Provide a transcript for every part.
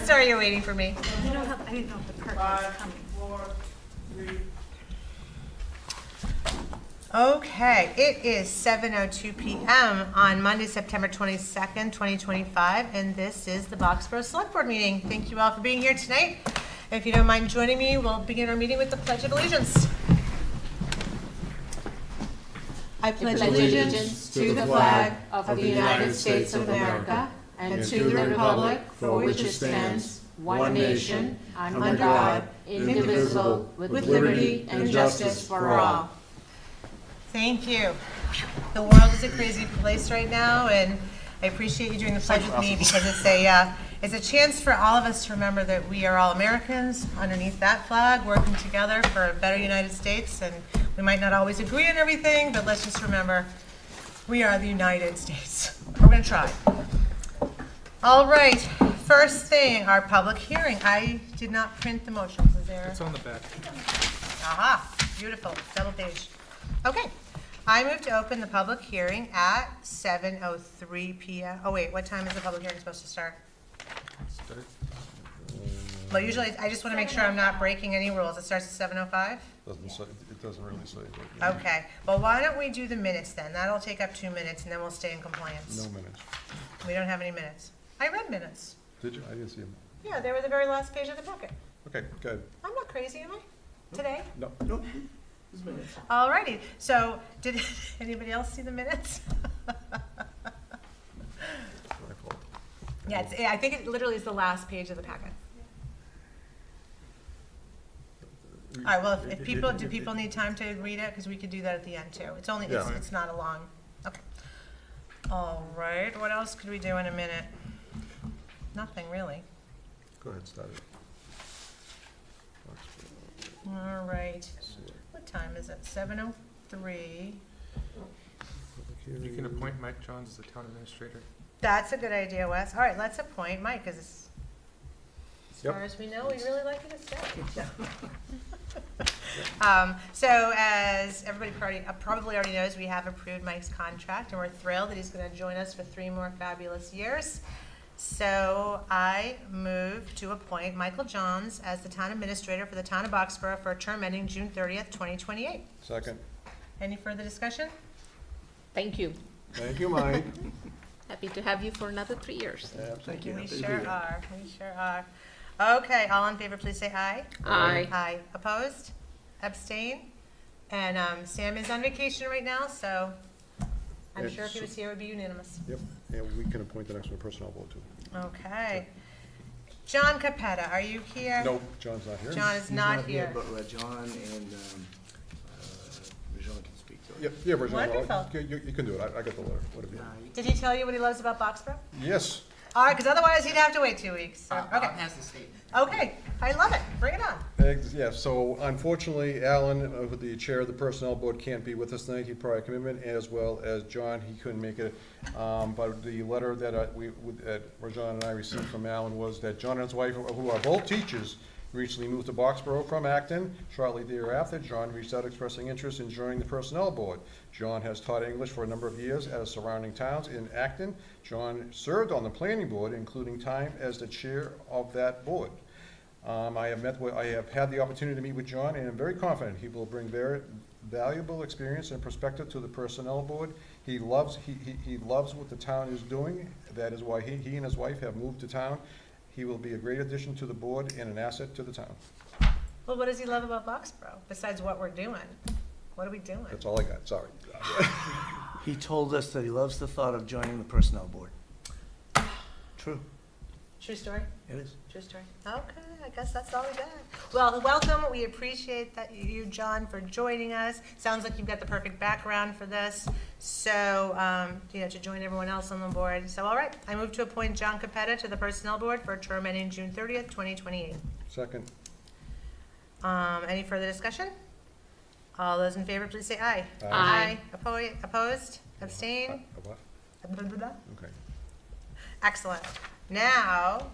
sorry you're waiting for me. I didn't know if the curtain was coming. 5, 4, 3. Okay, it is 7:02 p.m. on Monday, September 22nd, 2025, and this is the Boxborough Select Board meeting. Thank you all for being here tonight. If you don't mind joining me, we'll begin our meeting with the Pledge of Allegiance. I pledge allegiance to the flag of the United States of America and to the republic for which it stands, one nation, under God, indivisible, with liberty and justice for all. Thank you. The world is a crazy place right now, and I appreciate you doing the pledge with me because it's a chance for all of us to remember that we are all Americans underneath that flag, working together for a better United States. And we might not always agree on everything, but let's just remember we are the United States. We're going to try. All right. First thing, our public hearing. I did not print the motions. Is there? It's on the back. Aha, beautiful, double page. Okay, I move to open the public hearing at 7:03 p.m. Oh wait, what time is the public hearing supposed to start? Well, usually, I just want to make sure I'm not breaking any rules. It starts at 7:05? It doesn't really say. Okay, well, why don't we do the minutes then? That'll take up 2 minutes and then we'll stay in compliance. No minutes. We don't have any minutes. I read minutes. Did you? I didn't see them. Yeah, they were the very last page of the packet. Okay, good. I'm not crazy, am I? Today? No. No. Alrighty, so did anybody else see the minutes? It's my fault. Yeah, I think it literally is the last page of the packet. All right, well, if people, do people need time to read it? Because we could do that at the end too. It's only, Yeah. it's not a long, okay. All right, what else could we do in a minute? Nothing really. Go ahead, start it. All right, what time is it? 7:03. You can appoint Mike Johns as the town administrator. That's a good idea, Wes. All right, let's appoint Mike, because as Yep. far as we know, we'd really like you to stay. So as everybody probably already knows, we have approved Mike's contract, and we're thrilled that he's going to join us for 3 more fabulous years. So I move to appoint Michael Johns as the town administrator for the town of Boxborough for a term ending June 30th, 2028. Second. Any further discussion? Thank you. Thank you, Mike. Happy to have you for another 3 years. Absolutely. We sure are. We sure are. Okay, all in favor, please say aye. Aye. Aye. Opposed? Abstain? And Sam is on vacation right now, so I'm sure if he was here, it would be unanimous. Yep, and we can appoint the next one, personnel board too. Okay. John Capetta, are you here? No, John's not here. John is not here. But John and Rajon can speak to it. Yep, yeah, Virginia. Wonderful. You can do it. I got the letter. Whatever. Did he tell you what he loves about Boxborough? Yes. All right, because otherwise he'd have to wait 2 weeks. So, okay. Has the statement. Okay, I love it. Bring it on. Yeah, so unfortunately, Alan, the chair of the personnel board, can't be with us tonight. He prior commitment, as well as John. He couldn't make it. But the letter that Rajon and I received from Alan was that John and his wife, who are both teachers, recently moved to Boxborough from Acton. Shortly thereafter, John reached out expressing interest in joining the personnel board. John has taught English for a number of years at surrounding towns in Acton. John served on the planning board, including time as the chair of that board. I have had the opportunity to meet with John, and I'm very confident he will bring very valuable experience and perspective to the personnel board. He loves what the town is doing. That is why he and his wife have moved to town. He will be a great addition to the board and an asset to the town. Well, what does he love about Boxborough, besides what we're doing? What are we doing? That's all I got, sorry. He told us that he loves the thought of joining the personnel board. True. True story? It is. True story. Okay, I guess that's all we got. Well, welcome. We appreciate that you, John, for joining us. Sounds like you've got the perfect background for this. So, to join everyone else on the board. So, all right. I move to appoint John Capetta to the Personnel Board for a term ending June 30th, 2028. Second. Any further discussion? All those in favor, please say aye. Aye. Opposed? Abstain? What? Okay. Excellent. Now,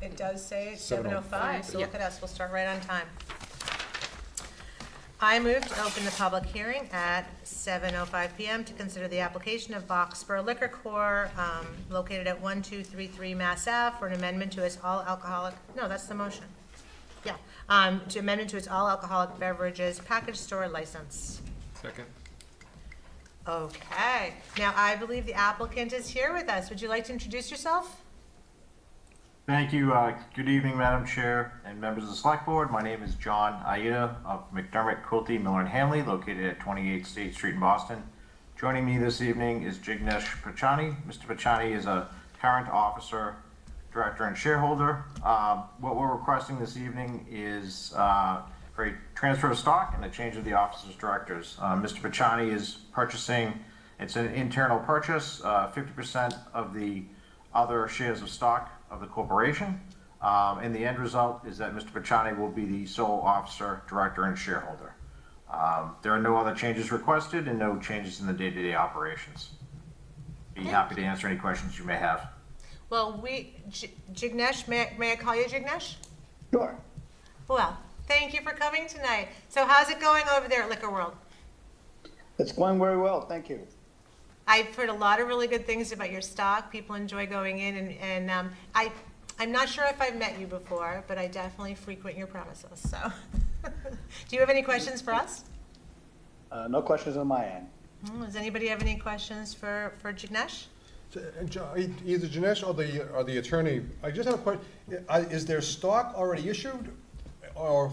it does say 7:05, so look Yeah. at us, we'll start right on time. I move to open the public hearing at 7:05 PM to consider the application of Boxborough Liquor Corp., located at 1233 Mass Ave, for an amendment to its all-alcoholic, no, that's the motion. Yeah, to amendment to its all-alcoholic beverages package store license. Second. Okay, now I believe the applicant is here with us. Would you like to introduce yourself? Thank you. Good evening, Madam Chair and members of the Select Board. My name is John Aida of McDermott, Quilty, Miller and Hanley, located at 28 State Street in Boston. Joining me this evening is Jignesh Pachani. Mr. Pachani is a current officer, director, and shareholder. What we're requesting this evening is for a transfer of stock and a change of the officers' directors. Mr. Pachani is purchasing, it's an internal purchase, 50% of the other shares of stock of the corporation. And the end result is that Mr. Pachani will be the sole officer, director, and shareholder. There are no other changes requested and no changes in the day-to-day operations. Be happy to answer any questions you may have. Well, Jignesh, may I call you Jignesh? Sure. Well, thank you for coming tonight. So how's it going over there at Liquor World? It's going very well, thank you. I've heard a lot of really good things about your stock. People enjoy going in, and I'm not sure if I've met you before, but I definitely frequent your premises, so. Do you have any questions for us? No questions on my end. Does anybody have any questions for Jignesh? Either Janesh or the attorney, I just have a question. Is there stock already issued? Or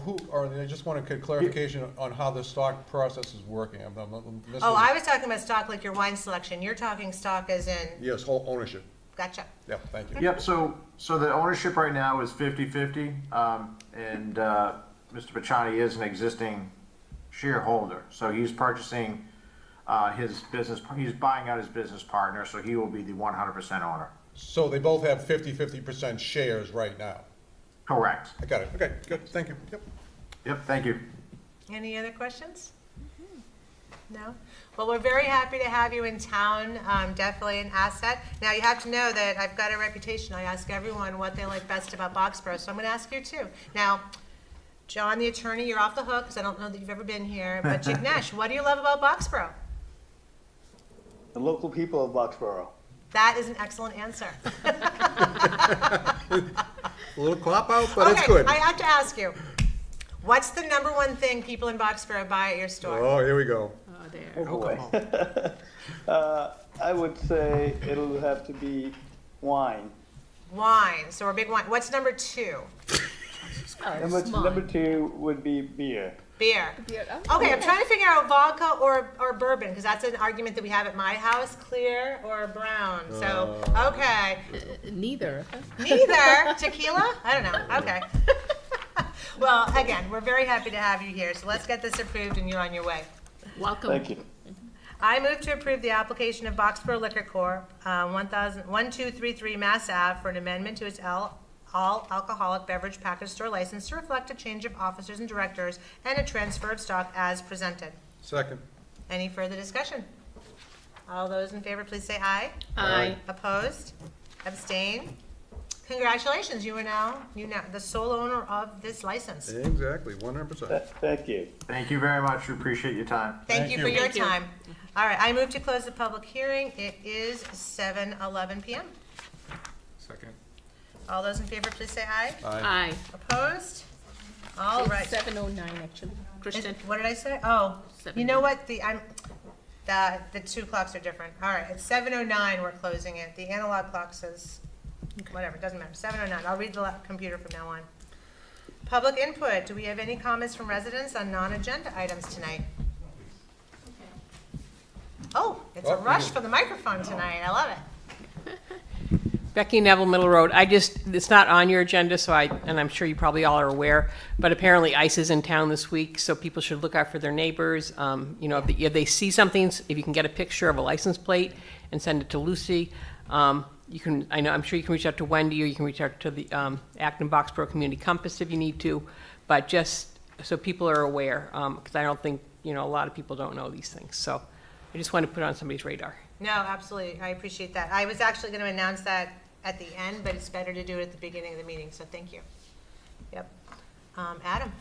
I just want to get clarification on how the stock process is working. I'm missing. Oh, I was talking about stock like your wine selection. You're talking stock as in? Yes, whole ownership. Gotcha. Yeah, thank you. Yep, so the ownership right now is 50-50, and Mr. Pachani is an existing shareholder. So he's purchasing his business, he's buying out his business partner, so he will be the 100% owner. So they both have 50% shares right now? Correct. I got it. Okay, good, thank you. Yep. Yep, thank you. Any other questions? No? Well, we're very happy to have you in town, definitely an asset. Now, you have to know that I've got a reputation. I ask everyone what they like best about Boxborough, so I'm going to ask you too. Now, John, the attorney, you're off the hook because I don't know that you've ever been here, but Jignesh, what do you love about Boxborough? The local people of Boxborough. That is an excellent answer. A little cop out, but okay, it's good. I have to ask you, what's the #1 thing people in Boxborough buy at your store? Oh, here we go. Oh, there. Oh boy. I would say it'll have to be wine. Wine. So we're big wine. What's #2? Number 2 would be beer. Beer. Okay, I'm trying to figure out vodka or bourbon, because that's an argument that we have at my house, clear or brown. So, okay. Neither. Neither. Tequila? I don't know. Okay. Well, again, we're very happy to have you here, so let's get this approved and you're on your way. Welcome. Thank you. I move to approve the application of Boxborough Liquor Corp., 1233 Mass Ave, for an amendment to its all-alcoholic beverage package store license to reflect a change of officers and directors and a transfer of stock as presented. Second. Any further discussion? All those in favor, please say aye. Aye. Opposed? Abstain? Congratulations, you are now the sole owner of this license. Exactly, 100%. Thank you. Thank you very much. We appreciate your time. Thank you for you. your Thank you. time. All right, I move to close the public hearing. It is 7:11 PM. Second. All those in favor, please say aye. Aye. Opposed? All right. 7:09, actually. Kristen? What did I say? Oh, you 7:09. know what? The 2 clocks are different. All right, it's 7:09, we're closing it. The analog clock says, whatever, it doesn't matter, 7:09. I'll read the computer from now on. Public input. Do we have any comments from residents on non-agenda items tonight? Oh, it's a rush for the microphone tonight. I love it. Becky Neville, Middle Road. It's not on your agenda, and I'm sure you probably all are aware, but apparently ICE is in town this week, so people should look out for their neighbors. If they see something, if you can get a picture of a license plate and send it to Lucy, I'm sure you can reach out to Wendy, or you can reach out to the Acton Boxborough Community Compass if you need to, but just so people are aware, because I don't think, a lot of people don't know these things. So I just want to put it on somebody's radar. No, absolutely. I appreciate that. I was actually going to announce that at the end, but it's better to do it at the beginning of the meeting, so thank you. Yep. Adam?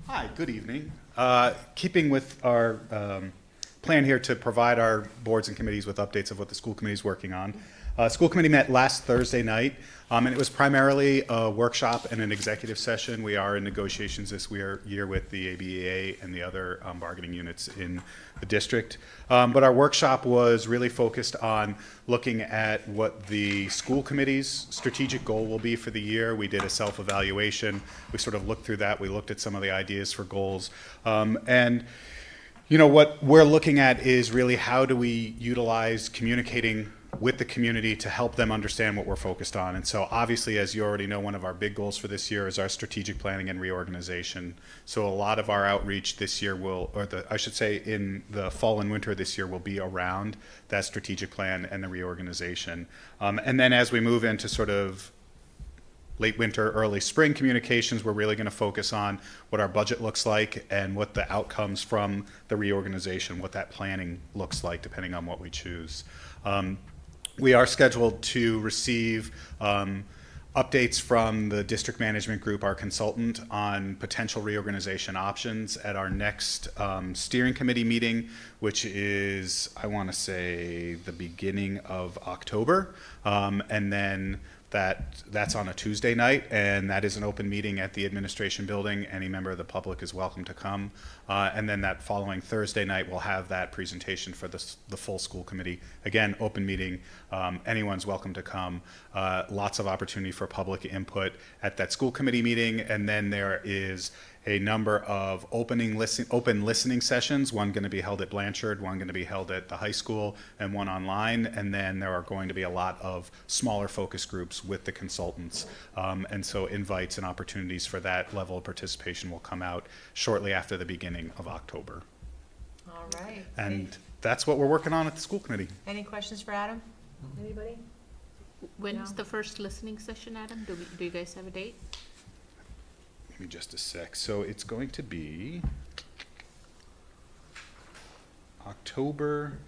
Hi, good evening. Keeping with our plan here to provide our boards and committees with updates of what the school committee is working on. School committee met last Thursday night, and it was primarily a workshop and an executive session. We are in negotiations this year with the ABEA and the other bargaining units in the district. But our workshop was really focused on looking at what the school committee's strategic goal will be for the year. We did a self-evaluation. We sort of looked through that. We looked at some of the ideas for goals. And you know, what we're looking at is really how do we utilize communicating with the community to help them understand what we're focused on. And so obviously, as you already know, one of our big goals for this year is our strategic planning and reorganization. So a lot of our outreach this year will, I should say in the fall and winter this year, will be around that strategic plan and the reorganization. And then as we move into sort of late winter, early spring communications, we're really going to focus on what our budget looks like and what the outcomes from the reorganization, what that planning looks like, depending on what we choose. We are scheduled to receive updates from the district management group, our consultant, on potential reorganization options at our next steering committee meeting, which is, I want to say, the beginning of October. And then that's on a Tuesday night, and that is an open meeting at the administration building. Any member of the public is welcome to come. And then that following Thursday night, we'll have that presentation for the full school committee. Again, open meeting, anyone's welcome to come. Lots of opportunity for public input at that school committee meeting. And then there is a number of open listening sessions, one going to be held at Blanchard, one going to be held at the high school, and one online. And then there are going to be a lot of smaller focus groups with the consultants. And so invites and opportunities for that level of participation will come out shortly after the beginning of October. All right. And that's what we're working on at the school committee. Any questions for Adam? Anybody? When's the first listening session, Adam? Do you guys have a date? Give me just a sec. So it's going to be October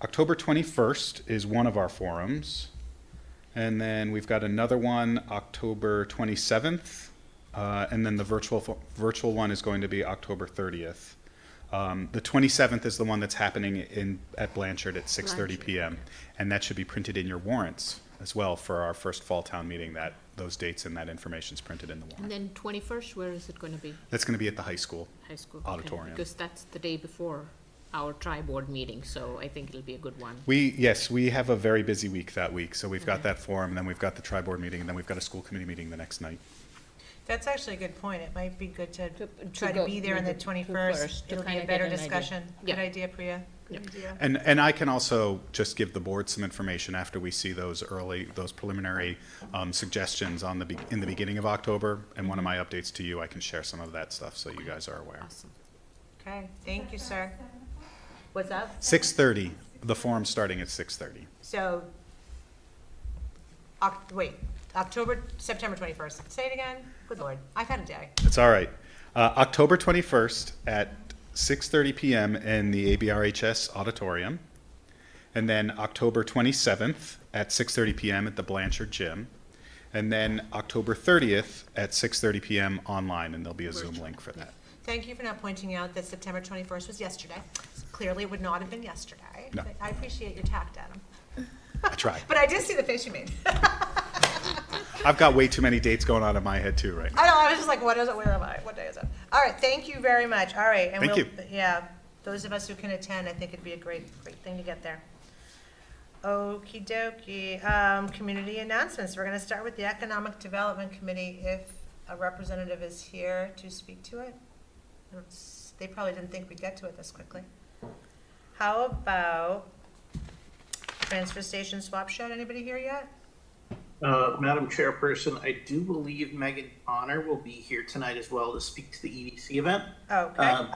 21st is one of our forums. And then we've got another one October 27th. And then the virtual one is going to be October 30th. The 27th is the one that's happening at Blanchard at 6:30 p.m. And that should be printed in your warrants as well for our first fall town meeting. Those dates and that information is printed in the warrant. And then 21st, where is it going to be? That's going to be at the high school. High school. Auditorium. Okay, because that's the day before our tri-board meeting, so I think it'll be a good one. Yes, we have a very busy week that week. So we've got that forum, and then we've got the tri-board meeting, and then we've got a school committee meeting the next night. That's actually a good point. It might be good to try to go be there on the 21st. to It'll be kinda a better get an idea. discussion. Yeah. Good idea, Priya. Good Yep. idea. And I can also just give the board some information after we see those preliminary suggestions in the beginning of October. And one of my updates to you, I can share some of that stuff so you guys are aware. Awesome. Okay, thank you, sir. What's up? 6:30. The forum's starting at 6:30. So, September 21st. Say it again. Good Lord, I've had a day. It's all right. October 21st at 6:30 p.m. in the ABRHS auditorium. And then October 27th at 6:30 p.m. at the Blanchard Gym. And then October 30th at 6:30 p.m. online, and there'll be a Zoom link for that. Thank you for not pointing out that September 21st was yesterday. Clearly, it would not have been yesterday. No. I appreciate your tact, Adam. I tried. But I did see the face you made. I've got way too many dates going on in my head too right now. I know, I was just like, what is it, where am I, what day is it? All right, thank you very much, all right. And Thank you. Yeah, those of us who can attend, I think it'd be a great thing to get there. Okie dokie, community announcements. We're gonna start with the Economic Development Committee, if a representative is here to speak to it. They probably didn't think we'd get to it this quickly. How about transfer station swap shed, anybody here yet? Madam Chairperson, I do believe Megan Bonner will be here tonight as well to speak to the EDC event. Okay. I'm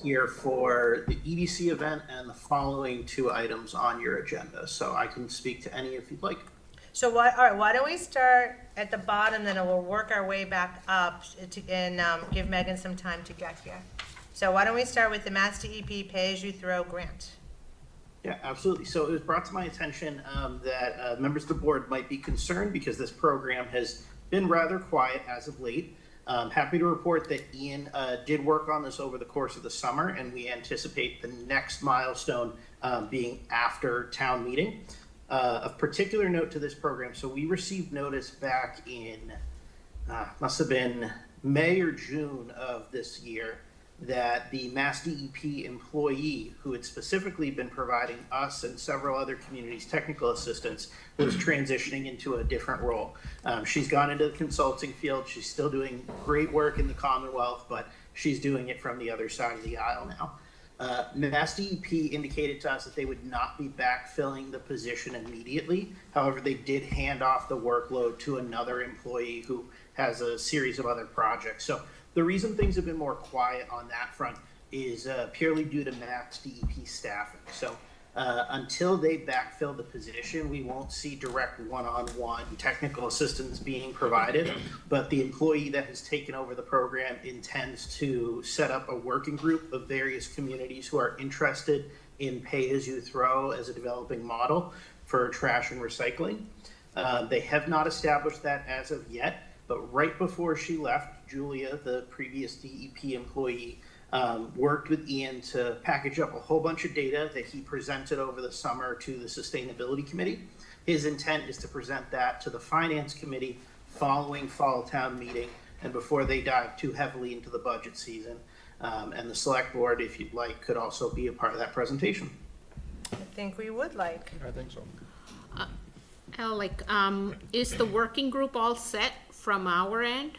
here for the EDC event and the following two items on your agenda, so I can speak to any if you'd like. So why don't we start at the bottom, then we'll work our way back up and give Megan some time to get here. So why don't we start with the Mass DEP pay-as-you-throw grant? Yeah, absolutely. So it was brought to my attention that members of the board might be concerned because this program has been rather quiet as of late. Happy to report that Ian did work on this over the course of the summer, and we anticipate the next milestone being after town meeting. Of particular note to this program, so we received notice back in, must have been May or June of this year, that the Mass DEP employee who had specifically been providing us and several other communities technical assistance was transitioning into a different role. She's gone into the consulting field. She's still doing great work in the Commonwealth, but she's doing it from the other side of the aisle now. Mass DEP indicated to us that they would not be backfilling the position immediately. However, they did hand off the workload to another employee who has a series of other projects. So the reason things have been more quiet on that front is purely due to Mass DEP staffing. So until they backfill the position, we won't see direct one-on-one technical assistance being provided, but the employee that has taken over the program intends to set up a working group of various communities who are interested in pay-as-you-throw as a developing model for trash and recycling. They have not established that as of yet, but right before she left, Julia, the previous DEP employee, worked with Ian to package up a whole bunch of data that he presented over the summer to the Sustainability Committee. His intent is to present that to the Finance Committee following fall town meeting and before they dive too heavily into the budget season. And the Select Board, if you'd like, could also be a part of that presentation. I think we would like. I think so. Alec, is the working group all set from our end?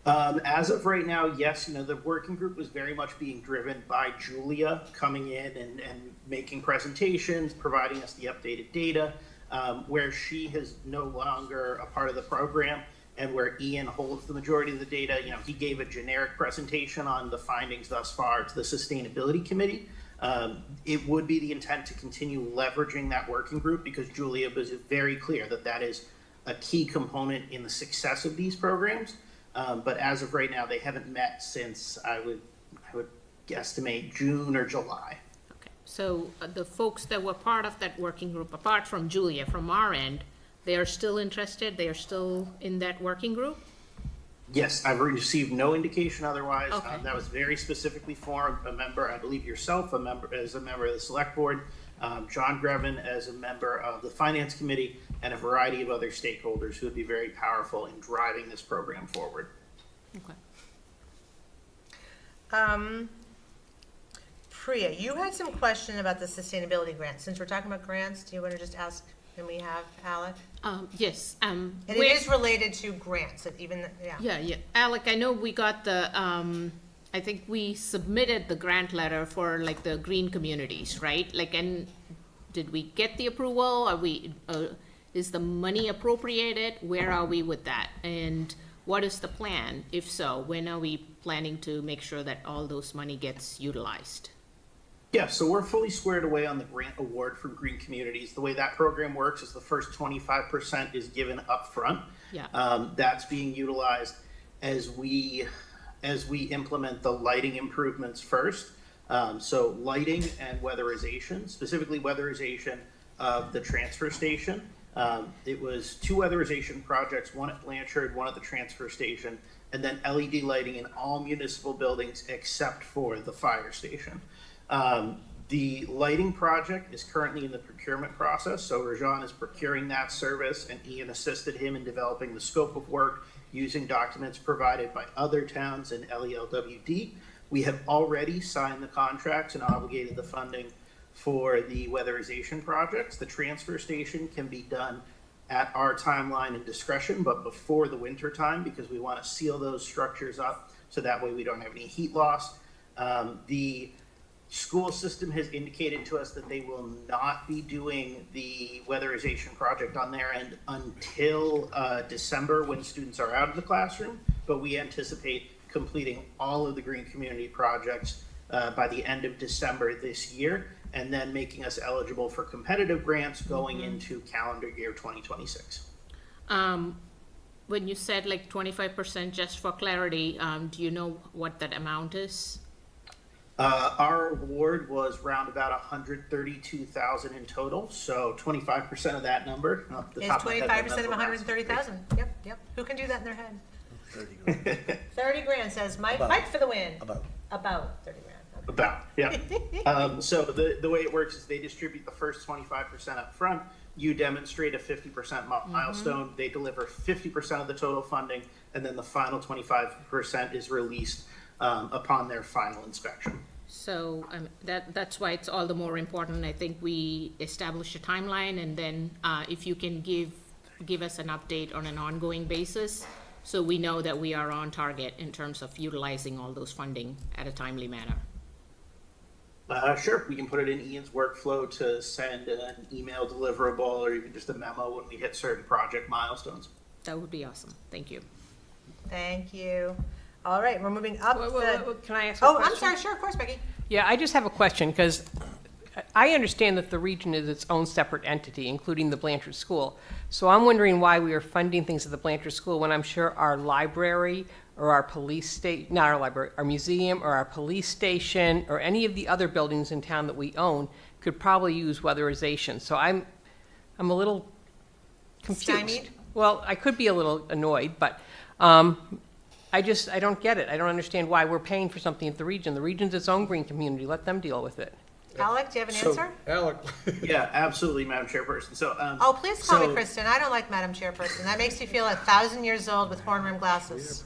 As of right now, yes, the working group was very much being driven by Julia coming in and making presentations, providing us the updated data, where she is no longer a part of the program and where Ian holds the majority of the data. He gave a generic presentation on the findings thus far to the Sustainability Committee. It would be the intent to continue leveraging that working group because Julia was very clear that that is a key component in the success of these programs. But as of right now, they haven't met since I would guesstimate June or July. Okay, so the folks that were part of that working group, apart from Julia, from our end, they are still interested? They are still in that working group? Yes, I've received no indication otherwise. Okay. That was very specifically for a member, I believe yourself, as a member of the Select Board, John Grevin as a member of the Finance Committee, and a variety of other stakeholders who would be very powerful in driving this program forward. Okay. Priya, you had some question about the sustainability grant. Since we're talking about grants, do you want to just ask, and we have Alec? Yes. And it is related to grants, Yeah. Alec, I know we got the, I think we submitted the grant letter for like the green communities, right? And did we get the approval? Are we, is the money appropriated? Where are we with that? And what is the plan? If so, when are we planning to make sure that all those money gets utilized? Yeah, so we're fully squared away on the grant award from Green Communities. The way that program works is the first 25% is given up front. Yeah. That's being utilized as we implement the lighting improvements first. So lighting and weatherization, specifically weatherization of the transfer station. It was 2 weatherization projects, one at Blanchard, one at the transfer station, and then LED lighting in all municipal buildings except for the fire station. The lighting project is currently in the procurement process, so Rajan is procuring that service, and Ian assisted him in developing the scope of work using documents provided by other towns in LELWD. We have already signed the contracts and obligated the funding for the weatherization projects. The transfer station can be done at our timeline and discretion, but before the winter time, because we want to seal those structures up so that way we don't have any heat loss. The school system has indicated to us that they will not be doing the weatherization project on their end until December when students are out of the classroom, but we anticipate completing all of the green community projects by the end of December this year, and then making us eligible for competitive grants going into calendar year 2026. When you said like 25%, just for clarity, do you know what that amount is? Our award was round about 132,000 in total, so 25% of that number. Off the Is top of my head, 25% of the 130,000? Yep. Who can do that in their head? 30 grand. 30 grand says Mike, About. Mike for the win. About. 30 grand. Okay. About, yeah. So the way it works is they distribute the first 25% up front. You demonstrate a 50% milestone. They deliver 50% of the total funding, and then the final 25% is released upon their final inspection. So that's why it's all the more important. I think we establish a timeline, and then if you can give us an update on an ongoing basis, so we know that we are on target in terms of utilizing all those funding at a timely manner. Sure, we can put it in Ian's workflow to send an email deliverable or even just a memo when we hit certain project milestones. That would be awesome. Thank you. Thank you. All right, we're moving up. Can I ask a question? I'm sorry. Sure, of course, Becky. Yeah, I just have a question, because I understand that the region is its own separate entity, including the Blanchard School. So I'm wondering why we are funding things at the Blanchard School when I'm sure our library or our police station, not our library, our museum or our police station or any of the other buildings in town that we own could probably use weatherization. So I'm a little confused. Stymied? Well, I could be a little annoyed, but I don't get it. I don't understand why we're paying for something at the region. The region's its own green community. Let them deal with it. Alec, do you have an answer? Alec. Yeah, absolutely, Madam Chairperson. So, Oh, please call me Kristen. I don't like Madam Chairperson. That makes me feel 1,000 years old with horn-rimmed glasses.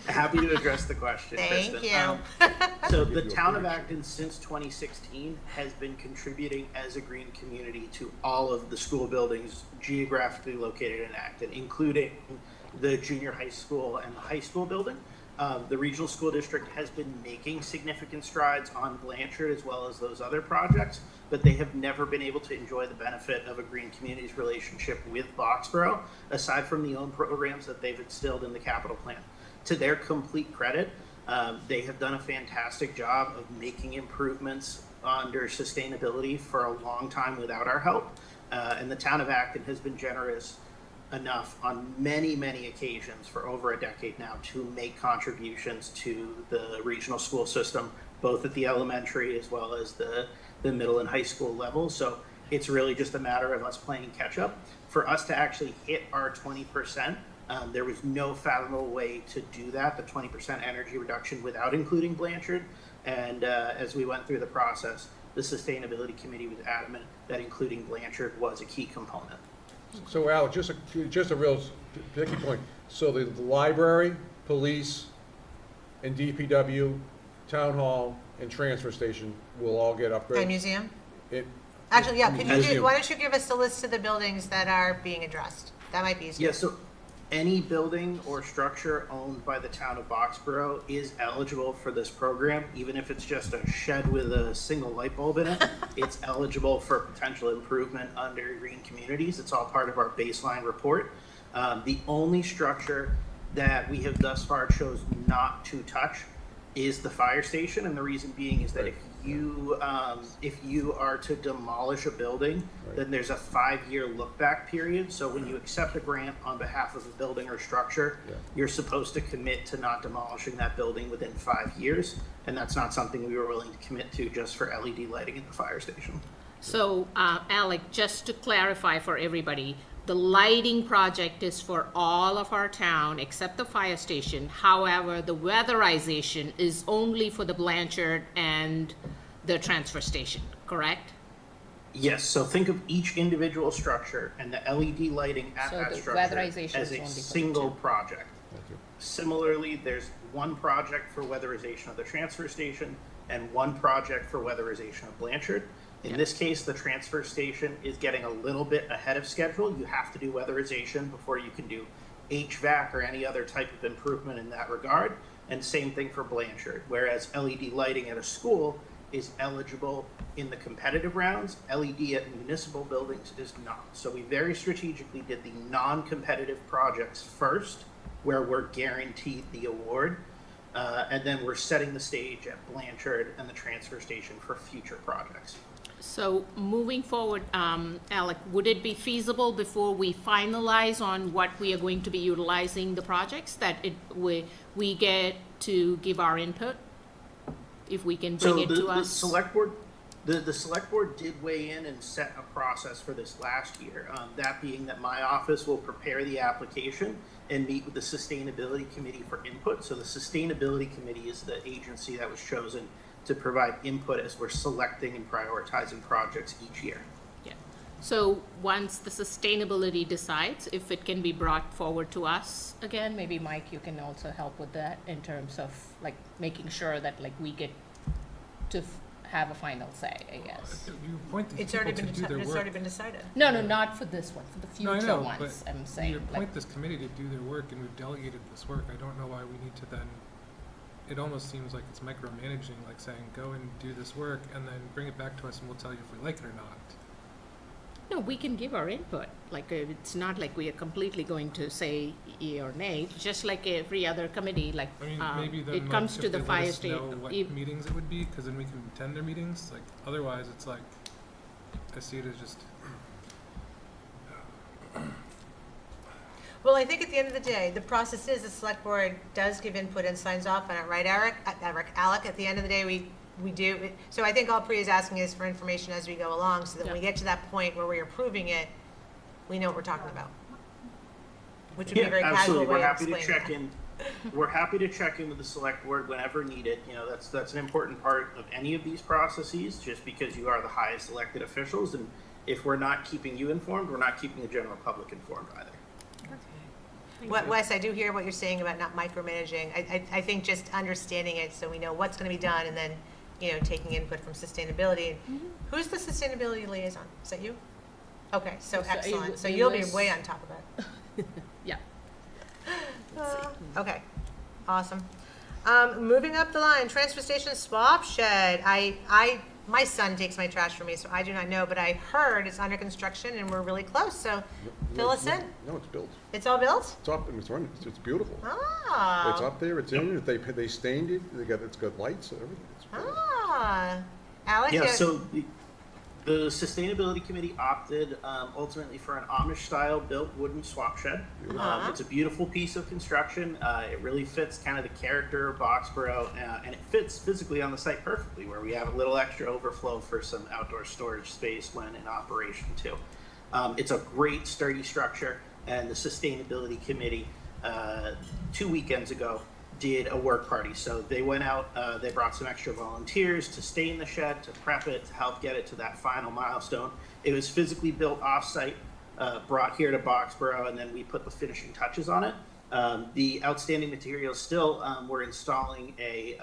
happy to address the question, Thank Kristen. you. So the town of Acton since 2016 has been contributing as a green community to all of the school buildings geographically located in Acton, including the junior high school and the high school building. The regional school district has been making significant strides on Blanchard as well as those other projects, but they have never been able to enjoy the benefit of a green communities relationship with Boxborough, aside from the own programs that they've instilled in the capital plan. To their complete credit, they have done a fantastic job of making improvements under sustainability for a long time without our help. And the town of Acton has been generous enough on many, many occasions for over a decade now to make contributions to the regional school system, both at the elementary as well as the middle and high school level. So it's really just a matter of us playing catch up. For us to actually hit our 20%, there was no fathomable way to do that, the 20% energy reduction, without including Blanchard. And as we went through the process, the Sustainability Committee was adamant that including Blanchard was a key component. So Al, just a real picky point. So the library, police, and DPW, town hall, and transfer station will all get upgraded? And museum? It- Actually, yeah, could you Museum. why don't you give us the list of the buildings that are being addressed? That might be easier. Yeah, so any building or structure owned by the town of Boxborough is eligible for this program, even if it's just a shed with a single light bulb in it. It's eligible for potential improvement under green communities. It's all part of our baseline report. The only structure that we have thus far chose not to touch is the fire station, and the reason being is that if you are to demolish a building, then there's a 5-year look back period. So when you accept a grant on behalf of a building or structure, you're supposed to commit to not demolishing that building within 5 years, and that's not something we were willing to commit to just for LED lighting at the fire station. So, Alec, just to clarify for everybody, the lighting project is for all of our town except the fire station. However, the weatherization is only for the Blanchard and the transfer station, correct? Yes, so think of each individual structure and the LED lighting at So that the structure weatherization as is a only for the single two. project. Similarly, there's one project for weatherization of the transfer station and one project for weatherization of Blanchard. In this case, the transfer station is getting a little bit ahead of schedule. You have to do weatherization before you can do HVAC or any other type of improvement in that regard. And same thing for Blanchard, whereas LED lighting at a school is eligible in the competitive rounds, LED at municipal buildings is not. So we very strategically did the non-competitive projects first, where we're guaranteed the award, and then we're setting the stage at Blanchard and the transfer station for future projects. So moving forward, Alec, would it be feasible before we finalize on what we are going to be utilizing the projects that we get to give our input? if we can bring it to the us? select board, the select board did weigh in and set a process for this last year. That being that my office will prepare the application and meet with the sustainability committee for input. So the sustainability committee is the agency that was chosen to provide input as we're selecting and prioritizing projects each year. Yeah. So once the sustainability decides, if it can be brought forward to us again, maybe Mike, you can also help with that in terms of like making sure that like we get to have a final say, I guess. You point these It's already people been, to do their it's work. already been decided. No, no, not for this one, for the No, I future know, ones, but I'm saying. You like- appoint this committee to do their work, and we've delegated this work. I don't know why we need to then, it almost seems like it's micromanaging, like saying, go and do this work, and then bring it back to us, and we'll tell you if we like it or not. No, we can give our input, like, it's not like we are completely going to say yea or nay, just like every other committee, like, I mean, maybe then, it like, comes if to the they let fire us state. know what meetings it would be, because then we can attend their meetings, like, otherwise, it's like, I see it as just, Well, I think at the end of the day, the process is the select board does give input and signs off on it, right, Alec? At the end of the day, we do. So I think all Priya is asking is for information as we go along, so that when we get to that point where we're approving it, we know what we're talking about. Which would be a very casual absolutely. way We're of happy to explaining check that. in. We're happy to check in with the select board whenever needed. You know, that's an important part of any of these processes, just because you are the highest elected officials, and if we're not keeping you informed, we're not keeping the general public informed either. Wes, I do hear what you're saying about not micromanaging. I think just understanding it so we know what's going to be done, and then, you know, taking input from sustainability. Who's the sustainability liaison? Is that you? Okay, so excellent. So you'll be way on top of it. Yeah. Okay, awesome. Moving up the line, transfer station swap shed. My son takes my trash for me, so I do not know, but I heard it's under construction and we're really close, so fill us in. No, it's built. It's all built? It's up and it's running. It's beautiful. Ah. It's up there, it's in, they stained it, it's got lights, everything. It's beautiful. Ah. Alex? Yeah, so the sustainability committee opted ultimately for an Amish-style built wooden swap shed. It's a beautiful piece of construction. It really fits kind of the character of Boxborough, and it fits physically on the site perfectly, where we have a little extra overflow for some outdoor storage space when in operation too. It's a great sturdy structure, and the sustainability committee 2 weekends ago did a work party. So they went out, they brought some extra volunteers to stay in the shed, to prep it, to help get it to that final milestone. It was physically built off-site, brought here to Boxborough, and then we put the finishing touches on it. The outstanding materials still, we're installing a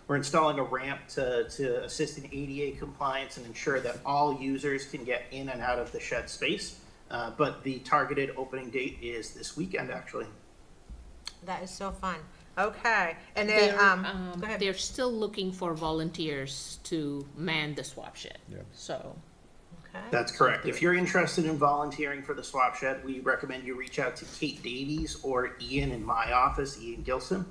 ramp to assist in ADA compliance and ensure that all users can get in and out of the shed space. But the targeted opening date is this weekend, actually. That is so fun. Okay, and then, go ahead. They're still looking for volunteers to man the swap shed, so. Okay. That's correct. If you're interested in volunteering for the swap shed, we recommend you reach out to Kate Davies or Ian in my office, Ian Gilson.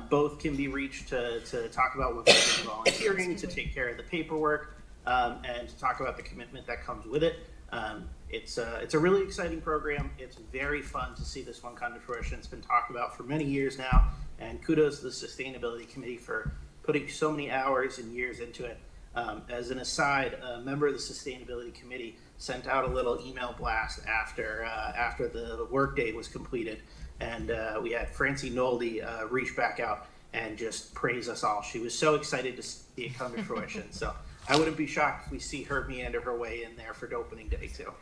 Both can be reached to talk about what they're volunteering, to take care of the paperwork, and to talk about the commitment that comes with it. It's a really exciting program. It's very fun to see this one come to fruition. It's been talked about for many years now, and kudos to the Sustainability Committee for putting so many hours and years into it. As an aside, a member of the Sustainability Committee sent out a little email blast after the workday was completed, and we had Francie Nolde reach back out and just praise us all. She was so excited to see it come to fruition. So I wouldn't be shocked if we see her meander her way in there for opening day too.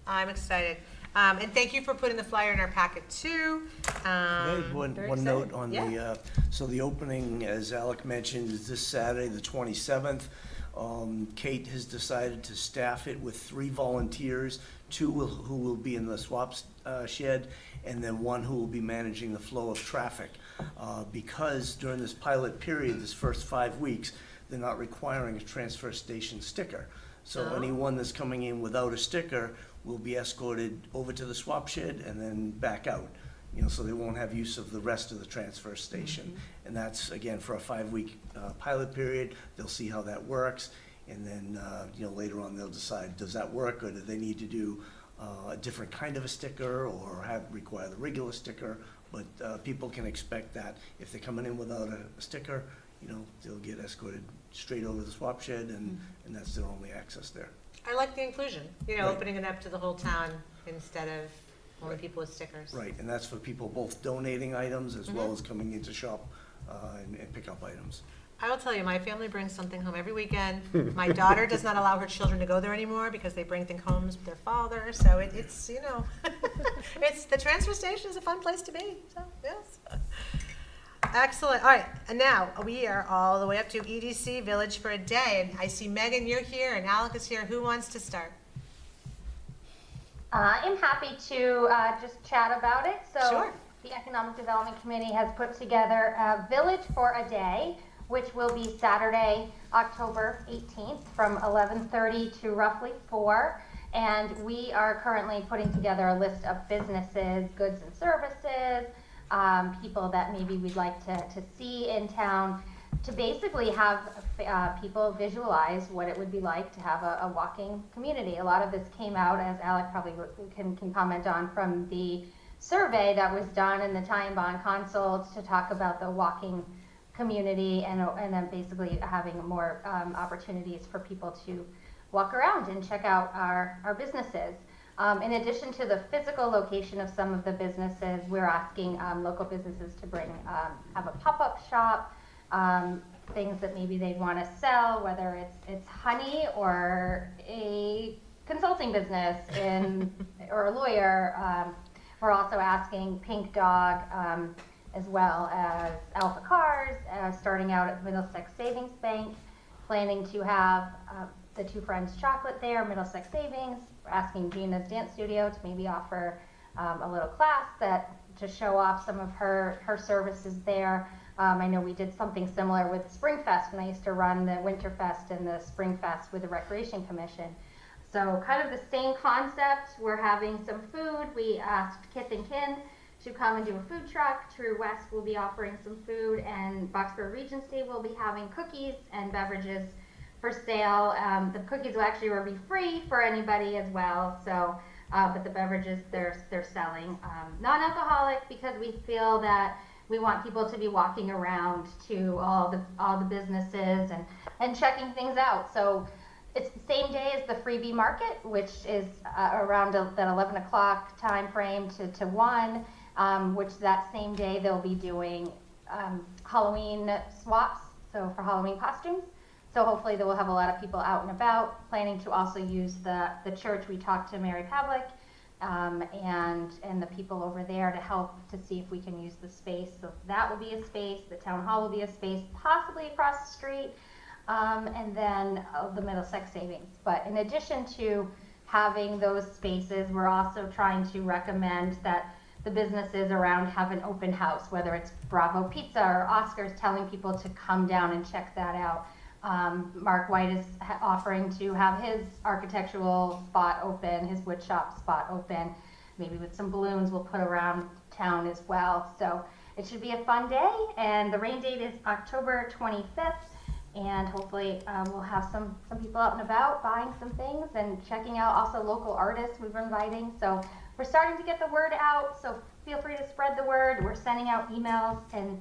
I'm excited. And thank you for putting the flyer in our packet too. One excited. note on Yeah. so the opening, as Alec mentioned, is this Saturday, the 27th. Kate has decided to staff it with 3 volunteers, 2 who will be in the swap shed, and then 1 who will be managing the flow of traffic. Because during this pilot period, this first 5 weeks, they're not requiring a transfer station sticker. So anyone that's coming in without a sticker will be escorted over to the swap shed and then back out. You know, so they won't have use of the rest of the transfer station. And that's, again, for a 5-week pilot period. They'll see how that works. And then, you know, later on they'll decide, does that work, or do they need to do a different kind of a sticker, or require the regular sticker? But people can expect that if they're coming in without a sticker, they'll get escorted straight over the swap shed, and that's their only access there. I like the inclusion, Right. opening it up to the whole town instead of only people with stickers. Right, and that's for people both donating items as well as coming in to shop and pick up items. I will tell you, my family brings something home every weekend. My daughter does not allow her children to go there anymore because they bring things home with their father, so it's, it's, the transfer station is a fun place to be, so, yes. Excellent. All right, and now we are all the way up to EDC Village for a Day. And I see Megan, you're here, and Alec is here. Who wants to start? I'm happy to just chat about it. So Sure. The Economic Development Committee has put together a Village for a Day, which will be Saturday, October 18th from 11:30 to roughly 4. And we are currently putting together a list of businesses, goods and services, people that maybe we'd like to see in town, to basically have people visualize what it would be like to have a walking community. A lot of this came out, as Alec probably can comment on, from the survey that was done in the Tie and Bond consults to talk about the walking community, and then basically having more opportunities for people to walk around and check out our businesses. In addition to the physical location of some of the businesses, we're asking local businesses to have a pop-up shop, things that maybe they'd want to sell, whether it's honey or a consulting business or a lawyer. We're also asking Pink Dog, as well as Alpha Cars, starting out at Middlesex Savings Bank, planning to have the Two Friends Chocolate there, Middlesex Savings. We're asking Gina's Dance Studio to maybe offer a little class to show off some of her services there. I know we did something similar with Springfest when I used to run the Winterfest and the Springfest with the Recreation Commission. So kind of the same concept. We're having some food. We asked Kith and Kin to come and do a food truck. True West will be offering some food, and Boxborough Regency will be having cookies and beverages for sale. The cookies will actually be free for anybody as well. So, but the beverages they're selling non-alcoholic, because we feel that we want people to be walking around to all the businesses and checking things out. So it's the same day as the freebie market, which is around that 11 o'clock time frame to 1, which that same day they'll be doing Halloween swaps, so for Halloween costumes. So hopefully they will have a lot of people out and about, planning to also use the church. We talked to Mary Pavlik and the people over there to help to see if we can use the space. So that will be a space, the town hall will be a space, possibly across the street, and then the Middlesex Savings. But in addition to having those spaces, we're also trying to recommend that the businesses around have an open house, whether it's Bravo Pizza or Oscar's, telling people to come down and check that out. Mark White is offering to have his architectural spot open, his wood shop spot open, maybe with some balloons we'll put around town as well. So it should be a fun day, and the rain date is October 25th, and hopefully we'll have some people out and about buying some things and checking out also local artists we've been inviting. So we're starting to get the word out, so feel free to spread the word. We're sending out emails, and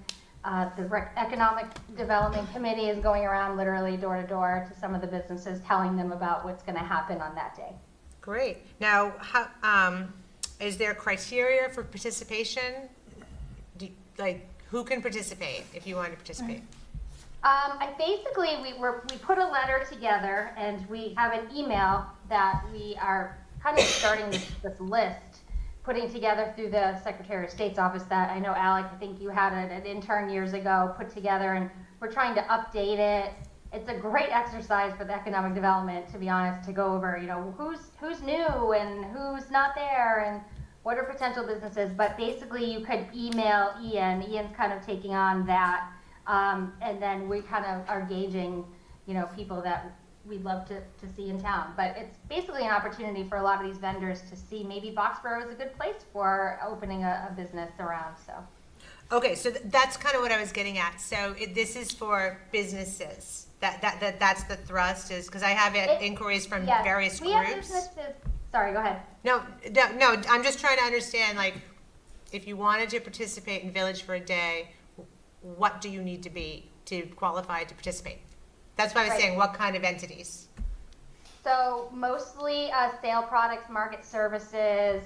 the Economic Development Committee is going around literally door to door to some of the businesses, telling them about what's going to happen on that day. Great. Now, is there criteria for participation? Who can participate if you want to participate? We put a letter together, and we have an email that we are kind of starting this list, putting together through the Secretary of State's office that I know, Alec, I think you had an intern years ago put together, and we're trying to update it. It's a great exercise for the economic development, to be honest, to go over, who's new and who's not there and what are potential businesses. But basically you could email Ian. Ian's kind of taking on that. And then we kind of are gauging, people that we'd love to see in town. But it's basically an opportunity for a lot of these vendors to see maybe Boxborough is a good place for opening a business around. So. Okay, so that's kind of what I was getting at. So this is for businesses. That's the thrust, is because I have inquiries from various groups. We have businesses. Sorry, go ahead. No. I'm just trying to understand, if you wanted to participate in Village for a Day, what do you need to be to qualify to participate? That's why I was Right. saying, what kind of entities? So mostly sale products, market services,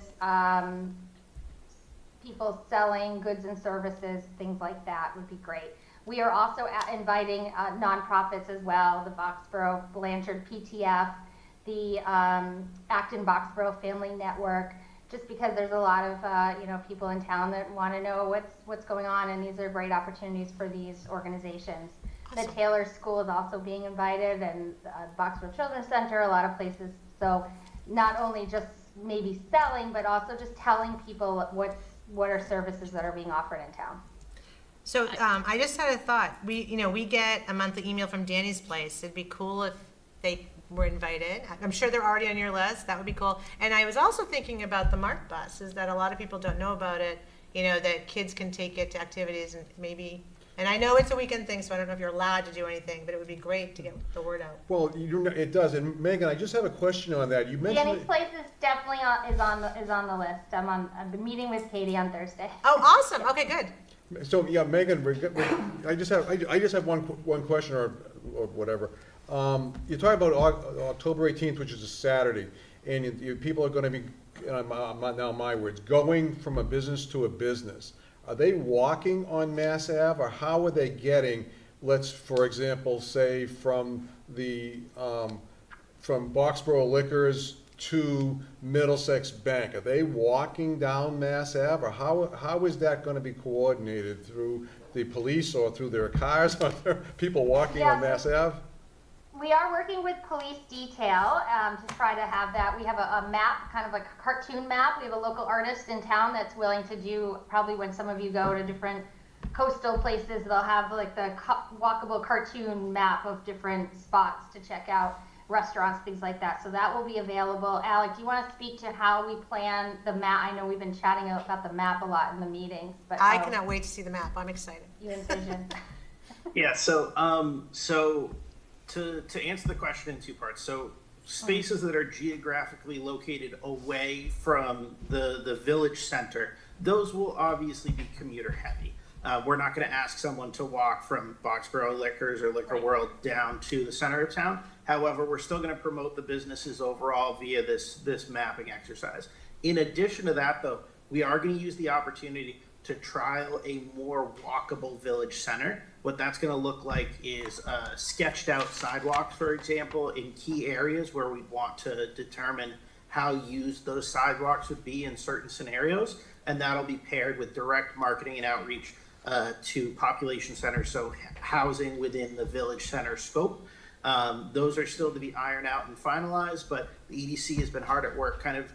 people selling goods and services, things like that would be great. We are also inviting nonprofits as well, the Boxborough Blanchard PTF, the Acton Boxborough Family Network, just because there's a lot of people in town that want to know what's going on, and these are great opportunities for these organizations. Awesome. The Taylor School is also being invited, and Boxborough Children's Center, a lot of places. So not only just maybe selling, but also just telling people what are services that are being offered in town. So I just had a thought. We get a monthly email from Danny's Place. It'd be cool if they were invited. I'm sure they're already on your list. That would be cool. And I was also thinking about the Mark Bus, is that a lot of people don't know about it, that kids can take it to activities and maybe, and I know it's a weekend thing, so I don't know if you're allowed to do anything, but it would be great to get the word out. Well, it does. And Megan, I just have a question on that. You mentioned Danny's Place is definitely on the list. I've been meeting with Katie on Thursday. Oh, awesome. Okay, good. So yeah, Megan, I just have one question or whatever. You talk about October 18th, which is a Saturday, and people are going to be, now my words, going from a business to a business. Are they walking on Mass Ave, or how are they getting? Let's, for example, say from Boxborough Liquors to Middlesex Bank. Are they walking down Mass Ave, or how is that going to be coordinated through the police or through their cars? Are there people walking on Mass Ave? We are working with police detail to try to have that. We have a map, kind of like a cartoon map. We have a local artist in town that's willing to do, probably when some of you go to different coastal places, they'll have like the walkable cartoon map of different spots to check out, restaurants, things like that. So that will be available. Alec, do you want to speak to how we plan the map? I know we've been chatting about the map a lot in the meetings, but I cannot wait to see the map. I'm excited. You envision. Yeah, so to answer the question in two parts. So spaces that are geographically located away from the village center, those will obviously be commuter heavy. We're not going to ask someone to walk from Boxborough Liquors or Liquor World down to the center of town. However, we're still going to promote the businesses overall via this mapping exercise. In addition to that, though, we are going to use the opportunity to trial a more walkable village center. What that's going to look like is sketched out sidewalks, for example, in key areas where we want to determine how used those sidewalks would be in certain scenarios. And that'll be paired with direct marketing and outreach to population centers, so housing within the village center scope. Those are still to be ironed out and finalized, but the EDC has been hard at work kind of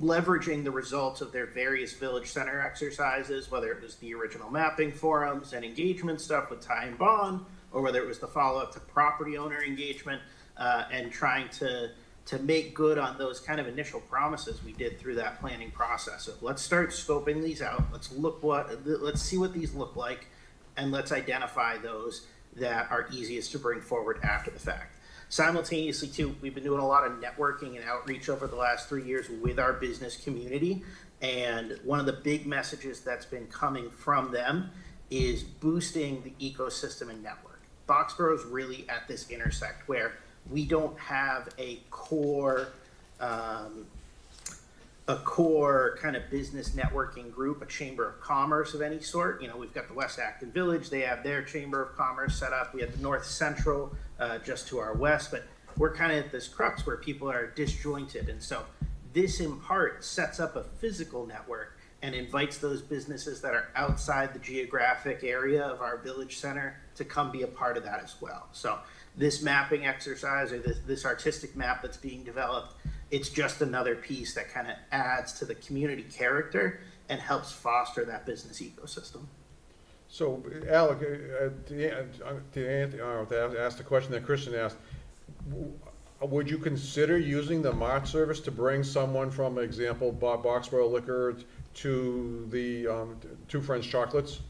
leveraging the results of their various village center exercises, whether it was the original mapping forums and engagement stuff with Ty and Bond, or whether it was the follow-up to property owner engagement, and trying to make good on those kind of initial promises we did through that planning process. So let's start scoping these out. Let's see what these look like, and let's identify those that are easiest to bring forward after the fact. Simultaneously, too, we've been doing a lot of networking and outreach over the last 3 years with our business community. And one of the big messages that's been coming from them is boosting the ecosystem and network. Boxborough is really at this intersect where we don't have a core kind of business networking group, a chamber of commerce of any sort. We've got the West Acton Village, they have their chamber of commerce set up. We have the North Central just to our west, but we're kind of at this crux where people are disjointed. And so this in part sets up a physical network and invites those businesses that are outside the geographic area of our village center to come be a part of that as well. So this mapping exercise, or this artistic map that's being developed, it's just another piece that kind of adds to the community character and helps foster that business ecosystem. So, Alec, to ask the question that Christian asked, would you consider using the Mart service to bring someone from, example, Boxborough Liquor to the Two Friends Chocolates?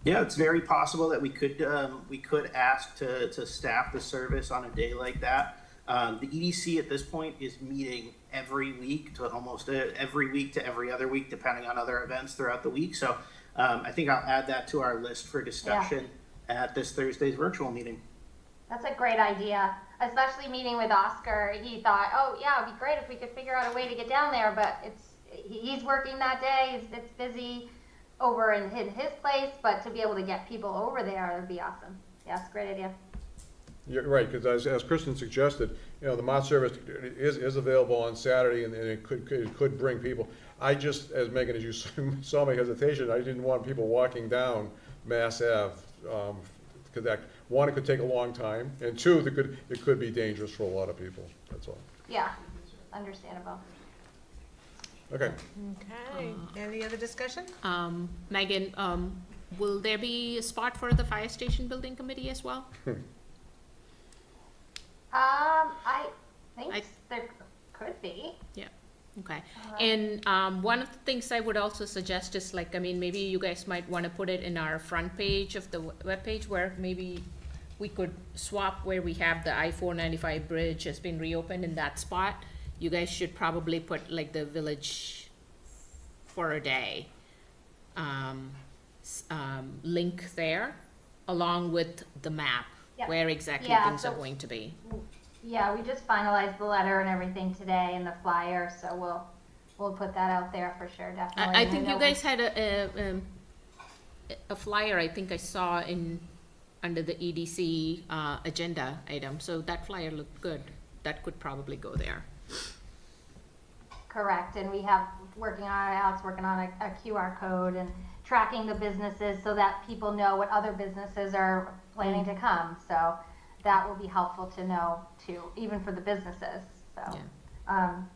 Yeah, it's very possible that we could ask to staff the service on a day like that. The EDC at this point is meeting every week to almost every week to every other week, depending on other events throughout the week. So I think I'll add that to our list for discussion at this Thursday's virtual meeting. That's a great idea, especially meeting with Oscar. He thought, oh yeah, it'd be great if we could figure out a way to get down there, but he's working that day. It's busy over in his place, but to be able to get people over there would be awesome. Yes, great idea. You're right, because as Kristen suggested, the Mott service is available on Saturday, and it could bring people. I just, as Megan, as you saw my hesitation, I didn't want people walking down Mass Ave, because that, one, it could take a long time, and two, it could be dangerous for a lot of people. That's all. Yeah, understandable. Okay. Okay, any other discussion? Megan, will there be a spot for the fire station building committee as well? I think there could be. Yeah, okay. And one of the things I would also suggest is maybe you guys might want to put it in our front page of the webpage, where maybe we could swap where we have the I-495 bridge has been reopened in that spot. You guys should probably put the village for a day link there, along with the map. Yep. Where exactly things are going to be. Yeah, we just finalized the letter and everything today and the flyer, so we'll put that out there for sure, definitely. I think you guys had a flyer. I think I saw under the EDC agenda item, so that flyer looked good. That could probably go there. Correct, and we have Alex working on a QR code and tracking the businesses so that people know what other businesses are planning to come. So that will be helpful to know too, even for the businesses. So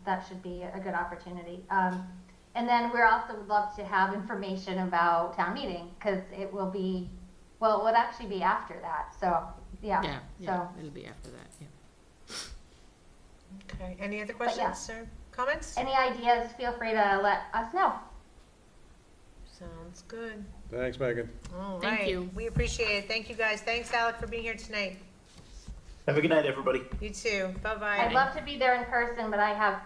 that should be a good opportunity. And then we're also would love to have information about town meeting, because it will be, well, it would actually be after that. So Yeah, it'll be after that. Yeah. Okay, any other questions or comments? Any ideas, feel free to let us know. Sounds good. Thanks, Megan. All Thank right. you. We appreciate it. Thank you, guys. Thanks, Alec, for being here tonight. Have a good night, everybody. You too. Bye-bye. I'd love to be there in person, but I have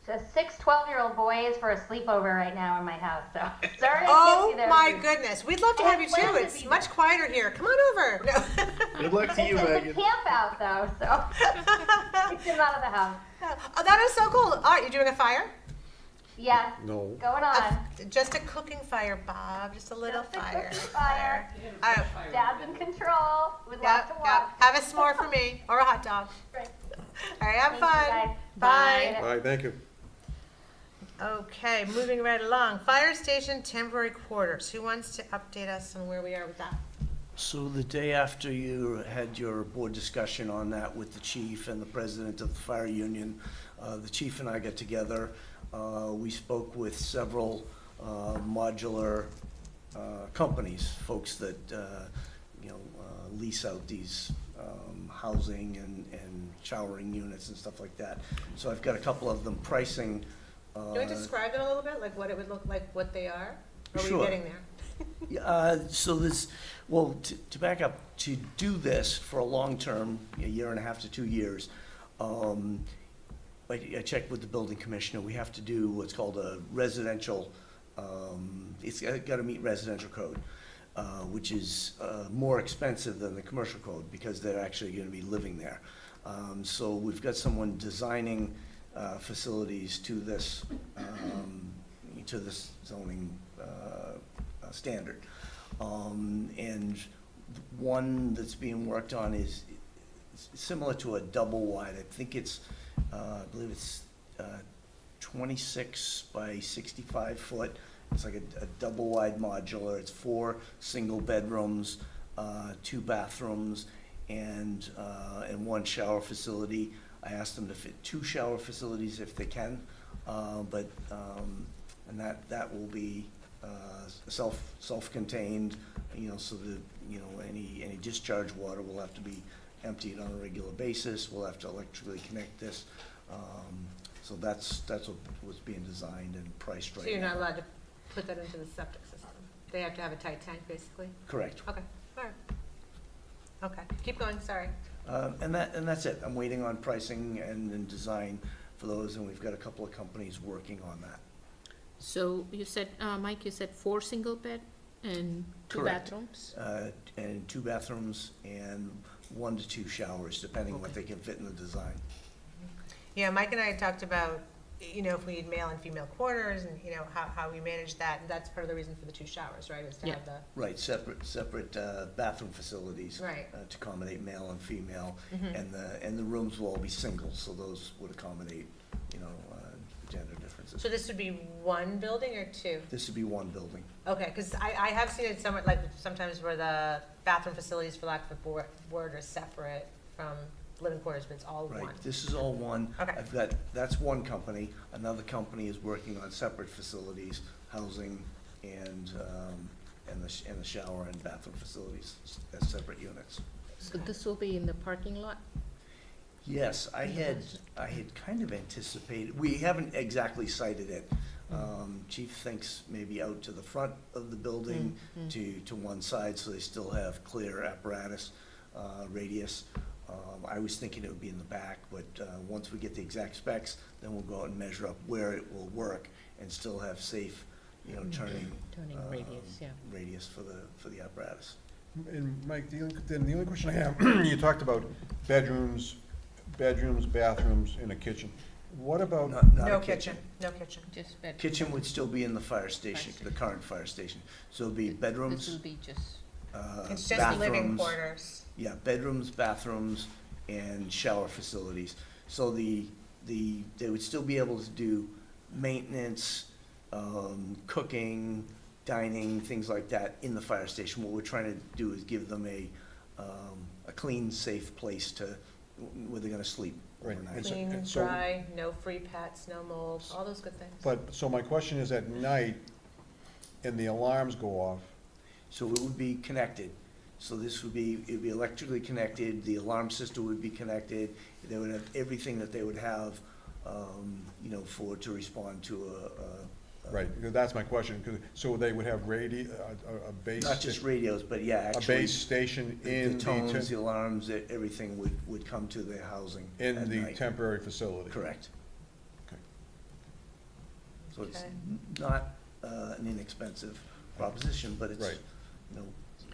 6 12-year-old boys for a sleepover right now in my house. So sorry I can't be there. Oh my goodness. We'd love to have you too. It's much quieter here. Come on over. No. Good luck to you, Megan. It's a camp out though, so keep them out of the house. Oh, that is so cool. All right, you're doing a fire? Yes. No. Going on. Just a cooking fire, Bob. Just a little Just a fire. cooking fire. All right. Dad's in control with lots of water. Have a s'more for me or a hot dog. Right. All right, have Thank you, fun. guys. Bye. All right, thank you. Okay, moving right along. Fire station temporary quarters. Who wants to update us on where we are with that? So the day after you had your board discussion on that with the chief and the president of the fire union, the chief and I got together. We spoke with several modular companies, folks that lease out these housing and showering units and stuff like that. So I've got a couple of them pricing. Can we describe them a little bit, like what it would look like, what they are? Are Sure. we getting there? So this, well, to back up, to do this for a long term, a year and a half to 2 years, I checked with the building commissioner. We have to do what's called a residential, it's got to meet residential code, which is more expensive than the commercial code because they're actually going to be living there. So we've got someone designing facilities to this zoning standard. And one that's being worked on is similar to a double wide. I think it's, I believe it's 26 by 65 foot. It's like a double wide modular. It's 4 single bedrooms, 2 bathrooms, and 1 shower facility. I asked them to fit 2 shower facilities if they can, and that will be self-contained, so that any discharge water will have to be emptied on a regular basis. We'll have to electrically connect this. So that's what was being designed and priced right now. So you're not allowed to put that into the septic system? They have to have a tight tank, basically? Correct. Okay, all right. Okay, keep going, sorry. And that's it. I'm waiting on pricing and design for those, and we've got a couple of companies working on that. So you said, Mike, you said 4 single bed and 2 Correct. bathrooms? And 2 bathrooms and 1 to 2 showers, depending what they can fit in the design. Yeah, Mike and I had talked about, you know, if we need male and female quarters and, you know, how we manage that. And that's part of the reason for the 2 showers, right, is to Yeah. have the, Right, separate bathroom facilities. Right. To accommodate male and female, Mhm. and the rooms will all be singles, so those would accommodate, you know, gender differences. so this would be 1 building or 2? This would be 1 building. Okay, because I have seen it somewhere, like sometimes where the bathroom facilities, for lack of a word, are separate from living quarters, but it's all one. Right, this is all one. Okay. I've got, that's one company. Another company is working on separate facilities, housing and the shower and bathroom facilities as separate units. So this will be in the parking lot? Yes, I had kind of anticipated, we haven't exactly cited it. Chief thinks maybe out to the front of the building, to one side, so they still have clear apparatus, radius. I was thinking it would be in the back, but, once we get the exact specs, then we'll go out and measure up where it will work and still have safe, you know, turning radius, yeah. radius for the apparatus. And Mike, the only question I have, you talked about bedrooms, bathrooms, and a kitchen. What about? Not No a kitchen, no kitchen. Just bedroom. Kitchen would still be in the fire station, the current fire station. So it'd be bedrooms, This will be just, It's just living bathrooms. quarters. Yeah, bedrooms, bathrooms, and shower facilities. So they would still be able to do maintenance, cooking, dining, things like that in the fire station. What we're trying to do is give them a clean, safe place where they're gonna sleep Right. overnight. Clean, so- dry, no free pets, no mold, all those good things. But, so my question is, at night, and the alarms go off, So it would be connected. So this would be, it'd be electrically connected, the alarm system would be connected, they would have everything that they would have, you know, to respond to right, because that's my question, 'cause- so they would have a base. not just radios, but yeah, A actually. base station The in tones, the alarms, everything would come to the housing in at the night. temporary facility. Correct. Okay. So it's Okay. not an inexpensive proposition, but it's, Right. you know,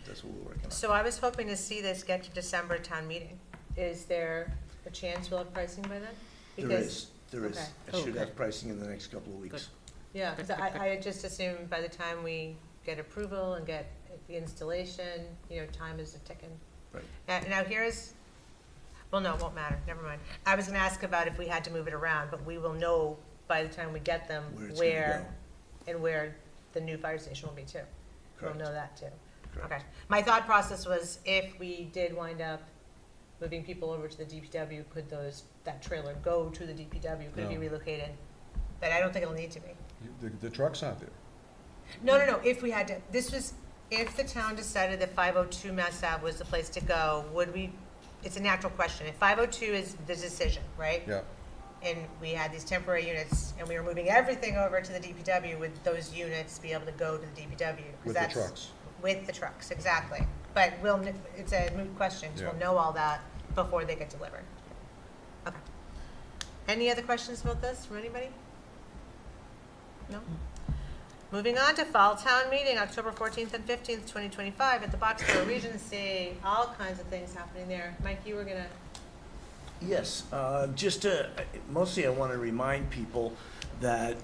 that's what we're working on. So I was hoping to see this get to December town meeting. Is there a chance we'll have pricing by then? There is. okay. I should Okay. have pricing in the next couple of weeks. Yeah, because I had just assumed by the time we get approval and get the installation, you know, time is ticking. Right. Now here's, well, no, it won't matter, never mind. I was gonna ask about if we had to move it around, but we will know by the time we get them Where it's gonna and where the new fire station will be too. We'll Correct. know that too. Correct. Okay. My thought process was if we did wind up moving people over to the DPW, could that trailer go to the DPW? Could it be No. relocated? But I don't think it'll need to be. The truck's not there. No, if we had to, if the town decided that 502 Mass Ave was the place to go, would we, it's a natural question. If 502 is the decision, right? Yeah, And we had these temporary units and we were moving everything over to the DPW, would those units be able to go to the DPW? 'Cause with the that's- trucks. With the trucks, exactly. But it's a moot question, because we'll Yeah. know all that before they get delivered. Okay. Any other questions about this from anybody? No? Moving on to Fall Town Meeting, October 14th and 15th, 2025, at the Boxborough Regency. All kinds of things happening there. Mike, you were gonna, Yes, mostly I want to remind people that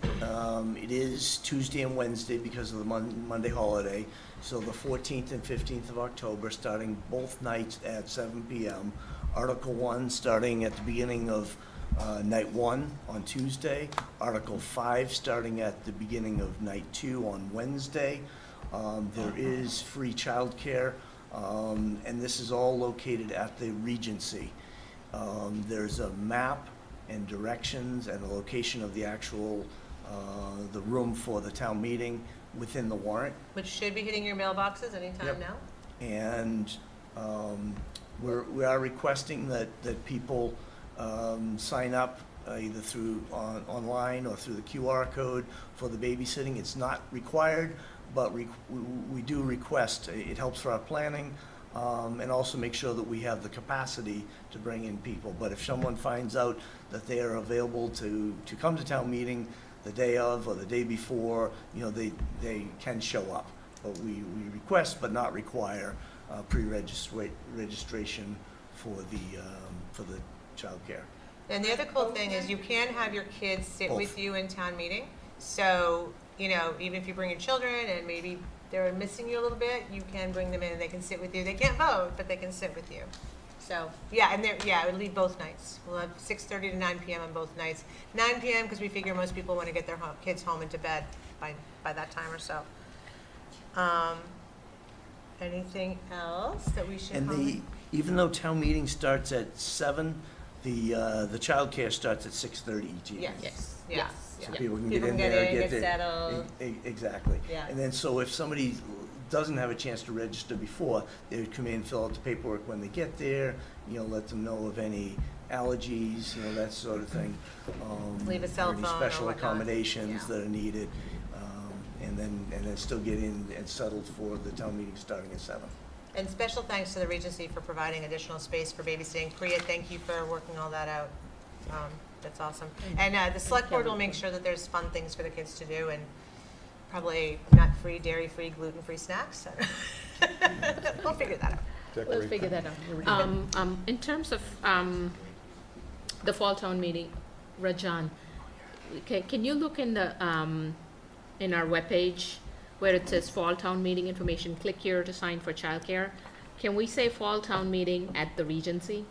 it is Tuesday and Wednesday because of the Monday holiday. So the 14th and 15th of October, starting both nights at 7 p.m. Article 1 starting at the beginning of night 1 on Tuesday. Article 5 starting at the beginning of night 2 on Wednesday. There is free childcare, and this is all located at the Regency. There's a map and directions and a location of the actual, the room for the town meeting within the warrant. which should be hitting your mailboxes anytime Yep. now. And we are requesting that people sign up either through online or through the QR code for the babysitting. It's not required, but we do request. It helps for our planning. and also make sure that we have the capacity to bring in people. But if someone finds out that they are available to come to town meeting the day of or the day before, they can show up. But we request but not require pre-registration for the childcare. And the other cool thing is you can have your kids sit Both. with you in town meeting. So, even if you bring your children and maybe they're missing you a little bit, you can bring them in and they can sit with you. They can't vote, but they can sit with you. So, it would leave both nights. We'll have 6:30 to 9 p.m. on both nights. 9 p.m. because we figure most people want to get their kids home and to bed by that time or so. Anything else that we should comment? Even though town meeting starts at 7, the childcare starts at 6:30 each evening. Yes. Yes. So Yeah. people can People get in can there, get get there. settled. Exactly. Yeah. And then, so if somebody doesn't have a chance to register before, they would come in, fill out the paperwork when they get there, let them know of any allergies, that sort of thing. Leave a cell or any phone or special whatnot. accommodations Yeah. that are needed, and then still get in and settled for the town meeting starting at 7. And special thanks to the Regency for providing additional space for babysitting. Priya, thank you for working all that out. That's awesome. And the select board will make sure that there's fun things for the kids to do and probably nut-free, dairy-free, gluten-free snacks. We'll figure that out. We'll figure that out. In terms of the fall town meeting, Rajan, can you look in the in our webpage where it says fall town meeting information? Click here to sign for childcare. Can we say fall town meeting at the Regency?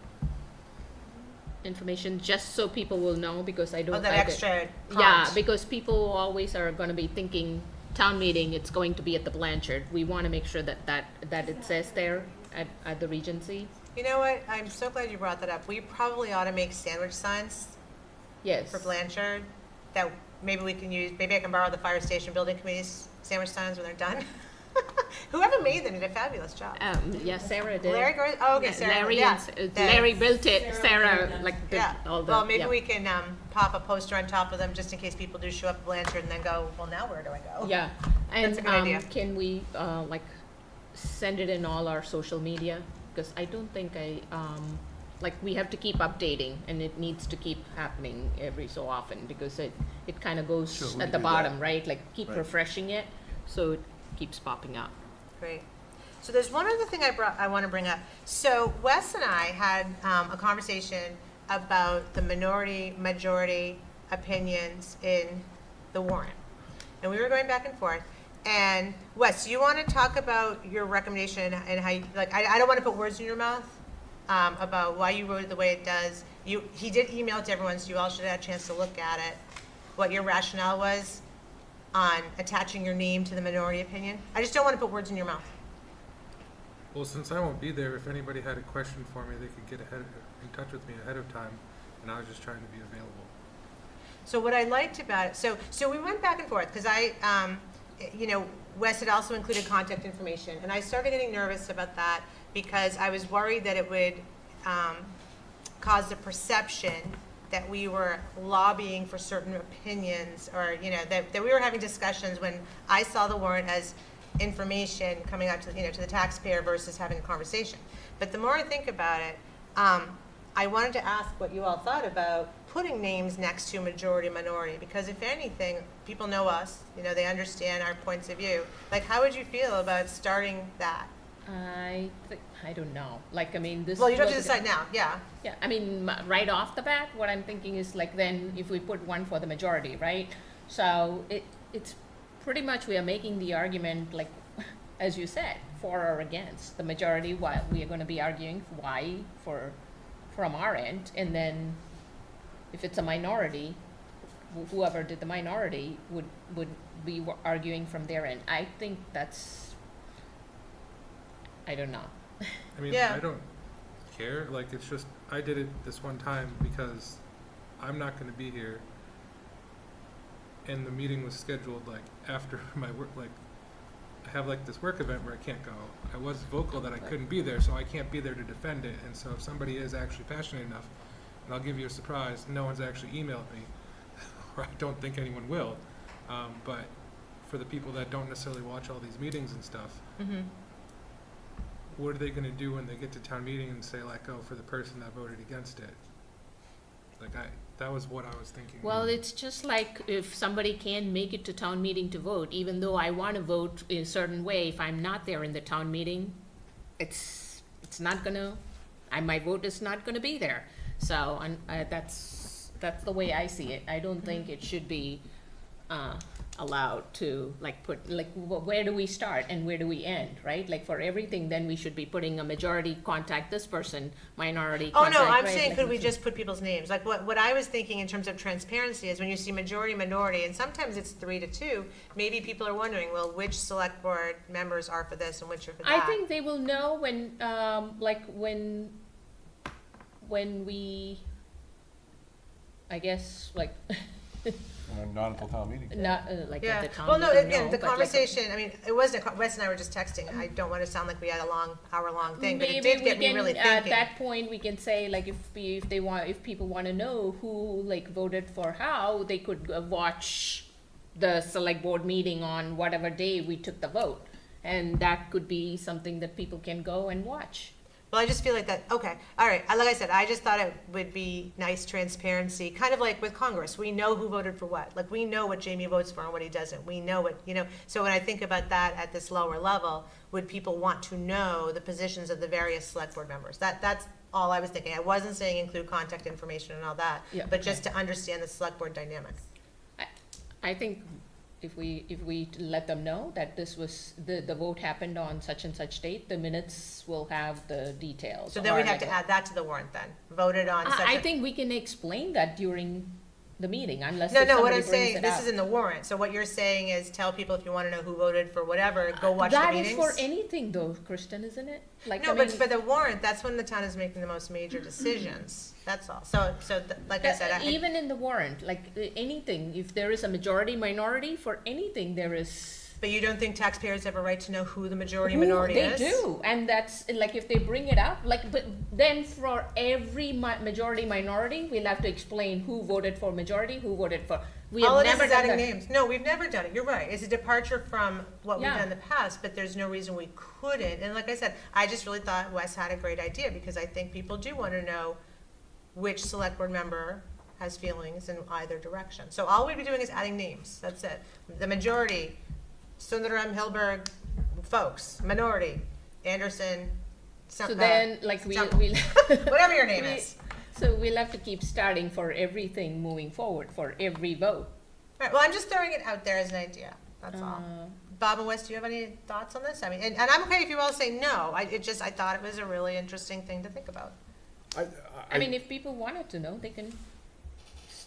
Information, just so people will know, because I don't. Oh, that extra Yeah, prompt. because people always are going to be thinking town meeting, it's going to be at the Blanchard. We want to make sure that it says there at the Regency. You know what? I'm so glad you brought that up. We probably ought to make sandwich signs Yes. for Blanchard that maybe we can use. Maybe I can borrow the fire station building committee's sandwich signs when they're done. Whoever made them did a fabulous job. Yeah, Sarah did. Larry Gor- oh, okay, Yeah, Sarah, Larry, yeah. Larry built it. Sarah did Yeah. all the. Well, maybe yeah. we can pop a poster on top of them just in case people do show up at Blanchard and then go, well, now where do I go? Yeah, and That's a good idea. can we send it in all our social media? Because I don't think we have to keep updating, and it needs to keep happening every so often, because it kind of goes Sure, we at can the do bottom, that. right? Like keep Right. refreshing it, so it keeps popping up. Great. So there's one other thing I want to bring up. So Wes and I had a conversation about the majority opinions in the warrant. And we were going back and forth. And Wes, you want to talk about your recommendation and how you, I don't want to put words in your mouth about why you wrote it the way it does. He did email it to everyone, so you all should have had a chance to look at it, what your rationale was on attaching your name to the minority opinion. I just don't want to put words in your mouth. Well, since I won't be there, if anybody had a question for me, they could get in touch with me ahead of time, and I was just trying to be available. So what I liked about it, so we went back and forth, because Wes had also included contact information, and I started getting nervous about that because I was worried that it would cause the perception that we were lobbying for certain opinions, or that we were having discussions when I saw the warrant as information coming out to to the taxpayer versus having a conversation. But the more I think about it, I wanted to ask what you all thought about putting names next to majority minority, because if anything, people know us, they understand our points of view. Like, how would you feel about starting that? I don't know. This. Well, you don't have to was- decide now. Yeah. Yeah, right off the bat, what I'm thinking is then if we put one for the majority, right? So it's pretty much we are making the argument, as you said, for or against the majority. Why we are going to be arguing why from our end, and then if it's a minority, whoever did the minority would be arguing from their end. I think that's. I don't know. I mean, Yeah. I don't care. It's just, I did it this one time because I'm not going to be here. And the meeting was scheduled, after my work, I have, this work event where I can't go. I was vocal that I couldn't be there, so I can't be there to defend it. And so if somebody is actually passionate enough, and I'll give you a surprise, no one's actually emailed me, or I don't think anyone will. But for the people that don't necessarily watch all these meetings and stuff, Mm-hmm. what are they gonna do when they get to town meeting and say like, oh, for the person that voted against it? Like that was what I was thinking. Well, it's just like if somebody can't make it to town meeting to vote, even though I want to vote in a certain way, if I'm not there in the town meeting, it's not gonna, my vote is not gonna be there. So, that's the way I see it. I don't think it should be, allowed to where do we start and where do we end, right? Like for everything, then we should be putting a majority contact this person, minority contact. Oh, no, I'm right? saying Like, could we just put people's names? Like what I was thinking in terms of transparency is when you see majority, minority, and sometimes it's 3-2, maybe people are wondering, well, which select board members are for this and which are for that? I think they will know when, when we, I guess, like, Not until town meeting. not, like Yeah, at the town well, no, meeting, again, the but like a- conversation, I mean, it wasn't, Wes and I were just texting, I don't wanna sound like we had a long, hour-long thing, but it Maybe did get we me really can, at thinking. that point, we can say, like, if people wanna know who, like, voted for how, they could watch the select board meeting on whatever day we took the vote. And that could be something that people can go and watch. Well, I just feel like that, okay, all right, like I said, I just thought it would be nice transparency, kind of like with Congress, we know who voted for what, like, we know what Jamie votes for and what he doesn't, we know what, so when I think about that at this lower level, would people want to know the positions of the various select board members? That's all I was thinking, I wasn't saying include contact information and all that, Yeah, but just to understand the select board dynamic. I think if we let them know that this was, the vote happened on such and such date, the minutes will have the details. So then we'd Or have to like- add that to the warrant then, voted on such I a. think we can explain that during the meeting, unless No, if no, what somebody I'm brings saying, it this up. is in the warrant, so what you're saying is tell people if you wanna know who voted for whatever, go watch the meetings? That is for anything though, Kristen, isn't it? Like, No, I but mean, for the warrant, that's when the town is making the most major decisions, that's all. So, like I said, even in the warrant, like anything, if there is a majority, minority, for anything, there is. but you don't think taxpayers have a right to know who the majority, Who minority they is? do, and that's, like, if they bring it up, like, but then for every majority, minority, we'll have to explain who voted for majority, who voted for, we All have it is never done adding that. names. No, we've never done it, you're right, it's a departure from what we've Yeah. done in the past, but there's no reason we couldn't. And like I said, I just really thought Wes had a great idea, because I think people do wanna know which select board member has feelings in either direction. So all we'd be doing is adding names, that's it. The majority, Sundaram, Hilberg, folks, minority, Anderson, So then, like, we'll, whatever your name is. So we'll have to keep starting for everything moving forward, for every vote. All right, well, I'm just throwing it out there as an idea, that's all. Bob and Wes, do you have any thoughts on this? I mean, and I'm okay if you all say no, I thought it was a really interesting thing to think about. I mean, if people wanted to know, they can.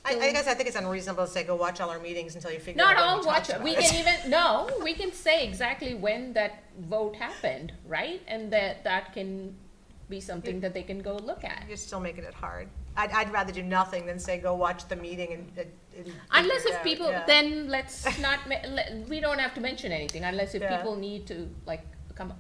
I guess I think it's unreasonable to say, go watch all our meetings until you figure Not out what all we watch talked it. about. We can even, no, we can say exactly when that vote happened, right? And that can be something that they can go look at. You're still making it hard. I'd rather do nothing than say, go watch the meeting and Unless figure it if out, people, yeah. then let's not, we don't have to mention anything unless if Yeah. people need to, like, come.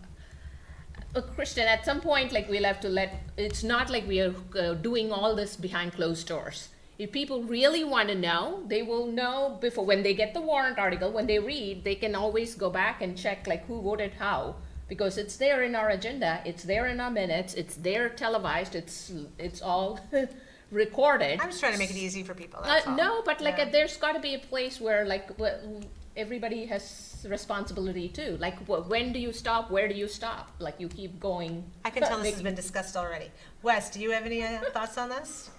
Kristen, at some point, like, we'll have to it's not like we are doing all this behind closed doors. If people really want to know, they will know before, when they get the warrant article, when they read, they can always go back and check, like, who voted how. Because it's there in our agenda, it's there in our minutes, it's there televised, it's all recorded. I'm just trying to make it easy for people, that's all. No, but like, Yeah. there's gotta be a place where, like, everybody has responsibility too. Like, when do you stop, where do you stop? Like, you keep going. I can tell this has been discussed already. Wes, do you have any thoughts on this?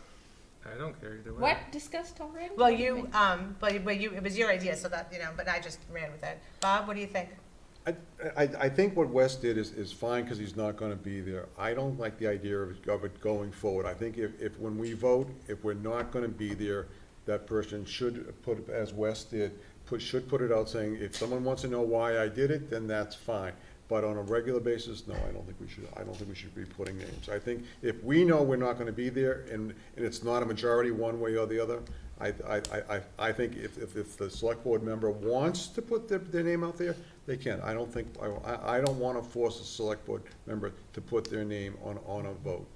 I don't care either way. What, discussed already? Well, it was your idea, so that, but I just ran with it. Bob, what do you think? I think what Wes did is fine, because he's not gonna be there. I don't like the idea of it going forward. I think if when we vote, if we're not gonna be there, that person should put, as Wes did, should put it out saying, if someone wants to know why I did it, then that's fine. But on a regular basis, no, I don't think we should be putting names. I think if we know we're not gonna be there, and it's not a majority one way or the other, I think if the select board member wants to put their name out there, they can. I don't wanna force a select board member to put their name on a vote.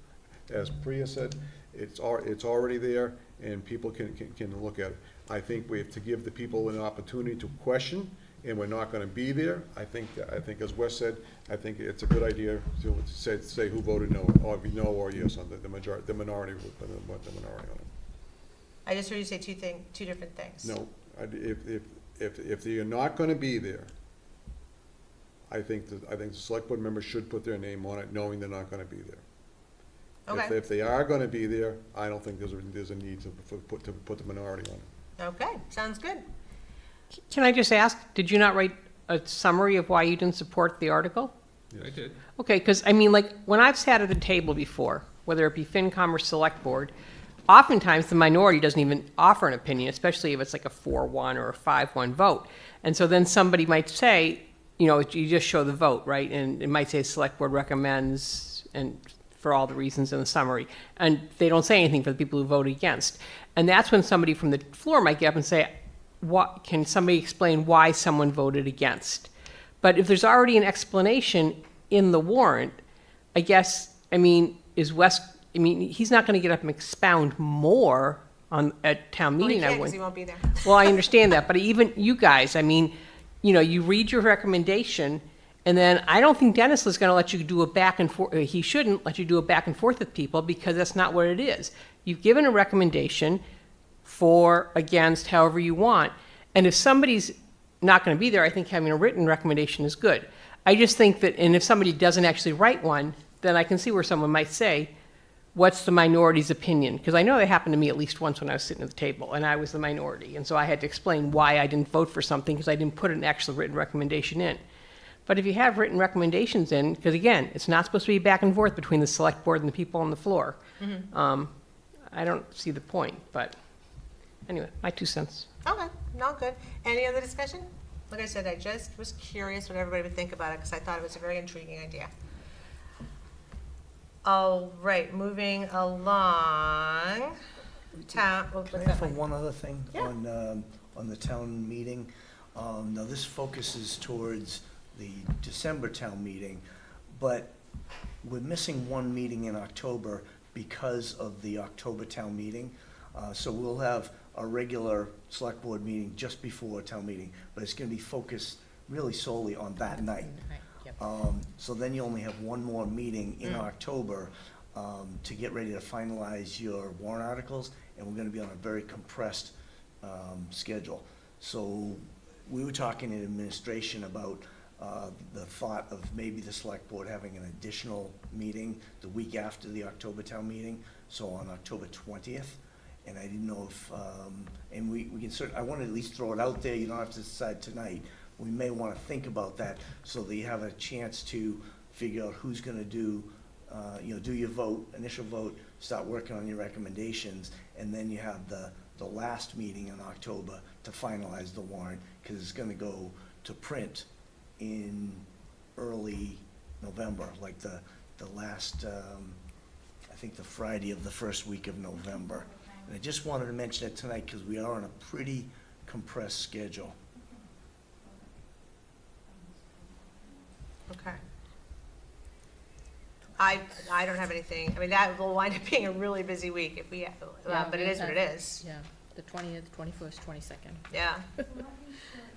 As Priya said, it's already there, and people can look at it. I think we have to give the people an opportunity to question, and we're not gonna be there. I think as Wes said, I think it's a good idea to say who voted no, or no or yes on the majority, the minority on it. I just heard you say two different things. No, if they're not gonna be there, I think the select board members should put their name on it, knowing they're not gonna be there. Okay. If they are gonna be there, I don't think there's a need to put the minority on it. Okay, sounds good. Can I just ask, did you not write a summary of why you didn't support the article? I did. Okay, because, I mean, like, when I've sat at a table before, whether it be FinCom or Select Board, oftentimes the minority doesn't even offer an opinion, especially if it's like a 4-1 or a 5-1 vote. And so then somebody might say, you know, you just show the vote, right? And it might say Select Board recommends, and for all the reasons in the summary. And they don't say anything for the people who vote against. And that's when somebody from the floor might get up and say, what, can somebody explain why someone voted against? But if there's already an explanation in the warrant, I guess, I mean, is Wes, I mean, he's not going to get up and expound more at town Well, he meeting. can't because he won't be there. Well, I understand that, but even you guys, I mean, you know, you read your recommendation, and then I don't think Dennis is going to let you do a back and forth. He shouldn't let you do a back and forth with people, because that's not what it is. You've given a recommendation for, against, however you want. And if somebody's not going to be there, I think having a written recommendation is good. I just think that, and if somebody doesn't actually write one, then I can see where someone might say, what's the minority's opinion? Because I know that happened to me at least once when I was sitting at the table, and I was the minority. And so I had to explain why I didn't vote for something, because I didn't put an actual written recommendation in. But if you have written recommendations in, because again, it's not supposed to be back and forth between the select board and the people on the floor. I don't see the point, but anyway, my 2 cents. Okay, no, good. Any other discussion? Like I said, I just was curious what everybody would think about it, because I thought it was a very intriguing idea. All right, moving along. Town, oh, Can I what's that ask for like? one other thing Yeah. on the town meeting? Now, this focuses towards the December town meeting, but we're missing one meeting in October because of the October town meeting. So we'll have a regular select board meeting just before town meeting, but it's gonna be focused really solely on that night. So then you only have one more meeting in October to get ready to finalize your warrant articles, and we're gonna be on a very compressed schedule. So we were talking in administration about the thought of maybe the select board having an additional meeting the week after the October town meeting, so on October 20th. And I didn't know if, and we can I want to at least throw it out there, you don't have to decide tonight. We may want to think about that so that you have a chance to figure out who's going to do, do your vote, initial vote, start working on your recommendations, and then you have the last meeting in October to finalize the warrant, because it's going to go to print in early November, like the last, I think the Friday of the first week of November. And I just wanted to mention it tonight because we are on a pretty compressed schedule. Okay. I don't have anything. I mean, that will wind up being a really busy week if we, but it is what it is. Yeah, the 20th, 21st, 22nd. Yeah.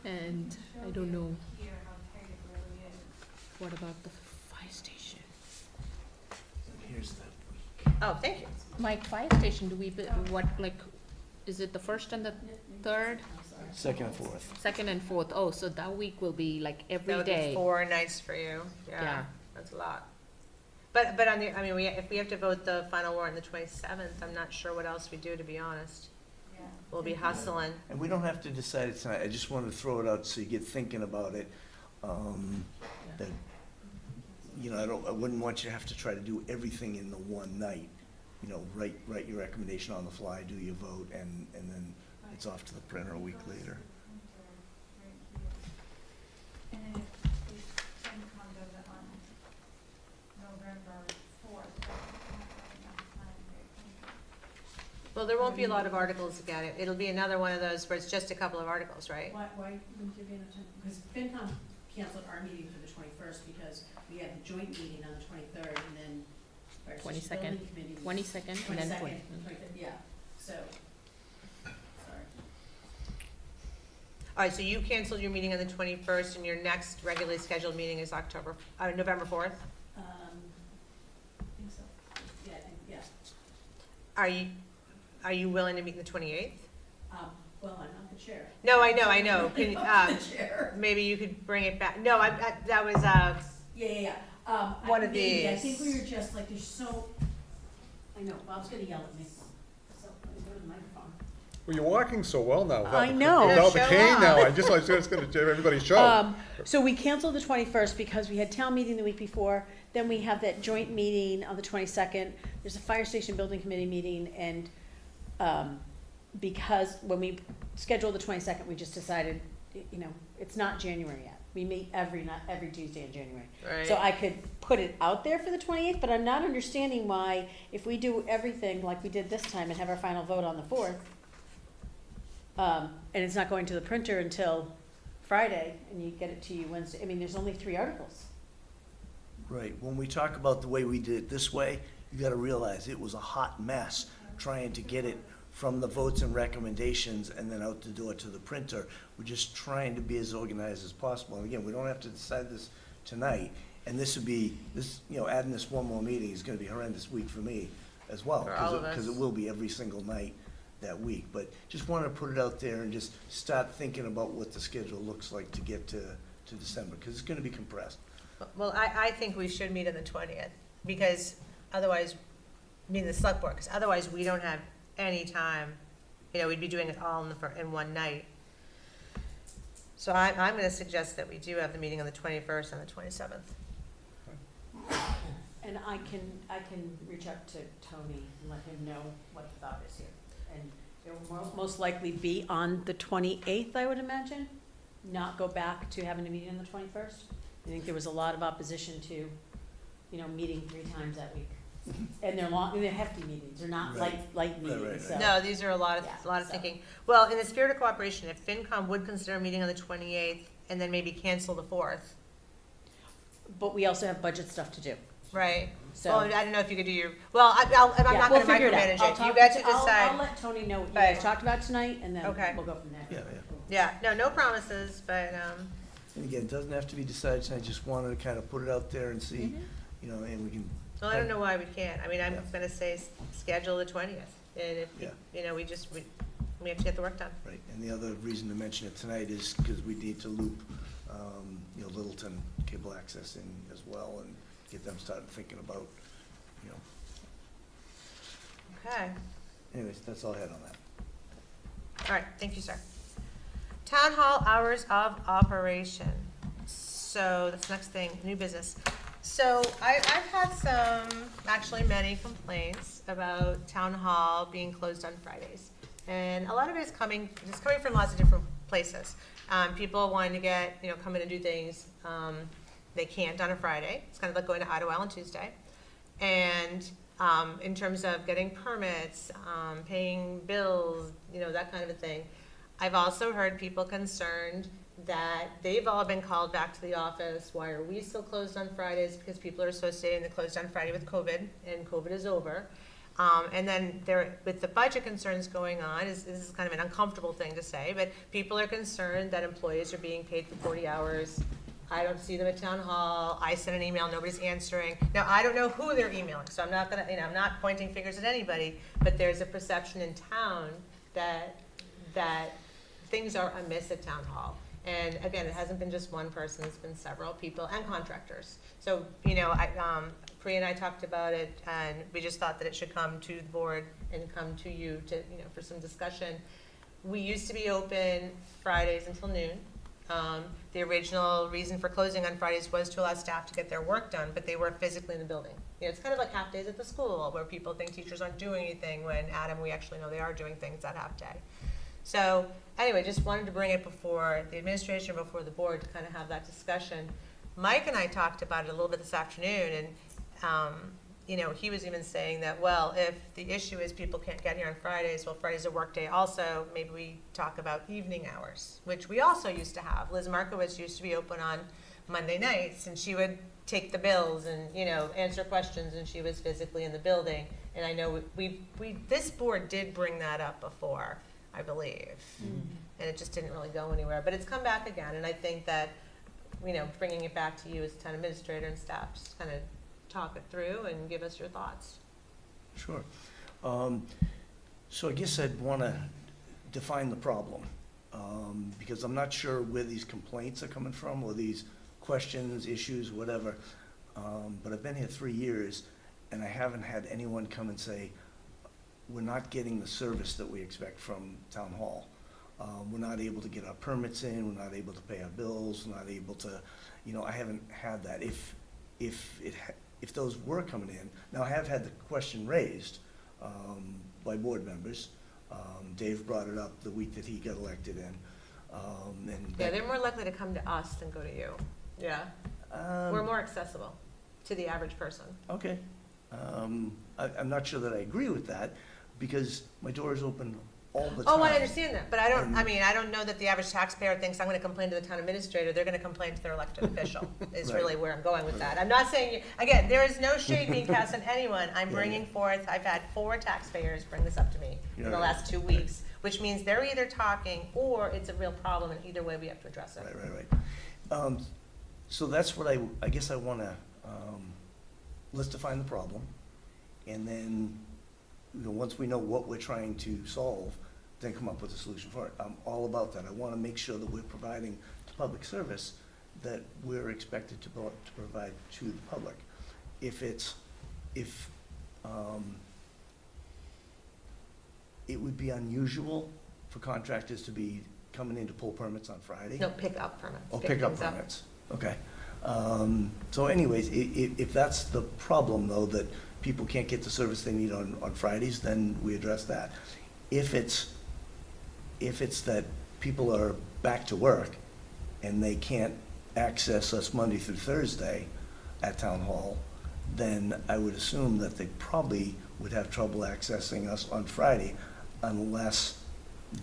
And I don't know. What about the fire station? Here's the week. Oh, thank you. Mike, fire station, do we, what, like, is it the 1st and the 3rd? Second and fourth. 2nd and 4th. Oh, so that week will be like every That would day. be 4 nights for you. Yeah, Yeah. that's a lot. But on the, I mean, if we have to vote the final warrant on the 27th, I'm not sure what else we do, to be honest. We'll be hustling. And we don't have to decide it tonight. I just wanted to throw it out so you get thinking about it. That, I wouldn't want you to have to try to do everything in the one night. Write your recommendation on the fly, do your vote, and then it's off to the printer a week later. Well, there won't be a lot of articles again. It'll be another one of those where it's just a couple of articles, right? Why wouldn't there be enough time? Because FinCom canceled our meeting for the 21st because we had the joint meeting on the 23rd and then. 22nd, 22nd, and then 20th. Yeah, so, sorry. All right, so you canceled your meeting on the 21st, and your next regularly scheduled meeting is November 4th? I think so. Yeah, I think, yeah. Are you willing to meet the 28th? Well, I'm not the chair. No, I know. Can, The chair. maybe you could bring it back. No, that was, Yeah. One of maybe. I these. think we were just like, there's so, I know, Bob's gonna yell at me. So, let me go to the microphone. Well, you're walking so well now. I know. Without the Show cane off. now, I was just gonna give everybody a show. So we canceled the 21st because we had town meeting the week before, then we have that joint meeting on the 22nd. There's a fire station building committee meeting, and, because when we scheduled the 22nd, we just decided, you know, it's not January yet. We meet every Tuesday in January. right. So I could put it out there for the 28th, but I'm not understanding why, if we do everything like we did this time and have our final vote on the 4th, and it's not going to the printer until Friday, and you get it to you Wednesday, I mean, there's only 3 articles. Right, when we talk about the way we did it this way, you gotta realize it was a hot mess trying to get it from the votes and recommendations and then out the door to the printer. We're just trying to be as organized as possible. And again, we don't have to decide this tonight. And this would be, adding this one more meeting is gonna be a horrendous week for me as well. For all of us. Because it will be every single night that week. But just wanted to put it out there and just start thinking about what the schedule looks like to get to December, because it's gonna be compressed. Well, I think we should meet on the 20th, because otherwise, the select board, because otherwise we don't have any time. We'd be doing it all in one night. So I'm gonna suggest that we do have the meeting on the 21st and the 27th. And I can reach out to Tony and let him know what the thought is here. And it will most likely be on the 28th, I would imagine, not go back to having a meeting on the 21st. I think there was a lot of opposition to, meeting 3 times that week. And they're hefty meetings, they're not Right. light meetings, so. No, these are a lot of Yeah, so. thinking. Well, in the spirit of cooperation, if FinCom would consider a meeting on the 28th and then maybe cancel the 4th, But we also have budget stuff to do. right? So- Well, I don't know if you could do your, well, I'm Yeah, not we'll gonna figure it out. micromanage I'll it. You talk get to I'll decide. let Tony know what you Right. guys talked about tonight, and then Okay. we'll go from there. Yeah. Yeah, no promises, but, And again, it doesn't have to be decided tonight, just wanted to kind of put it out there and see, and we can. well, I don't know why we can't. I'm gonna say schedule the 20th. And if, Yeah. we have to get the work done. Right, and the other reason to mention it tonight is because we need to loop, Littleton Cable Access in as well and get them started thinking about, Okay. anyways, that's all I had on that. All right, thank you, sir. Town hall hours of operation. So that's the next thing, new business. So I've had actually many complaints about town hall being closed on Fridays. And a lot of it is coming from lots of different places. People wanting to get, come in and do things, they can't on a Friday. It's kind of like going to Idlewild on Tuesday. And in terms of getting permits, paying bills, that kind of a thing. I've also heard people concerned that they've all been called back to the office. Why are we still closed on Fridays? Because people are associating the closed on Friday with COVID, and COVID is over. And then with the budget concerns going on, this is kind of an uncomfortable thing to say, but people are concerned that employees are being paid for 40 hours. I don't see them at town hall. I sent an email, nobody's answering. Now, I don't know who they're emailing, so I'm not gonna, I'm not pointing fingers at anybody, but there's a perception in town that things are amiss at town hall. And again, it hasn't been just one person, it's been several people and contractors. So, Priya and I talked about it, and we just thought that it should come to the board and come to you to, for some discussion. We used to be open Fridays until noon. The original reason for closing on Fridays was to allow staff to get their work done, but they weren't physically in the building. It's kind of like half days at the school, where people think teachers aren't doing anything, when we actually know they are doing things that half day. So anyway, just wanted to bring it before the administration, before the board, to kind of have that discussion. Mike and I talked about it a little bit this afternoon, and he was even saying that, well, if the issue is people can't get here on Fridays, well, Friday's a work day also, maybe we talk about evening hours, which we also used to have. Liz Markowitz used to be open on Monday nights, and she would take the bills and, answer questions, and she was physically in the building. And I know this board did bring that up before. I believe. And it just didn't really go anywhere, but it's come back again, and I think that, you know, bringing it back to you as town administrator and staff, just kind of talk it through and give us your thoughts. Sure. So I guess I'd want to define the problem, because I'm not sure where these complaints are coming from, or these questions, issues, whatever. But I've been here 3 years, and I haven't had anyone come and say, we're not getting the service that we expect from town hall. We're not able to get our permits in, we're not able to pay our bills, we're not able to, you know, I haven't had that. If those were coming in, now I have had the question raised by board members. Dave brought it up the week that he got elected in. Yeah, they're more likely to come to us than go to you. Yeah. We're more accessible to the average person. Okay. I'm not sure that I agree with that, because my door is open all the time. Oh, I understand that, but I don't know that the average taxpayer thinks I'm gonna complain to the town administrator, they're gonna complain to their elected official, is Right. really where I'm going with that. I'm not saying, again, there is no shade being cast on anyone, I'm bringing forth, I've had 4 taxpayers bring this up to me in the last 2 weeks, which means they're either talking, or it's a real problem, and either way, we have to address it. Right. So that's what I guess I wanna, let's define the problem, and then, you know, once we know what we're trying to solve, then come up with a solution for it. I'm all about that. I want to make sure that we're providing the public service that we're expected to provide to the public. If it would be unusual for contractors to be coming in to pull permits on Friday. No, pick up permits. Oh, pick up permits. Okay. So anyways, if that's the problem, though, that people can't get the service they need on Fridays, then we address that. If it's that people are back to work and they can't access us Monday through Thursday at Town Hall, then I would assume that they probably would have trouble accessing us on Friday unless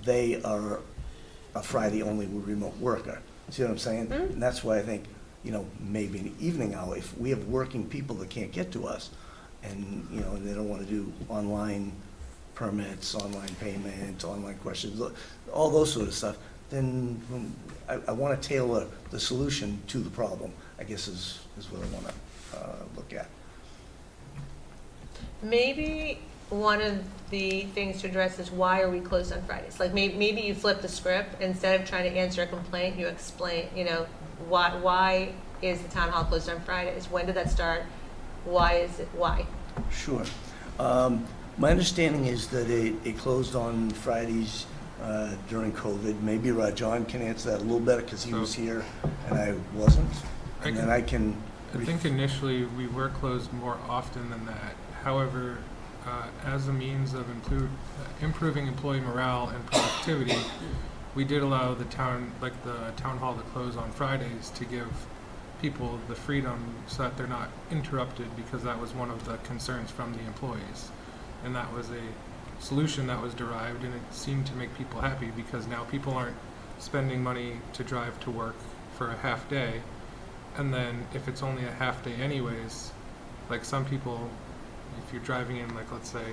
they are a Friday-only remote worker. See what I'm saying? Mm-hmm. And that's why I think, you know, maybe an evening hour, if we have working people that can't get to us, and, you know, and they don't want to do online permits, online payment, online questions, all those sort of stuff, then I want to tailor the solution to the problem, I guess is what I want to look at. Maybe one of the things to address is why are we closed on Fridays? Like maybe you flip the script, instead of trying to answer a complaint, you explain, you know, why is the town hall closed on Fridays? When did that start? Why is it, why? Sure. My understanding is that it closed on Fridays during COVID. Maybe Rajan can answer that a little better because he was here and I wasn't. And then I think initially we were closed more often than that. However, as a means of improving employee morale and productivity, we did allow the town hall to close on Fridays to give people the freedom so that they're not interrupted, because that was one of the concerns from the employees. And that was a solution that was derived, and it seemed to make people happy because now people aren't spending money to drive to work for a half day. And then if it's only a half day anyways, like some people, if you're driving in, like let's say,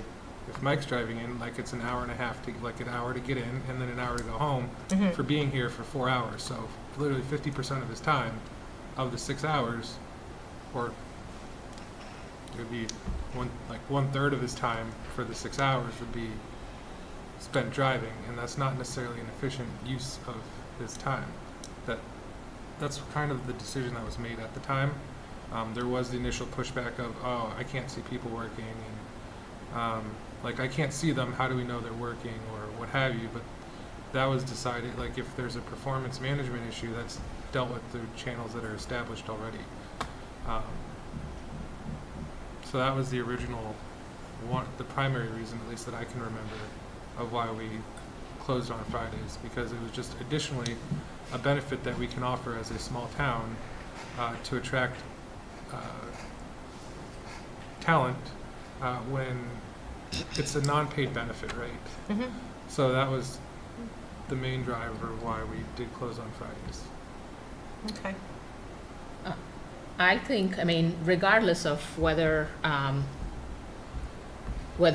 if Mike's driving in, like it's an hour and a half to, like an hour to get in and then an hour to go home for being here for 4 hours. So literally 50% of his time of the 6 hours, or it would be one third of his time for the 6 hours would be spent driving, and that's not necessarily an efficient use of his time. That's kind of the decision that was made at the time. There was the initial pushback of, oh, I can't see people working, and like I can't see them, how do we know they're working, or what have you, but that was decided, like if there's a performance management issue, that's dealt with through channels that are established already. So that was the original one, the primary reason, at least that I can remember, of why we closed on Fridays, because it was just additionally a benefit that we can offer as a small town to attract talent when it's a non-paid benefit, right? So that was the main driver of why we did close on Fridays. Okay. I think, I mean, regardless of whether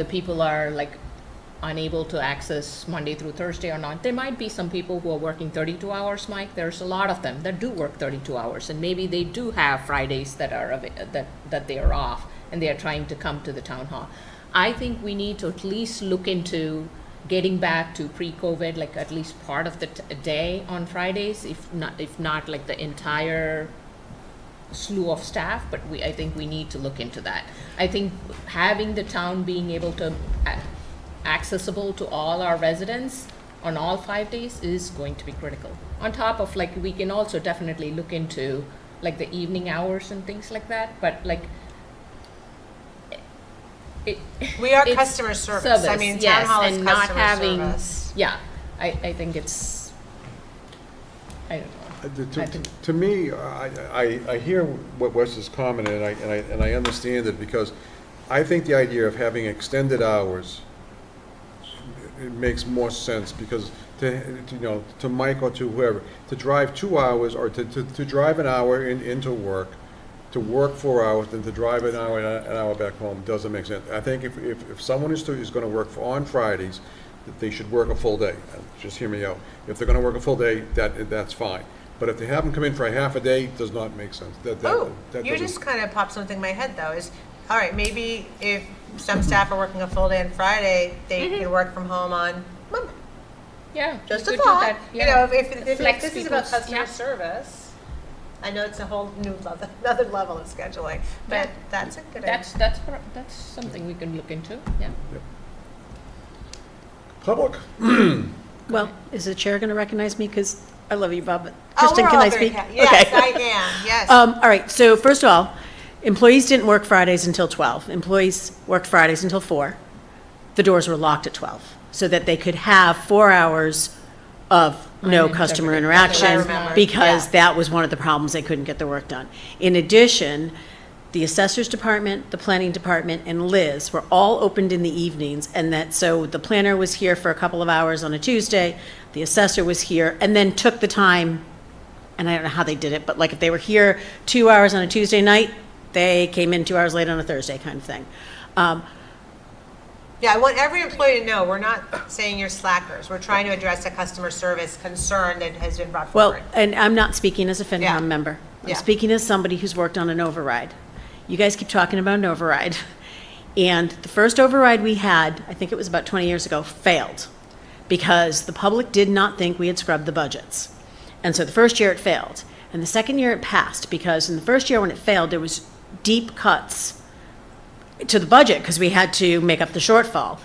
people are like unable to access Monday through Thursday or not. There might be some people who are working 32 hours, Mike. There's a lot of them that do work 32 hours, and maybe they do have Fridays that are that they are off, and they are trying to come to the town hall. I think we need to at least look into getting back to pre-COVID, like at least part of the day on Fridays, if not like the entire slew of staff, but I think we need to look into that. I think having the town being able to accessible to all our residents on all 5 days is going to be critical. On top of, like, we can also definitely look into like the evening hours and things like that, but like we are customer service. I mean, town hall is customer service. Yeah, I think it's, I don't know. To me, I hear what Wes is commenting, and I understand it, because I think the idea of having extended hours, it makes more sense, because to Mike or to whoever, to drive 2 hours or to drive an hour into work, to work 4 hours, then to drive an hour back home doesn't make sense. I think if someone is going to work on Fridays, that they should work a full day. Just hear me out. If they're going to work a full day, that's fine. But if they have them come in for a half a day, it does not make sense. You just kind of popped something in my head, though, is, all right, maybe if some staff are working a full day on Friday, they can work from home on Monday. Yeah. Just a we could do thought. that, yeah. You know, if Flex this is about people's- customer yeah. service, I know it's a whole new level, another level of scheduling, but Yeah. that's a good idea. That's something we can look into, yeah. Public. Well, is the chair going to recognize me? Because I love you, Bob. But Oh, Kristen, we're can all I very speak? Yes, Okay. I am, yes. All right, so first of all, employees didn't work Fridays until 12. Employees worked Fridays until 4. The doors were locked at 12, so that they could have 4 hours of no customer I interaction, remember, because yeah. that was one of the problems. They couldn't get their work done. In addition, the assessor's department, the planning department, and Liz were all opened in the evenings, and so the planner was here for a couple of hours on a Tuesday, the assessor was here, and then took the time, and I don't know how they did it, but like if they were here 2 hours on a Tuesday night, they came in 2 hours late on a Thursday, kind of thing. Yeah, I want every employee to know, we're not saying you're slackers. We're trying to address a customer service concern that has been brought Well, forward. and I'm not speaking as a FinCom Yeah. member. I'm Yeah. speaking as somebody who's worked on an override. You guys keep talking about an override. And the first override we had, I think it was about 20 years ago, failed because the public did not think we had scrubbed the budgets. And so the first year it failed. And the second year it passed, because in the first year when it failed, there was deep cuts to the budget because we had to make up the shortfall.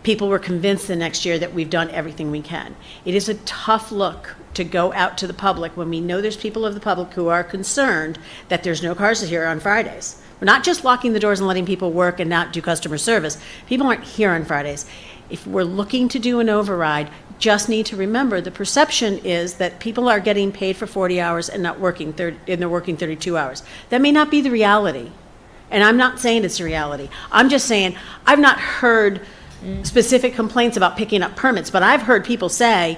People were convinced the next year that we've done everything we can. It is a tough look to go out to the public when we know there's people of the public who are concerned that there's no cars here on Fridays. We're not just locking the doors and letting people work and not do customer service. People aren't here on Fridays. If we're looking to do an override, just need to remember the perception is that people are getting paid for 40 hours and not working and they're working 32 hours. That may not be the reality. And I'm not saying it's a reality. I'm just saying I've not heard specific complaints about picking up permits, but I've heard people say,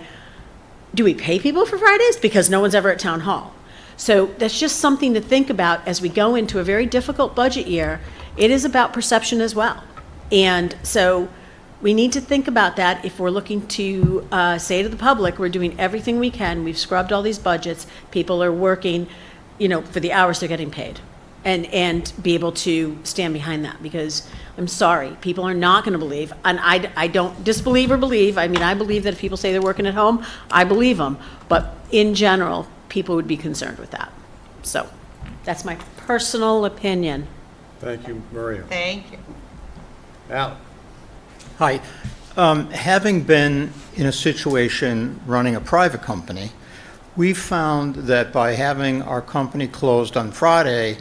do we pay people for Fridays? Because no one's ever at town hall. So that's just something to think about as we go into a very difficult budget year. It is about perception as well. And so we need to think about that if we're looking to say to the public, we're doing everything we can. We've scrubbed all these budgets. People are working, for the hours they're getting paid. And be able to stand behind that, because I'm sorry, people are not going to believe, and I don't disbelieve or believe. I mean, I believe that if people say they're working at home, I believe them. But in general, people would be concerned with that. So that's my personal opinion. Thank you, Maria. Thank you. Al? Hi. Having been in a situation running a private company, we found that by having our company closed on Friday,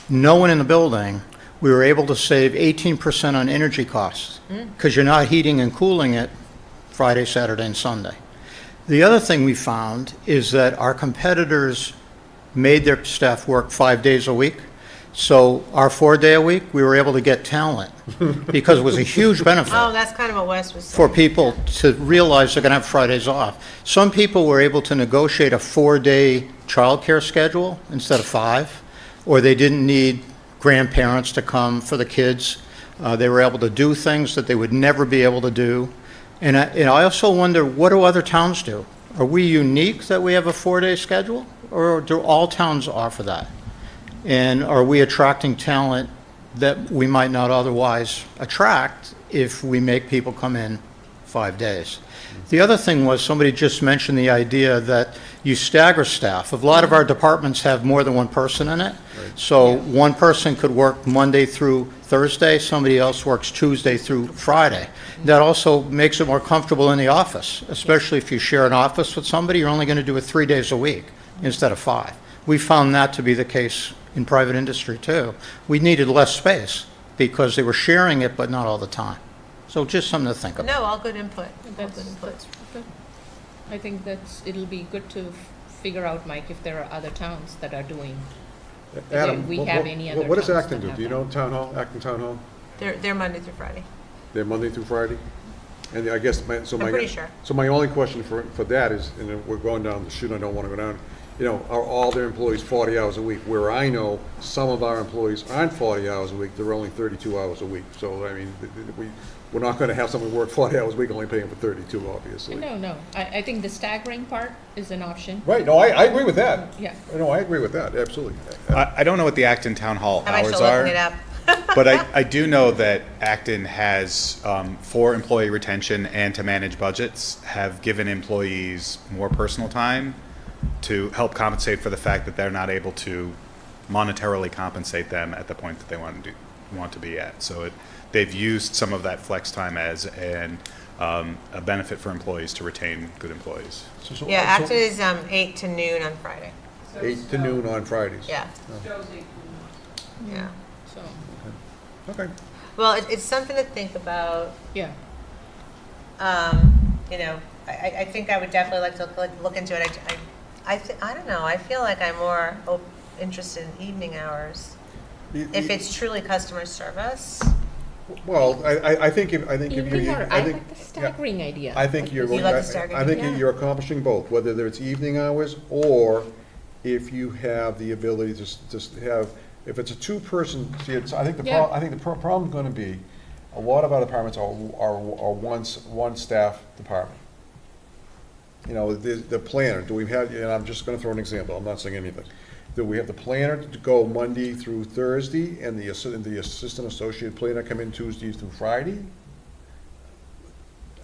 no one in the building, we were able to save 18% on energy costs because you're not heating and cooling it Friday, Saturday, and Sunday. The other thing we found is that our competitors made their staff work 5 days a week. So our 4 day a week, we were able to get talent because it was a huge benefit Oh, that's kind of what Wes was saying. for people to realize they're going to have Fridays off. Some people were able to negotiate a 4-day childcare schedule instead of 5, or they didn't need grandparents to come for the kids. They were able to do things that they would never be able to do. And I also wonder, what do other towns do? Are we unique that we have a 4-day schedule, or do all towns offer that? And are we attracting talent that we might not otherwise attract if we make people come in 5 days? The other thing was, somebody just mentioned the idea that you stagger staff. A lot of our departments have more than one person in it. So one person could work Monday through Thursday, somebody else works Tuesday through Friday. That also makes it more comfortable in the office, especially if you share an office with somebody, you're only going to do it 3 days a week instead of 5. We found that to be the case in private industry too. We needed less space because they were sharing it, but not all the time. So just something to think about. No, all good input. That's good. I think it'll be good to figure out, Mike, if there are other towns that are doing, Adam, we have any other what does towns Acton that do? have Do you that. know Town Hall, Acton Town Hall? They're Monday through Friday. They're Monday through Friday? And I guess, I'm pretty sure. So my only question for that is, and then we're going down the chute, I don't want to go down, you know, are all their employees 40 hours a week? Where I know some of our employees aren't 40 hours a week, they're only 32 hours a week. So, I mean, we're not going to have someone work 40 hours a week, only pay them for 32, obviously. No. I think the staggering part is an option. Right, no, I agree with that. Yeah. No, I agree with that, absolutely. I don't know what the Acton Town Hall I'm hours actually are. looking it up. But I do know that Acton has, for employee retention and to manage budgets, have given employees more personal time to help compensate for the fact that they're not able to monetarily compensate them at the point that they want to be at. So they've used some of that flex time as a benefit for employees to retain good employees. Yeah, Acton is 8 to noon on Friday. 8 to noon on Fridays. Yeah. Oh. Yeah. So, Okay. Well, it's something to think about. yeah. You know, I think I would definitely like to look into it. I don't know. I feel like I'm more interested in evening hours. If it's truly customer service. Well, I think if I you, like the staggering idea. I think you're, You like the staggering I think idea? you're accomplishing both, whether it's evening hours or if you have the ability to just have, if it's a two-person, see, I think the problem's gonna be, a lot of our departments are one staff department. You know, the planner, do we have, and I'm just gonna throw an example, I'm not saying anything. Do we have the planner to go Monday through Thursday, and the assistant associate planner come in Tuesday through Friday?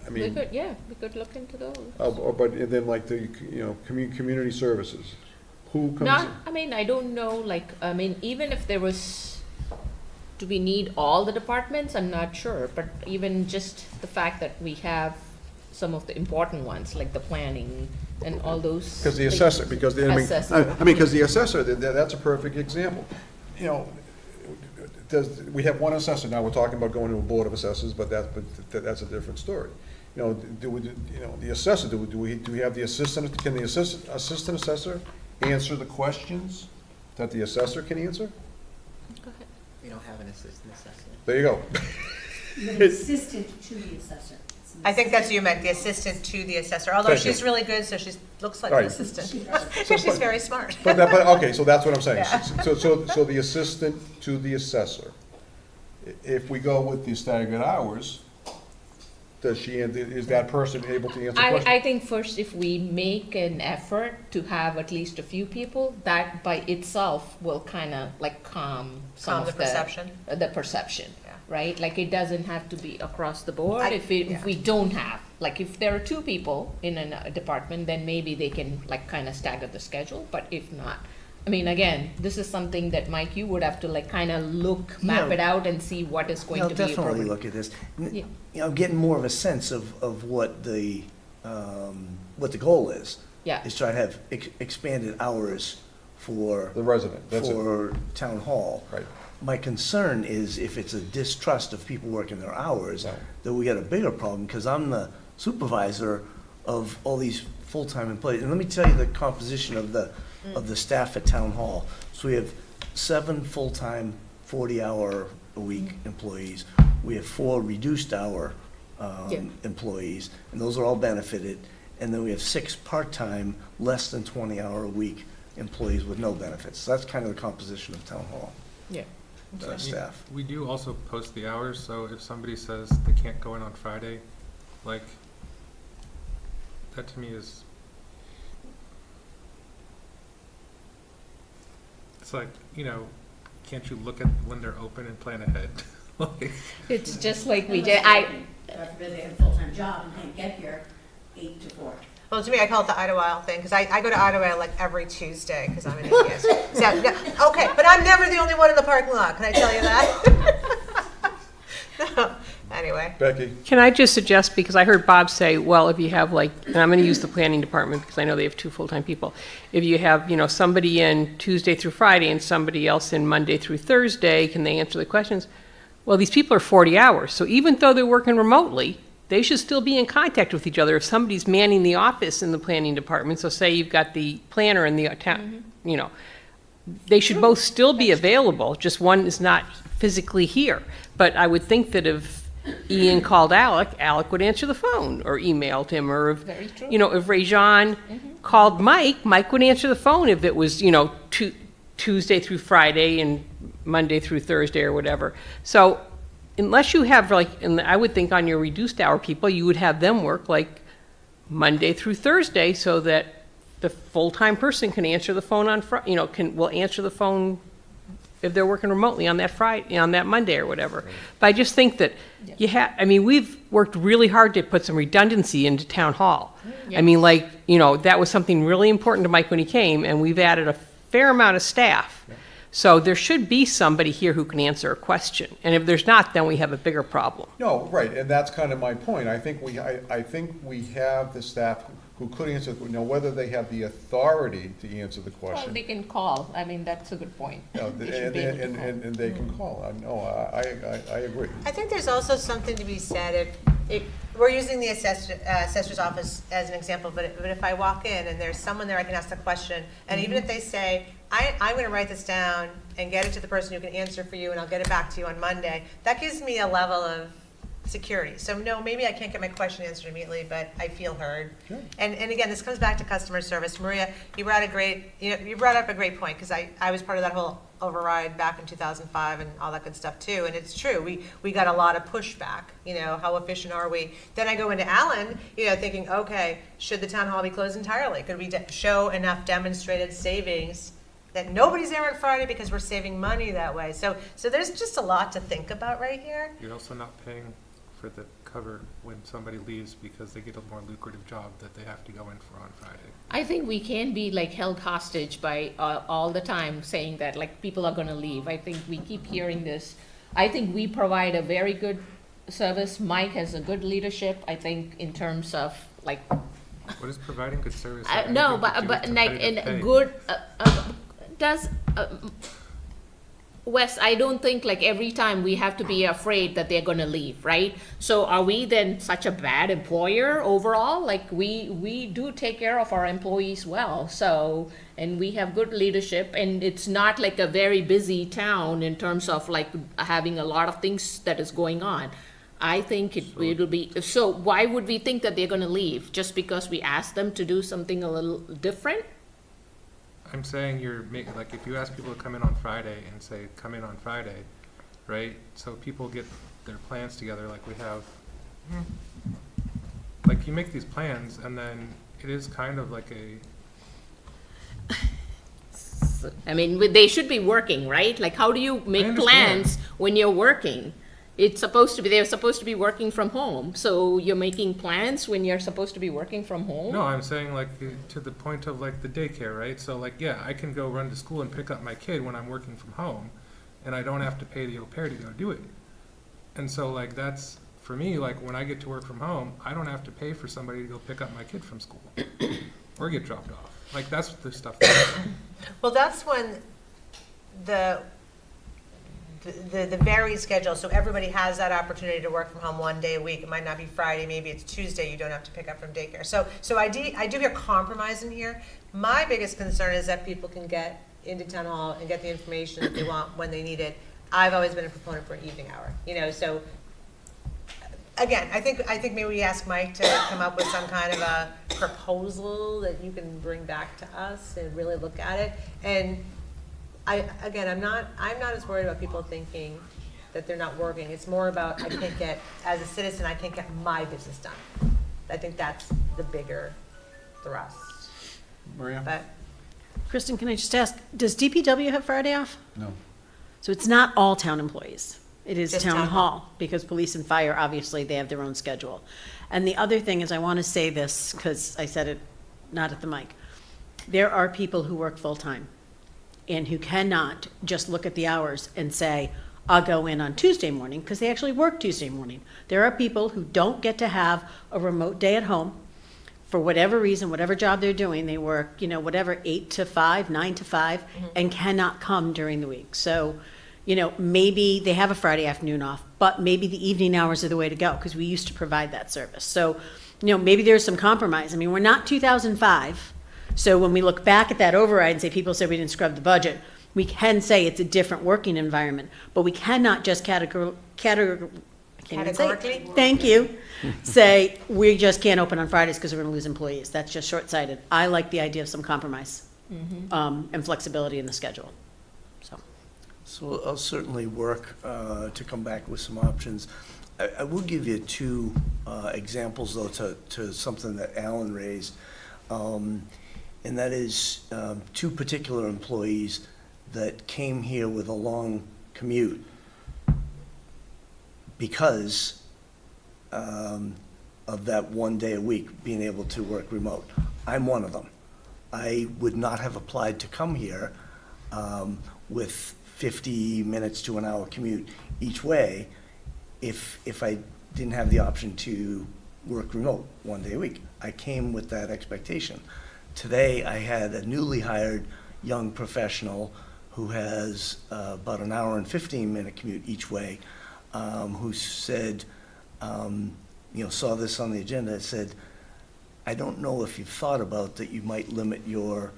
I mean, we could look into those. but and then like the, you know, community services, who comes? I don't know, even if there was, do we need all the departments? I'm not sure, but even just the fact that we have some of the important ones, like the planning and all those. Because the assessor, because the, because the assessor, that's a perfect example. You know, we have one assessor, now we're talking about going to a board of assessors, but that's a different story. You know, the assessor, do we have the assistant, can the assistant assessor answer the questions that the assessor can answer? Go ahead. We don't have an assistant assessor. There you go. You're an assistant to the assessor. I think that's what you meant, the assistant to the assessor, although Thank she's you. really good, so she looks like Right. an assistant. She's very smart. But okay, so that's what I'm saying. Yeah. So the assistant to the assessor, if we go with the staggered hours, is that person able to answer questions? I think first, if we make an effort to have at least a few people, that by itself will kind of like calm some Calm of the perception. The perception, Yeah. right? Like it doesn't have to be across the board. If we don't have, like if there are 2 people in a department, then maybe they can like kind of stagger the schedule. But if not, I mean, again, this is something that Mike, you would have to like kind of map it out and see what is going to be definitely appropriate. look at this. Yeah. You know, I'm getting more of a sense of what the goal is. Yeah. Is try to have expanded hours for The resident, that's it. for town hall. Right. My concern is if it's a distrust of people working their hours, Right. that we got a bigger problem, because I'm the supervisor of all these full-time employees. And let me tell you the composition of the staff at town hall. So we have 7 full-time, 40-hour-a-week employees. We have 4 reduced-hour employees, and those are all benefited. And then we have 6 part-time, less than 20-hour-a-week employees with no benefits. So that's kind of the composition of town hall Yeah. staff. We do also post the hours, so if somebody says they can't go in on Friday, like, that to me is, it's like, you know, can't you look at when they're open and plan ahead? Like, It's just like we Unless did, I, God forbid they have a full-time job and can't get here 8 to 4. Well, to me, I call it the Idlewild thing, because I go to Idlewild like every Tuesday, because I'm an idiot. So, no, okay, but I'm never the only one in the parking lot, can I tell you that? No, anyway. Becky? Can I just suggest, because I heard Bob say, well, if you have like, and I'm going to use the planning department because I know they have 2 full-time people. If you have, you know, somebody in Tuesday through Friday and somebody else in Monday through Thursday, can they answer the questions? Well, these people are 40 hours, so even though they're working remotely, they should still be in contact with each other. If somebody's manning the office in the planning department, so say you've got the planner and the town, you know, they should both still be available, just one is not physically here. But I would think that if Ian called Alec, Alec would answer the phone or emailed him, or if, Very true. you know, if Rajan called Mike, Mike would answer the phone if it was, you know, Tuesday through Friday and Monday through Thursday or whatever. So unless you have like, and I would think on your reduced hour people, you would have them work like Monday through Thursday so that the full-time person can answer the phone on Friday, you know, will answer the phone if they're working remotely on that Friday, on that Monday or whatever. But I just think that you have, I mean, we've worked really hard to put some redundancy into town hall. I mean, like, you know, that was something really important to Mike when he came, and we've added a fair amount of staff. So there should be somebody here who can answer a question. And if there's not, then we have a bigger problem. No, right, and that's kind of my point. I think we have the staff who could answer, you know, whether they have the authority to answer the well, question. they can call. I mean, that's a good point. You know, They should be able to call. and they can call. I agree. I think there's also something to be said, if we're using the assessor's office as an example, but if I walk in and there's someone there I can ask the question, and even if they say, I'm gonna write this down and get it to the person who can answer for you and I'll get it back to you on Monday, that gives me a level of security. So no, maybe I can't get my question answered immediately, but I feel heard. Sure. And again, this comes back to customer service. Maria, you brought up a great point, because I was part of that whole override back in 2005 and all that good stuff too. And it's true, we got a lot of pushback, you know, how efficient are we? Then I go into Allen, you know, thinking, okay, should the town hall be closed entirely? Could we show enough demonstrated savings that nobody's there on Friday because we're saving money that way? So there's just a lot to think about right here. you're also not paying for the cover when somebody leaves because they get a more lucrative job that they have to go in for on Friday. I think we can be like held hostage by all the time saying that like people are gonna leave. I think we keep hearing this. I think we provide a very good service. Mike has a good leadership, I think, in terms of like, What is providing good service? no, have anything to do but with like competitive in pay? good, Wes, I don't think like every time we have to be afraid that they're gonna leave, right? So are we then such a bad employer overall? Like we do take care of our employees well, so, and we have good leadership, and it's not like a very busy town in terms of like having a lot of things that is going on. I think it'll be, so why would we think that they're gonna leave? Just because we asked them to do something a little different? I'm saying you're making, like, if you ask people to come in on Friday and say, come in on Friday, right? So people get their plans together, like we have, like you make these plans and then it is kind of like a, I mean, they should be working, right? Like, how do you make plans when you're working? It's supposed to be, they're supposed to be working from home. So you're making plans when you're supposed to be working from home? no, I'm saying like to the point of like the daycare, right? So like, yeah, I can go run to school and pick up my kid when I'm working from home and I don't have to pay the au pair to go do it. And so like that's, for me, like when I get to work from home, I don't have to pay for somebody to go pick up my kid from school or get dropped off. Like that's the stuff that Well, that's when the varied schedule, so everybody has that opportunity to work from home one day a week. It might not be Friday, maybe it's Tuesday, you don't have to pick up from daycare. So I do hear compromise in here. My biggest concern is that people can get into town hall and get the information that they want when they need it. I've always been a proponent for an evening hour, you know, so again, I think maybe we ask Mike to come up with some kind of a proposal that you can bring back to us and really look at it. And I'm not as worried about people thinking that they're not working. It's more about, as a citizen, I can't get my business done. I think that's the bigger the rest. Maria? But Kristen, can I just ask, does DPW have Friday off? No. So it's not all town employees. It is Just town town hall, because police and fire, obviously, they have their own schedule. And the other thing is, I want to say this, because I said it not at the mic. There are people who work full-time and who cannot just look at the hours and say, I'll go in on Tuesday morning, because they actually work Tuesday morning. There are people who don't get to have a remote day at home for whatever reason, whatever job they're doing. They work, you know, whatever, 8 to 5, 9 to 5, and cannot come during the week. So, you know, maybe they have a Friday afternoon off, but maybe the evening hours are the way to go, because we used to provide that service. So, you know, maybe there's some compromise. I mean, we're not 2005. So when we look back at that override and say people said we didn't scrub the budget, we can say it's a different working environment, but we cannot just categorically, thank you, say we just can't open on Fridays because we're going to lose employees. That's just short-sighted. I like the idea of some compromise and flexibility in the schedule. So I'll certainly work to come back with some options. I will give you two examples, though, to something that Alan raised. And that is two particular employees that came here with a long commute because of that one day a week being able to work remote. I'm one of them. I would not have applied to come here with 50 minutes to an hour commute each way if I didn't have the option to work remote one day a week. I came with that expectation. Today, I had a newly hired young professional who has about an hour and 15-minute commute each way, who said, you know, saw this on the agenda, said, I don't know if you've thought about that you might limit your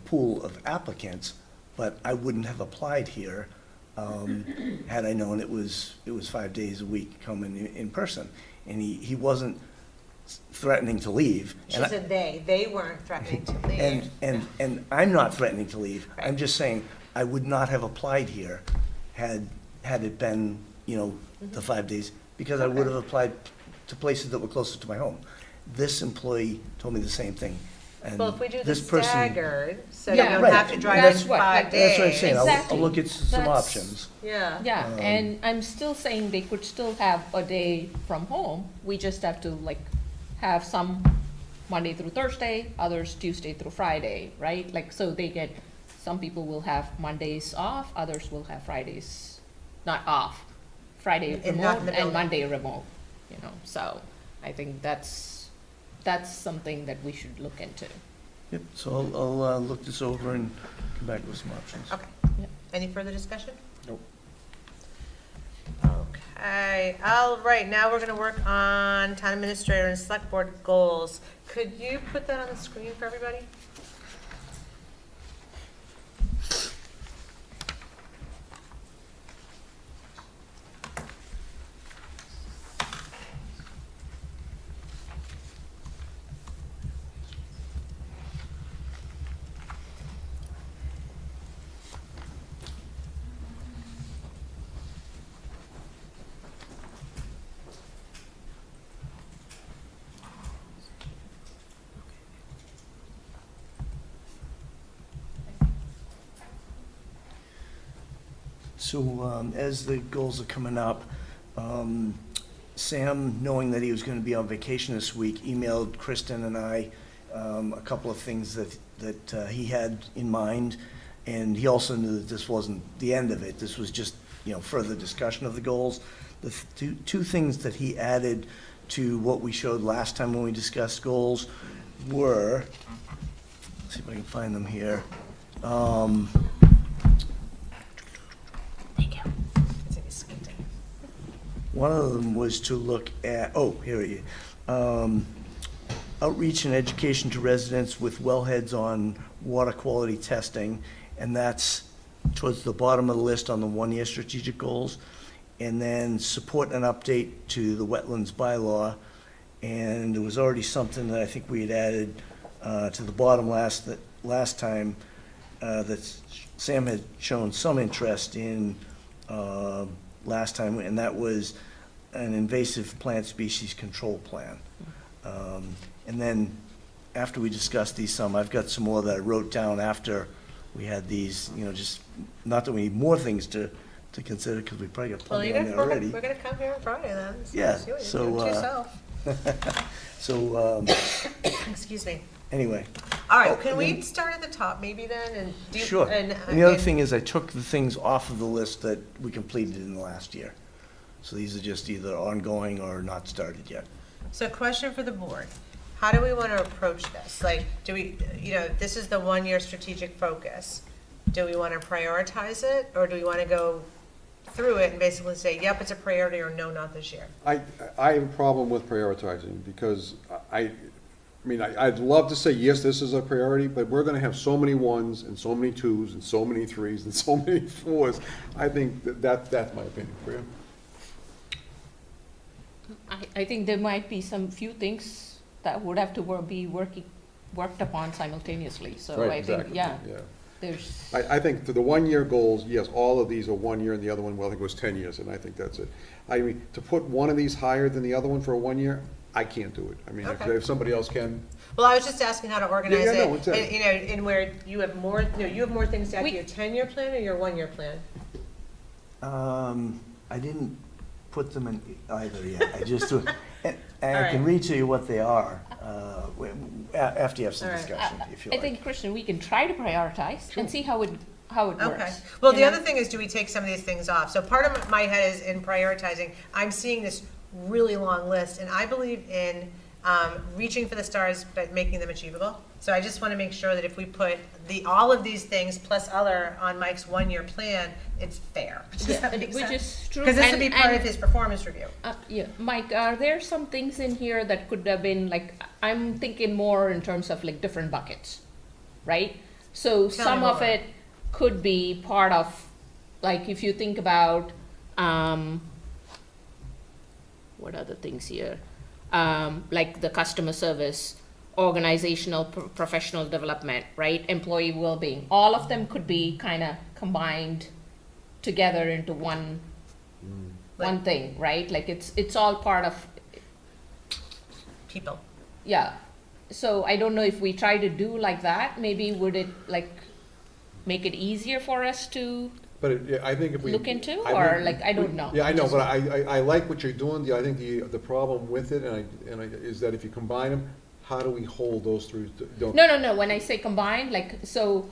pool of applicants, but I wouldn't have applied here had I known it was 5 days a week coming in person. And he wasn't threatening to leave. she said they weren't threatening to leave. And I'm not threatening to leave. Right. I'm just saying I would not have applied here had it been, you know, the 5 days, because I would have applied to places that were closer to my home. This employee told me the same thing. And well, if we do the this person, staggered, so Yeah, you don't right. have to drive That's in what, 5 like, days. that's what I'm saying. Exactly. I'll look at some That's- options. Yeah. Yeah, and I'm still saying they could still have a day from home. We just have to like have some Monday through Thursday, others Tuesday through Friday, right? Like, so they get, some people will have Mondays off, others will have Fridays not off. Friday And not remote in the and building. Monday remote, you know, so I think that's something that we should look into. Yep, so I'll look this over and come back with some options. Okay. Yeah. Any further discussion? Nope. Okay, all right, now we're gonna work on town administrator and select board goals. Could you put that on the screen for everybody? So as the goals are coming up, Sam, knowing that he was going to be on vacation this week, emailed Kristen and I a couple of things that he had in mind, and he also knew that this wasn't the end of it. This was just, you know, further discussion of the goals. The two things that he added to what we showed last time when we discussed goals were, let's see if I can find them here. Thank you. It's like a skipped it. One of them was to look at, oh, here it is. Outreach and education to residents with wellheads on water quality testing, and that's towards the bottom of the list on the one-year strategic goals. And then support and update to the wetlands bylaw. And there was already something that I think we had added to the bottom last time that Sam had shown some interest in last time, and that was an invasive plant species control plan. And then after we discussed these some, I've got some more that I wrote down after we had these, just, not that we need more things to consider, because we probably got plenty on there already. We're gonna come here on Friday then. Yeah, See what you so, do to yourself. So, Excuse me. anyway. All right, Oh, can and we then- start at the top maybe then, and do? Sure. And And the other thing is I took the things off of the list that we completed in the last year. So these are just either ongoing or not started yet. So question for the board, how do we want to approach this? Like, do we, this is the one-year strategic focus. Do we want to prioritize it, or do we want to go through it and basically say, yep, it's a priority, or no, not this year? I have a problem with prioritizing, because I'd love to say, yes, this is a priority, but we're gonna have so many ones, and so many twos, and so many threes, and so many fours. I think that's my opinion for you. I think there might be some few things that would have to be worked upon simultaneously, so Right, I think, exactly, yeah, yeah. there's, I think for the one-year goals, yes, all of these are 1 year, and the other one, well, I think it was 10 years, and I think that's it. I mean, to put one of these higher than the other one for a 1 year, I can't do it. I mean, Okay. if somebody else can, Well, I was just asking how to organize Yeah, it, no, exactly. and where you have more, you have more things to add to your 10-year plan or your 1-year plan? I didn't put them in either yet. I just, and I All can right. read to you what they are, after you have some All right. discussion, if you I like. think, Christian, we can try to prioritize and see how it works. Okay. Well, you the know? other thing is, do we take some of these things off? So part of my head is in prioritizing, I'm seeing this really long list, and I believe in reaching for the stars, but making them achievable. So I just want to make sure that if we put all of these things plus other on Mike's 1-year plan, it's fair. Does that make Which sense? is true. Because this would be And- part and- of his performance review. Yeah, Mike, are there some things in here that could have been, like, I'm thinking more in terms of like different buckets, right? So Tell some me of more. it could be part of, like, if you think about, what are the things here? Like the customer service, organizational, professional development, right? Employee well-being, all of them could be kind of combined together into one thing, right? Like it's all part of, People. yeah. So I don't know if we try to do like that, maybe would it like make it easier for us to but I think if we. look into, I or think like, I don't know. Yeah, I know, Just- but I like what you're doing. I think the problem with it, is that if you combine them, how do we hold those through? No, when I say combined, like, so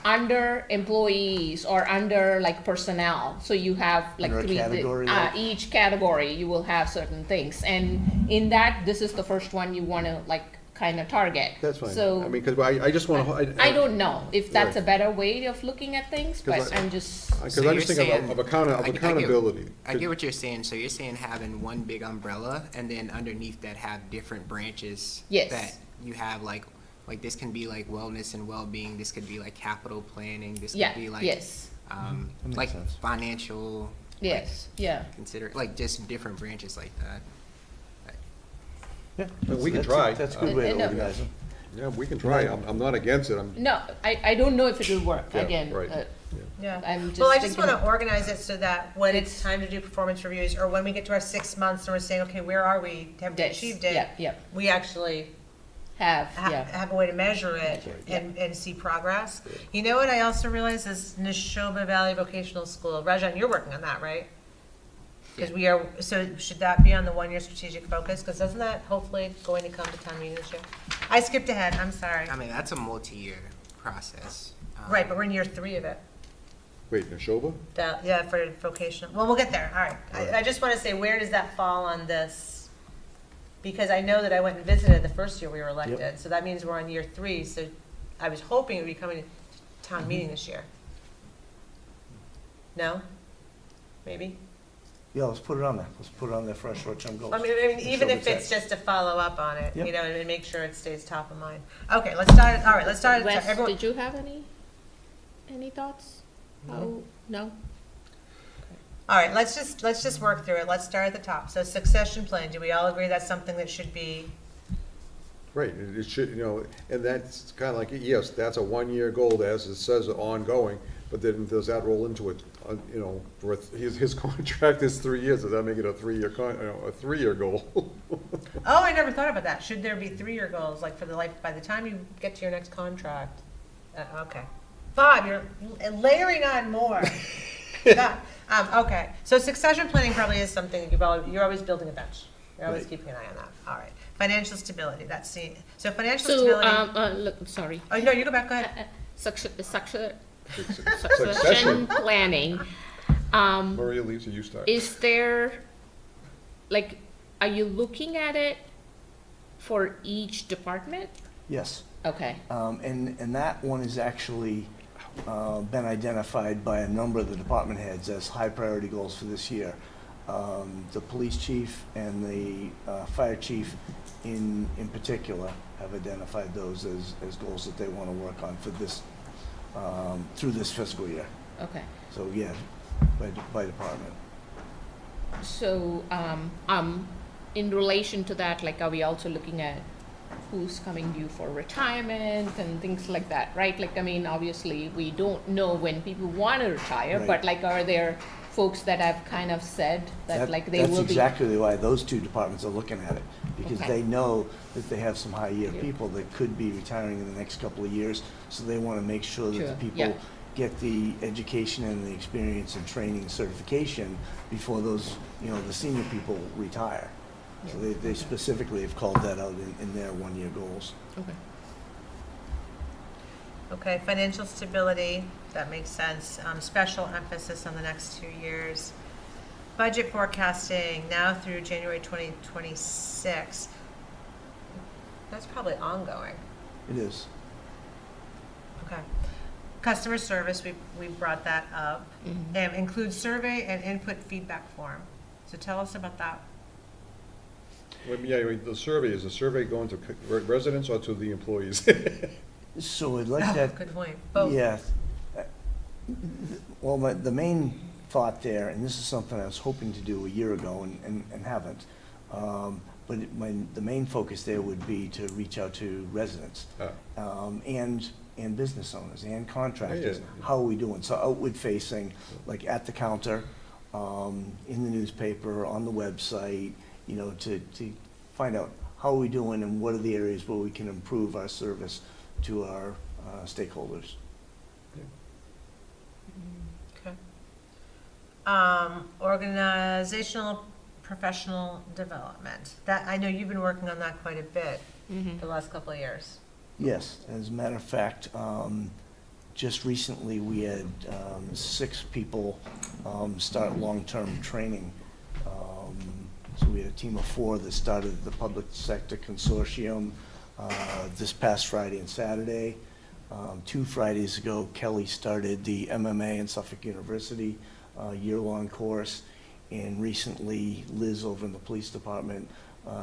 under employees or under like personnel, so you have like Under a three, category, like? each category, you will have certain things. And in that, this is the first one you want to like kind of target. That's fine. So I mean, because I just want to. I don't know if that's Right. a better way of looking at things, 'Cause but I'm just, Because So I just you're think saying- of I accountability. get what you're saying. So you're saying having one big umbrella, and then underneath that have different branches. Yes. That you have like this can be like wellness and well-being. This could be like capital planning. This yeah, could be like yes, That makes like sense. financial. yes, yeah. Consider like just different branches like that. Yeah, We can that's- try. That's a good way to No. organize them. Yeah, we can try. I'm not against it. No, I don't know if it will work, Yeah, again. right. Yeah. I'm just Well, I just thinking- want to organize it so that when it's time to do performance reviews, or when we get to our 6 months and we're saying, okay, where are we? Have we Yes, achieved it? yeah, yeah. We actually Yeah. have a way to measure it and see progress. You know what I also realized is Neshoba Valley Vocational School. Rajan, you're working on that, right? Because we are, so should that be on the 1-year strategic focus? Because isn't that hopefully going to come to town meeting this year? I skipped ahead, I'm sorry. I mean that's a multi-year process. Right, but we're in year 3 of it. Wait, Neshoba? Yeah, for vocational, well, we'll get there, all right. I just want to say, where does that fall on this? Because I know that I went and visited the first year we were elected, so that means we're on year 3, so I was hoping it would be coming to town meeting this year. No? Maybe? Yeah, let's put it on there. Let's put it on there for our short-term goals. I mean, even Neshoba if it's Tech. just to follow up on it, Yep. you know, and make sure it stays top of mind. Okay, let's start, all right, let's start, Wes, everyone, did you have any thoughts? Oh, no? all right, let's just work through it. Let's start at the top. So succession plan, do we all agree that's something that should be? Right, it should, and that's kind of like, yes, that's a 1-year goal, as it says, ongoing, But then does that roll into it, you know, for his contract is 3 years, does that make it a 3-year a 3-year goal? Oh, I never thought about that. Should there be 3-year goals, like for the life, by the time you get to your next contract? Okay. 5, you're layering on more. God, okay. So succession planning probably is something that you're always building a bench. You're always keeping an eye on that. All right. Financial stability, that's the, so financial stability. Look, sorry. Oh, no, you go back, go ahead. Succession planning. Maria leaves, or you start. Is there, like, are you looking at it for each department? Yes. Okay. And that one is actually been identified by a number of the department heads as high priority goals for this year. The police chief and the fire chief in particular have identified those as goals that they want to work on for this, through this fiscal year. Okay. So yeah, by department. So, in relation to that, like, are we also looking at who's coming due for retirement and things like that, right? Like, I mean, obviously, we don't know when people want to retire, Right. but like, are there folks that have kind of said that like they will be? That's exactly why those two departments are looking at it, because Okay. they know that they have some high-year people that could be retiring in the next couple of years, so they want to make sure that Sure, the people yeah. get the education and the experience and training and certification before those, you know, the senior people retire. So they specifically have called that out in their one-year goals. Okay. Okay, financial stability, that makes sense. Special emphasis on the next 2 years. Budget forecasting, now through January 2026. That's probably ongoing. It is. Okay. Customer service, we brought that up. Includes survey and input feedback form. So tell us about that. Well, yeah, the survey going to residents or to the employees? So I'd like that. Good point, both. Yeah. Well, the main thought there, and this is something I was hoping to do a year ago and haven't, but the main focus there would be to reach out to residents and business owners and contractors. Yeah. How are we doing? So outward facing, like at the counter, in the newspaper, on the website, you know, to find out how are we doing and what are the areas where we can improve our service to our stakeholders. Okay. Organizational professional development. That, I know you've been working on that quite a bit the last couple of years. Yes, as a matter of fact, just recently we had 6 people start long-term training. So we had a team of 4 that started the public sector consortium this past Friday and Saturday. 2 Fridays ago, Kelly started the MMA in Suffolk University year-long course, and recently Liz over in the police department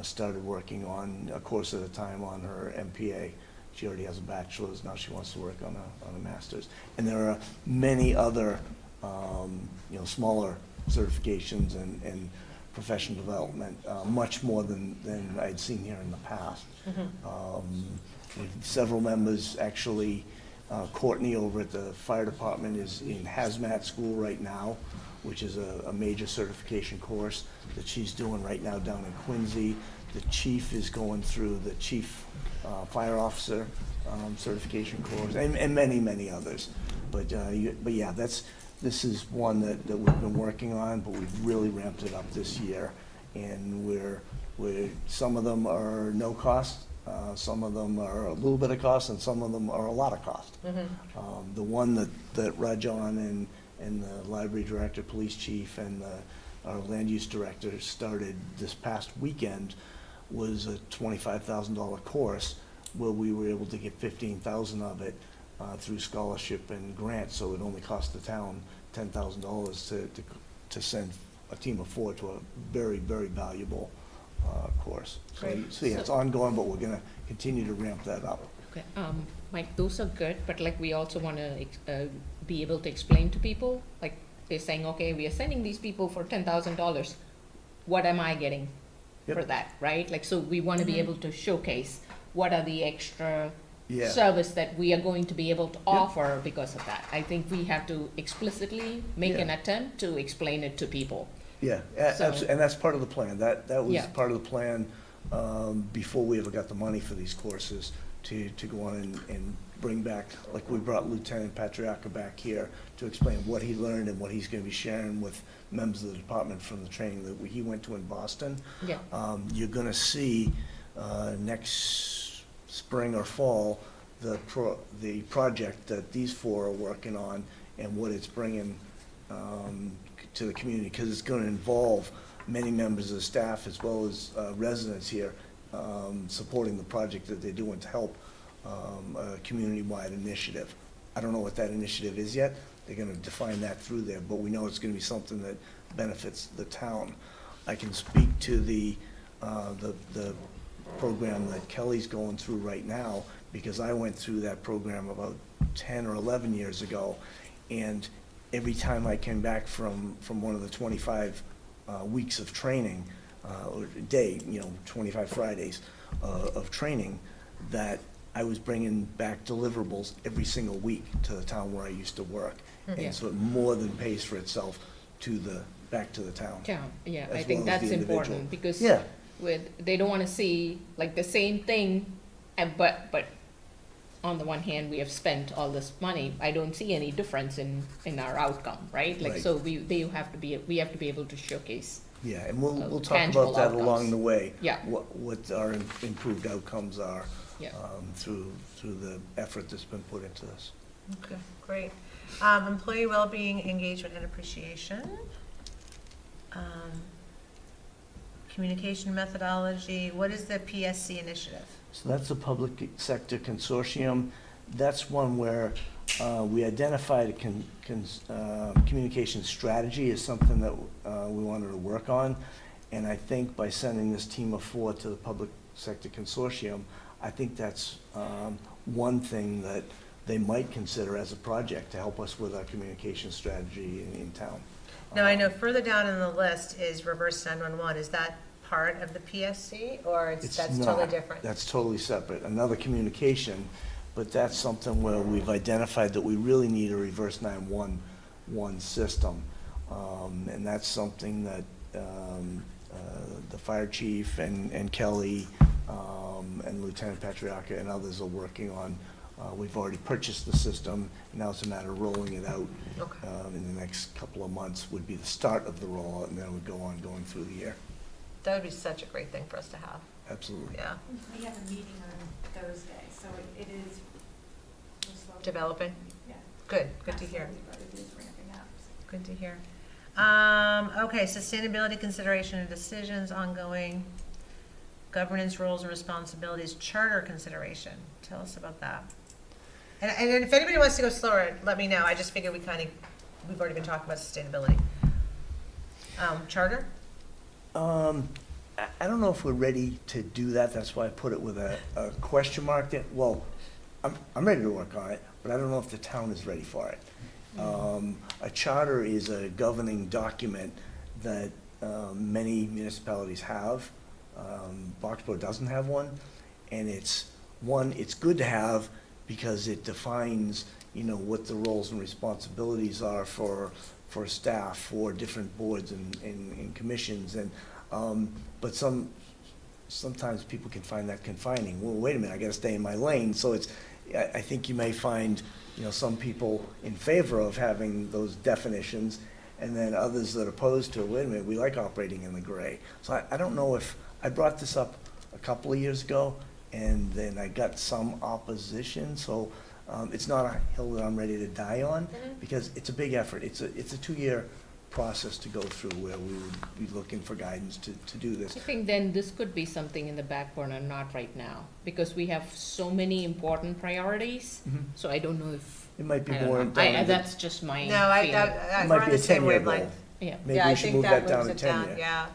started working on a course at a time on her MPA. She already has a bachelor's, now she wants to work on a master's. And there are many other, you know, smaller certifications and professional development, much more than I'd seen here in the past. Several members, actually, Courtney over at the fire department is in hazmat school right now, which is a major certification course that she's doing right now down in Quincy. The chief is going through the chief fire officer certification course, and many, many others. But yeah, this is one that we've been working on, but we've really ramped it up this year. And we're some of them are no cost, some of them are a little bit of cost, and some of them are a lot of cost. The one that Rajan and the library director, police chief, and our land use director started this past weekend was a $25,000 course where we were able to get $15,000 of it through scholarship and grants, so it only cost the town $10,000 to send a team of 4 to a very, very valuable course. So yeah, it's ongoing, but we're gonna continue to ramp that up. Okay, Mike, those are good, but like we also want to be able to explain to people, like they're saying, okay, we are sending these people for $10,000. What am I getting for that, right? Like, so we want to be able to showcase what are the extra Yeah. service that we are going to be able to offer because of that. I think we have to explicitly make an attempt to explain it to people. Yeah, So- and that's part of the plan. That was Yeah. part of the plan before we ever got the money for these courses to go on and bring back, like we brought Lieutenant Patriarca back here to explain what he learned and what he's going to be sharing with members of the department from the training that he went to in Boston. Yeah. You're going to see next spring or fall the project that these four are working on and what it's bringing to the community, because it's going to involve many members of the staff as well as residents here supporting the project that they're doing to help a community-wide initiative. I don't know what that initiative is yet. They're going to define that through there, but we know it's going to be something that benefits the town. I can speak to the program that Kelly's going through right now, because I went through that program about 10 or 11 years ago, and every time I came back from one of the 25 weeks of training, or day, 25 Fridays of training, that I was bringing back deliverables every single week to the town where I used to work. And so it more than pays for itself back to the town. Yeah, as I think well as that's the individual. important, because Yeah. they don't want to see like the same thing, but on the one hand, we have spent all this money. I don't see any difference in our outcome, right? Like, Right. so we have to be able to showcase. Yeah, and we'll talk tangible about that outcomes. along the way. Yeah. What our improved outcomes are Yeah. through the effort that's been put into this. Okay, great. Employee well-being, engagement, and appreciation. Communication methodology. What is the PSC initiative? So that's the Public Sector Consortium. That's one where we identified a communication strategy as something that we wanted to work on. And I think by sending this team of four to the Public Sector Consortium, I think that's one thing that they might consider as a project to help us with our communication strategy in town. Now, I know further down in the list is reverse 911. Is that part of the PSC, or that's totally not. different? That's totally separate, another communication, but that's something where we've identified that we really need a reverse 911 system. And that's something that the fire chief and Kelly and Lieutenant Patriarca and others are working on. We've already purchased the system, and now it's a matter of rolling it out. Okay. In the next couple of months would be the start of the rollout, and then it would go on going through the year. That would be such a great thing for us to have. Absolutely. Yeah. We have a meeting on Thursday, so it is. we're slowly- Developing? Yeah. Good to Not hear. slowly, but it is ramping up. Good to hear. Okay, sustainability consideration and decisions ongoing. Governance roles and responsibilities, charter consideration. Tell us about that. And if anybody wants to go slower, let me know. I just figured we've already been talking about sustainability. Charter? I don't know if we're ready to do that. That's why I put it with a question mark there. Well, I'm ready to work on it, but I don't know if the town is ready for it. A charter is a governing document that many municipalities have. Boxborough doesn't have one, and it's good to have because it defines, what the roles and responsibilities are for staff, for different boards and commissions, and but sometimes people can find that confining. Well, wait a minute, I gotta stay in my lane. So I think you may find, some people in favor of having those definitions, and then others that are opposed to it. Wait a minute, we like operating in the gray. So I don't know if, I brought this up a couple of years ago, and then I got some opposition, so it's not a hill that I'm ready to die on, because it's a big effort. It's a 2-year process to go through where we would be looking for guidance to do this. I think then this could be something in the back burner, not right now, because we have so many important priorities. So I don't know if. It might be I don't more know. down to That's just my No, feeling. It might be a 10-year goal. Yeah. Maybe Yeah, we I should think move that down to moves it down, 10-year. yeah.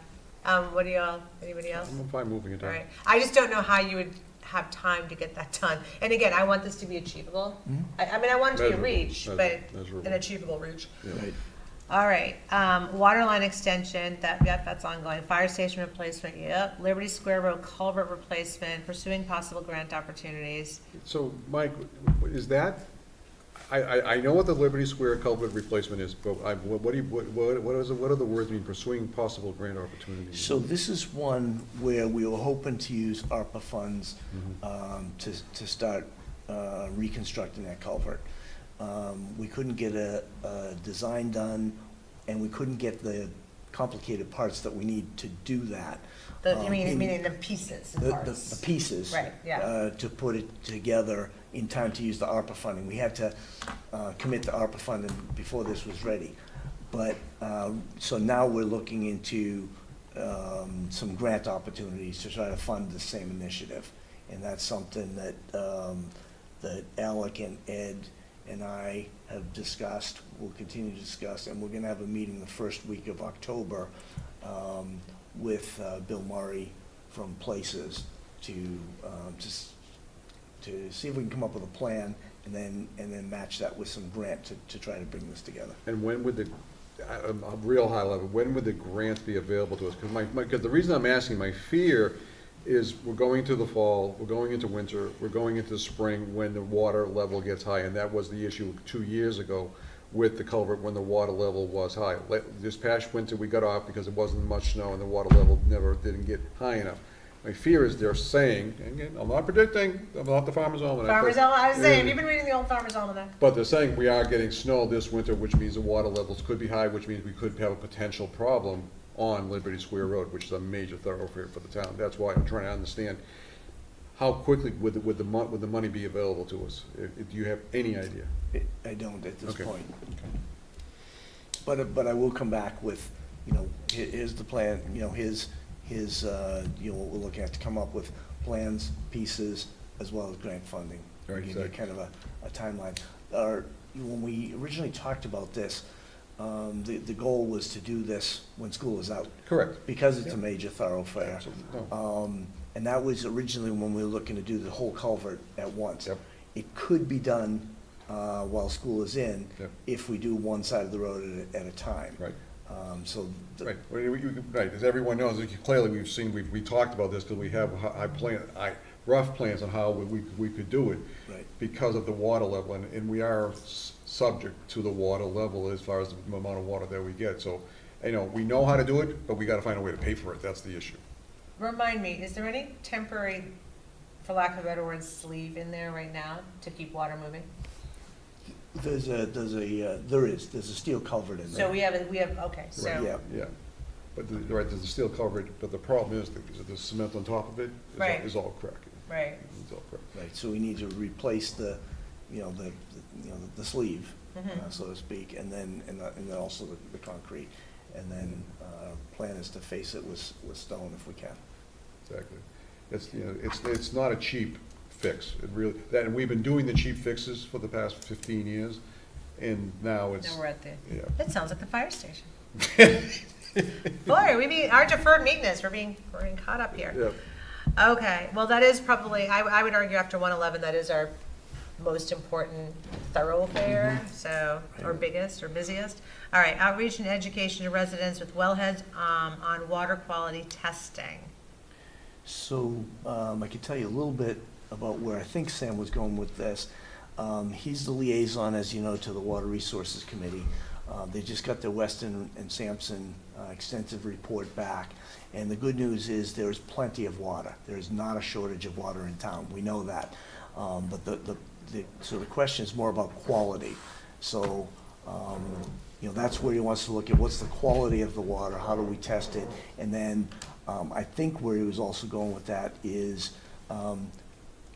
What do anybody else? I'm fine moving it All down. right. I just don't know how you would have time to get that done. And again, I want this to be achievable. I mean, I want it to be a Measurable. reach, but Measurable. an achievable reach. Yeah. Right. All right, water line extension, that's ongoing. Fire station replacement, yep. Liberty Square Road culvert replacement, pursuing possible grant opportunities. So, Mike, is that, I know what the Liberty Square culvert replacement is, but what are the words mean, pursuing possible grant opportunities? So this is one where we were hoping to use ARPA funds to start reconstructing that culvert. We couldn't get a design done, and we couldn't get the complicated parts that we need to do that. Meaning the pieces and parts. The pieces. Right, yeah. To put it together in time to use the ARPA funding. We had to commit to ARPA funding before this was ready. But, so now we're looking into some grant opportunities to try to fund the same initiative. And that's something that, that Alec and Ed and I have discussed, we'll continue to discuss, and we're gonna have a meeting the first week of October with Bill Murray from Places to see if we can come up with a plan and then match that with some grant to try to bring this together. And when would a real high level, when would the grants be available to us? Because the reason I'm asking, my fear is we're going to the fall, we're going into winter, we're going into the spring when the water level gets high, and that was the issue 2 years ago with the culvert when the water level was high. This past winter we got off because there wasn't much snow and the water level didn't get high enough. My fear is they're saying, and again, I'm not predicting, I'm not the Farmer's Almanac. Farmer's Almanac, I was saying, you've been reading the old Farmer's Almanac. But they're saying we are getting snow this winter, which means the water levels could be high, which means we could have a potential problem on Liberty Square Road, which is a major thoroughfare for the town. That's why I'm trying to understand how quickly would the money be available to us? Do you have any idea? I don't at this point. Okay. But I will come back with, you know, here's the plan, you know, his you know, what we're looking at to come up with plans, pieces, as well as grant funding. Right, Give you kind of a timeline. When we originally talked about this, the goal was to do this when school is out. Correct. Because it's a major thoroughfare. Absolutely. And that was originally when we were looking to do the whole culvert at once. Yep. It could be done while school is in, Yep. if we do one side of the road at a time. Right. Right. Right, as everyone knows, clearly we talked about this because we have rough plans on how we could do it. Right. Because of the water level, and we are subject to the water level as far as the amount of water that we get. So, you know, we know how to do it, but we gotta find a way to pay for it. That's the issue. Remind me, is there any temporary, for lack of a better word, sleeve in there right now to keep water moving? There's a steel culvert in there. So we have, okay, so. Right, yeah. But, there's a steel coverage, but the problem is that the cement on top of it Right. is all cracking. Right. It's all cracking. Right, so we need to replace the sleeve, so to speak, and then also the concrete. And then, plan is to face it with stone if we can. Exactly. It's not a cheap fix. It really, and we've been doing the cheap fixes for the past 15 years, and now it's. Now we're at the, Yeah. that sounds like the fire station. Boy, our deferred maintenance, we're being caught up here. Yeah. Okay, well, that is probably, I would argue after 111, that is our most important thoroughfare, so, or biggest, or busiest. All right, outreach and education to residents with wellheads on water quality testing. So, I could tell you a little bit about where I think Sam was going with this. He's the liaison, as you know, to the Water Resources Committee. They just got their Weston and Sampson extensive report back. And the good news is there's plenty of water. There's not a shortage of water in town. We know that. But so the question is more about quality. So, you know, that's where he wants to look at what's the quality of the water, how do we test it? And then I think where he was also going with that is,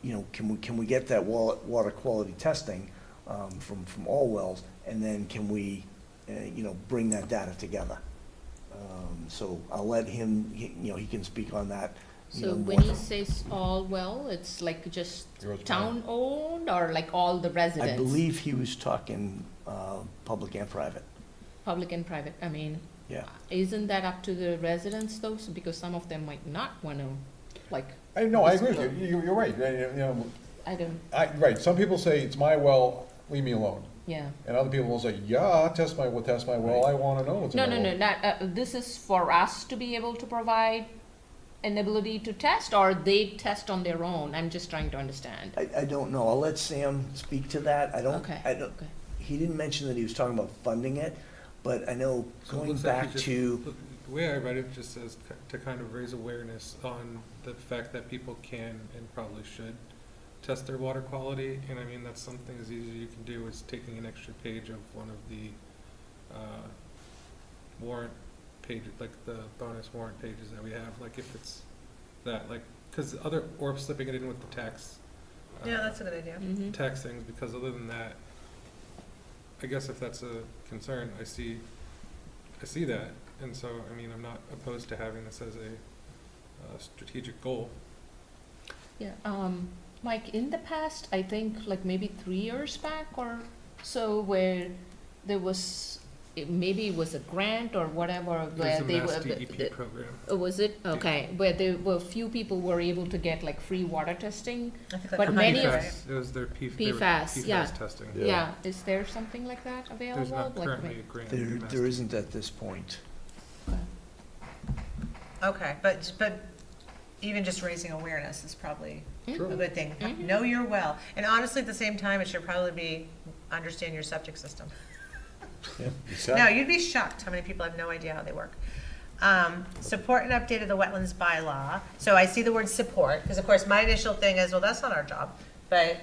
you know, can we get that water quality testing from all wells, and then can we, you know, bring that data together? So I'll let him, you know, he can speak on that. So when he says all well, it's like just town owned or like all the residents? I believe he was talking public and private. Public and private, I mean, yeah. Isn't that up to the residents though? So because some of them might not want to, like. I agree with you. You're right. You know, I don't. Right. Some people say it's my well. leave me alone. Yeah. And other people will say, yeah, test my well, I wanna know what's in No, my no, well. no, not, this is for us to be able to provide an ability to test, or they test on their own? I'm just trying to understand. I don't know. I'll let Sam speak to that. Okay, okay. He didn't mention that he was talking about funding it, but I know So it going looks like back it just- to, The way I read it just says to kind of raise awareness on the fact that people can and probably should test their water quality, and I mean, that's something as easy as you can do is taking an extra page of one of the warrant pages, like the bonus warrant pages that we have, like if it's that, like, because or slipping it in with the tax. Yeah, that's a good idea. Mhm. Tax things, because other than that, I guess if that's a concern, I see that, and so, I mean, I'm not opposed to having this as a strategic goal. Yeah, Mike, in the past, I think like maybe 3 years back or so, where there was, maybe it was a grant or whatever, where they There's were. a Mass DEP program. Was it? Okay, where there were few people were able to get like free water testing, I think that's but for many of. PFAS, it was their PFAS, yeah. testing. Yeah, is there something like that available? There's not Like, currently a grant. there isn't at this point. Okay, but even just raising awareness is probably Sure. a good thing. Mhm. Know your well. And honestly, at the same time, it should probably be understand your septic system. Yeah, No, you'd be shocked how many people have no idea how they work. Support and update of the wetlands bylaw. So I see the word support, because of course my initial thing is, well, that's not our job, but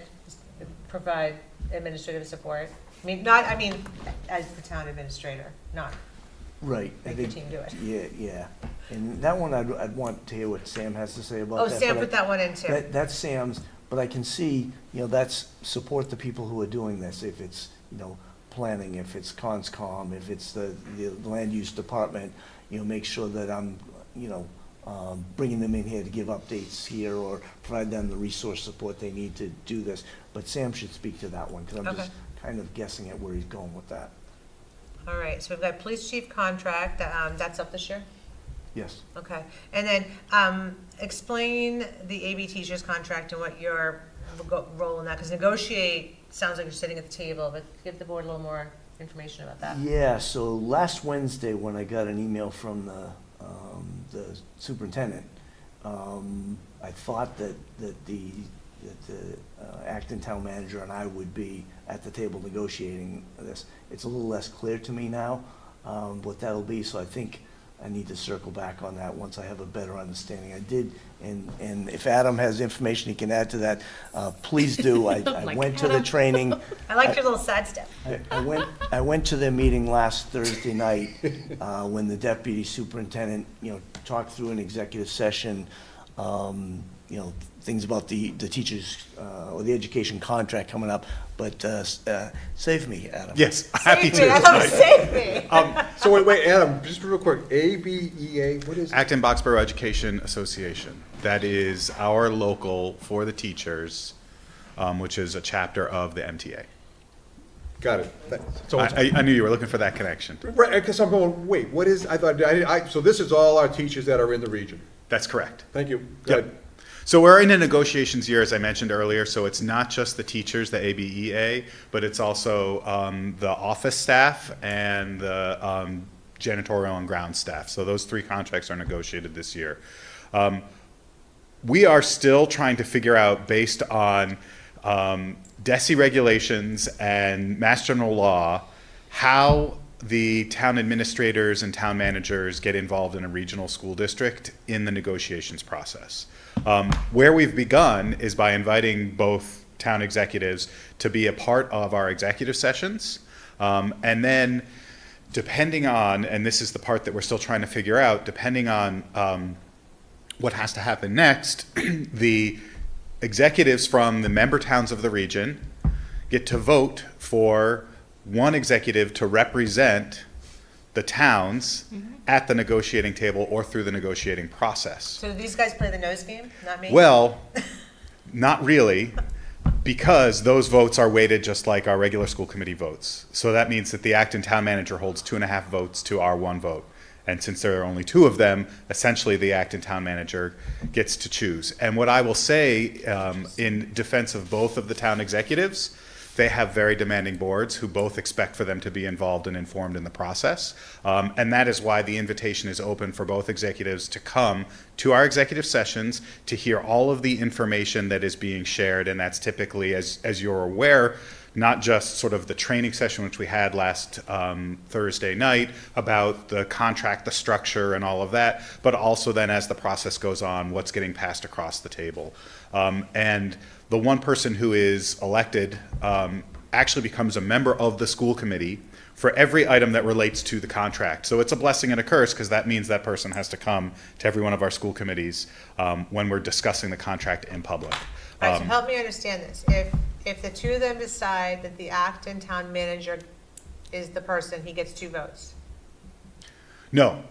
provide administrative support. I mean, as the town administrator, not Right. I make your think- team do it. Yeah. And that one, I'd want to hear what Sam has to say about that. Oh, Sam but put that one in too. That's Sam's, but I can see, that's support the people who are doing this, if it's, planning, if it's conscom, if it's the land use department, make sure that I'm, bringing them in here to give updates here or provide them the resource support they need to do this. But Sam should speak to that one, because I'm just Okay. kind of guessing at where he's going with that. All right, so we've got police chief contract, that's up this year? Yes. Okay, and then, explain the AB teacher's contract and what your role in that, because negotiate, sounds like you're sitting at the table, but give the board a little more information about that. Yeah, so last Wednesday, when I got an email from the superintendent, I thought that the Acton town manager and I would be at the table negotiating this. It's a little less clear to me now, what that'll be, so I think I need to circle back on that once I have a better understanding. I did, and if Adam has information he can add to that, please do. I went to the training. I like your little sidestep. I went to their meeting last Thursday night, when the deputy superintendent, talked through an executive session, things about the teachers, or the education contract coming up, but, save me, Adam. Yes, happy Save me, to. Adam, save me. So wait, Adam, just real quick, ABEA, what is it? Acton Boxborough Education Association. That is our local for the teachers, which is a chapter of the MTA. Got it. So it's- I knew you were looking for that connection. Right, because I'm going, wait, what is, so this is all our teachers that are in the region? That's correct. Thank you. Yep. Good. So we're in a negotiations year, as I mentioned earlier, so it's not just the teachers, the ABEA, but it's also the office staff and the janitorial and ground staff. So those three contracts are negotiated this year. We are still trying to figure out, based on DESI regulations and Mass General Law, how the town administrators and town managers get involved in a regional school district in the negotiations process. Where we've begun is by inviting both town executives to be a part of our executive sessions. And then depending on, and this is the part that we're still trying to figure out, depending on what has to happen next, the executives from the member towns of the region get to vote for one executive to represent the towns at the negotiating table or through the negotiating process. So do these guys play the nose game, not me? Well, not really, because those votes are weighted just like our regular school committee votes. So that means that the Acton town manager holds 2.5 votes to our 1 vote. And since there are only 2 of them, essentially the Acton town manager gets to choose. And what I will say in defense of both of the town executives, they have very demanding boards who both expect for them to be involved and informed in the process. And that is why the invitation is open for both executives to come to our executive sessions to hear all of the information that is being shared. And that's typically, as you're aware, not just sort of the training session which we had last Thursday night about the contract, the structure, and all of that, but also then as the process goes on, what's getting passed across the table. And the one person who is elected actually becomes a member of the school committee for every item that relates to the contract. So it's a blessing and a curse, because that means that person has to come to every one of our school committees when we're discussing the contract in public. All right, so help me understand this. If the two of them decide that the Acton town manager is the person, he gets 2 votes. No.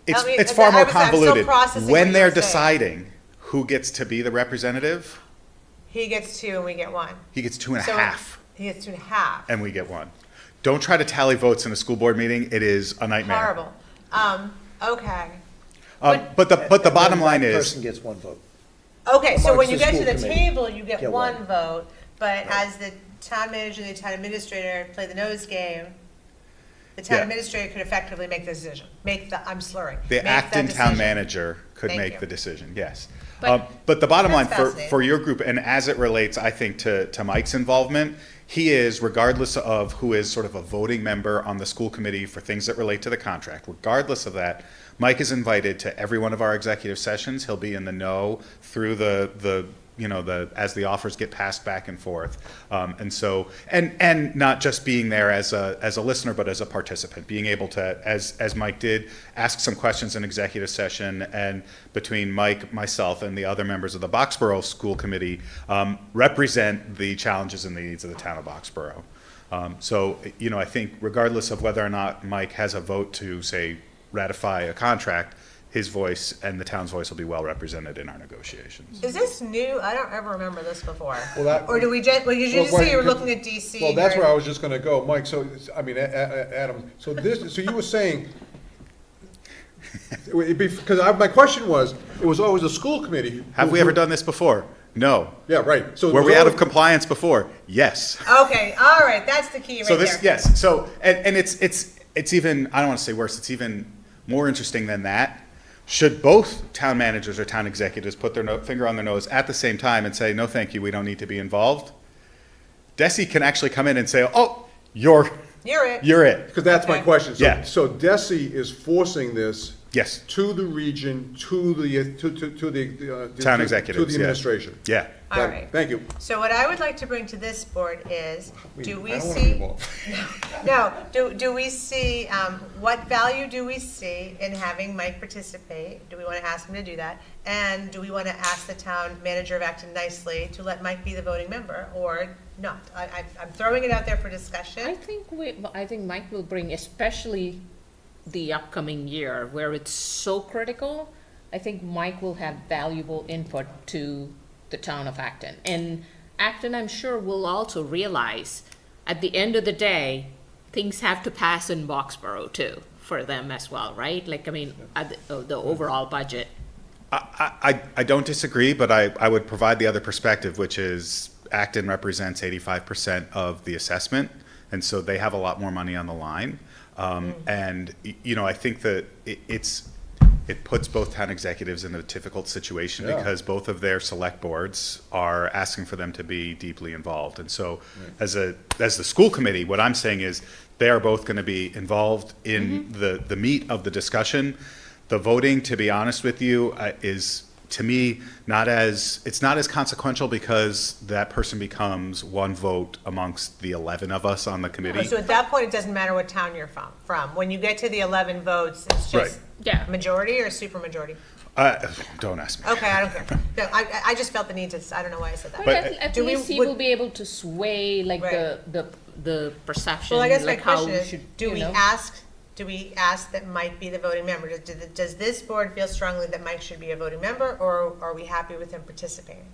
It's far more convoluted. When they're deciding who gets to be the representative, he gets 2 and we get 1. he gets 2.5. He gets 2.5. And we get 1. Don't try to tally votes in a school board meeting. It is a nightmare. Horrible. Okay. But the bottom line One is, person gets 1 vote. Okay, so when Amongst you the get to school the committee. table, you get Get 1 one. vote, but as the town manager and the town administrator play the nose game, the town Yeah. administrator could effectively make the decision. I'm slurring. the Make that Acton town decision. manager could Thank make you. the decision, yes. But- But the bottom line That's for fascinating. your group, and as it relates, I think, to Mike's involvement, he is, regardless of who is sort of a voting member on the school committee for things that relate to the contract, regardless of that, Mike is invited to every one of our executive sessions. He'll be in the know through as the offers get passed back and forth. And not just being there as a listener, but as a participant, being able to, as Mike did, ask some questions in executive session, and between Mike, myself, and the other members of the Boxborough School Committee, represent the challenges and the needs of the town of Boxborough. I think regardless of whether or not Mike has a vote to, say, ratify a contract, his voice and the town's voice will be well represented in our negotiations. Is this new? I don't ever remember this before. Well, Or do we just, did you just say you were looking at DC? Well, that's where I was just gonna go, Mike, so, I mean, Adam, so you were saying, because my question was, it was always a school committee. Have we ever done this before? No. Yeah, right. So Were we out of compliance before? Yes. Okay, all right, that's the key right So this, there. yes, so, and it's even, I don't want to say worse, it's even more interesting than that. Should both town managers or town executives put their finger on their nose at the same time and say, no, thank you, we don't need to be involved, Desi can actually come in and say, oh, you're it. You're it. Because that's my question. So, Yeah. So Desi is forcing this Yes. to the region, to the Town executives, to the yeah. administration. Yeah. All right. Thank you. So what I would like to bring to this board is, do I we don't wanna be see, involved. do we see, what value do we see in having Mike participate? Do we want to ask him to do that? And do we want to ask the town manager of Acton nicely to let Mike be the voting member or not? I'm throwing it out there for discussion. I think Mike will bring, especially the upcoming year where it's so critical. I think Mike will have valuable input to the town of Acton. And Acton, I'm sure, will also realize at the end of the day, things have to pass in Boxborough too, for them as well, right? Like, I mean, the overall budget. I don't disagree, but I would provide the other perspective, which is Acton represents 85% of the assessment, and so they have a lot more money on the line. And, I think that it puts both town executives in a difficult situation because both of their select boards are asking for them to be deeply involved. And so as the school committee, what I'm saying is they are both going to be involved in the meat of the discussion. The voting, to be honest with you, is, to me, it's not as consequential because that person becomes one vote amongst the 11 of us on the committee. So at that point, it doesn't matter what town you're from. When you get to the 11 votes, it's just majority or super majority? Don't ask me. Okay, I don't care. No, I just felt the need to, I don't know why I said that. But at least he will be able to sway like the perception. Well, I guess my like how question is, should, do we ask that Mike be the voting member? Does this board feel strongly that Mike should be a voting member, or are we happy with him participating?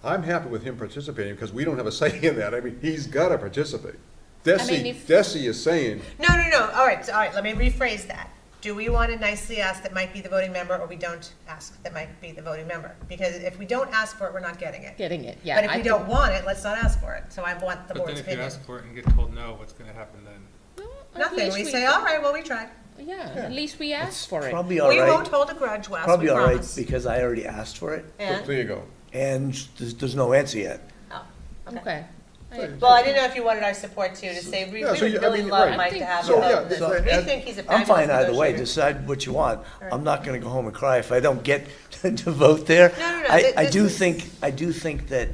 I'm happy with him participating because we don't have a say in that. I mean, he's got to participate. Desi is saying. No. All right, let me rephrase that. do we want to nicely ask that Mike be the voting member, or we don't ask that Mike be the voting member? Because if we don't ask for it, we're not getting it. Getting it, yeah. But if we don't want it, let's not ask for it. So I want the But board's then if you opinion. ask for it and get told no, what's gonna happen then? Nothing. We say, all right, well, we tried. Yeah, at least we asked for it. Probably all We right. won't hold a grudge, Wes, we Probably all right, promise. because I already asked for it, And, There you go. and there's no answer yet. oh, okay. Okay. Well, I didn't know if you wanted our support too, to say, we Yeah, so would you- I really mean, love right. Mike to have a So, vote yeah, in this. so We as- think he's a I'm fabulous fine either way, negotiator. decide what you want. right. I'm not gonna go home and cry if I don't get to vote there. No, I this do is- think that,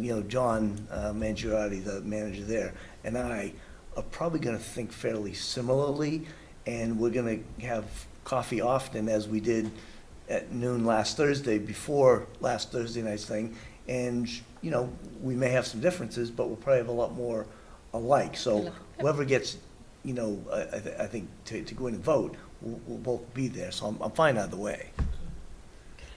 you know, John Mangiarotti, the manager there, and I are probably gonna think fairly similarly, and we're gonna have coffee often, as we did at noon last Thursday, before last Thursday night's thing, and, you know, we may have some differences, but we'll probably have a lot more alike, so whoever gets, you know, I think to go in and vote, we'll both be there, so I'm fine either way.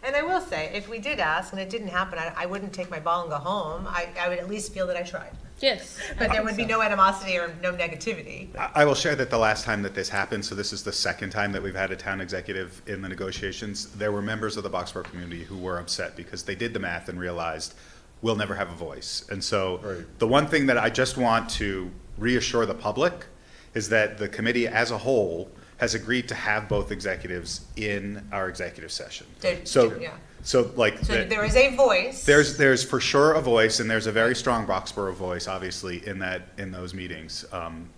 And I will say, if we did ask and it didn't happen, I wouldn't take my ball and go home. I would at least feel that I tried. Yes. But there would be no animosity or no negativity. I will share that the last time that this happened, so this is the second time that we've had a town executive in the negotiations, there were members of the Boxborough community who were upset because they did the math and realized we'll never have a voice. And so Right. the one thing that I just want to reassure the public is that the committee as a whole has agreed to have both executives in our executive session. So, yeah. so like. So the- there is a voice. there's for sure a voice, and there's a very strong Boxborough voice, obviously, in those meetings.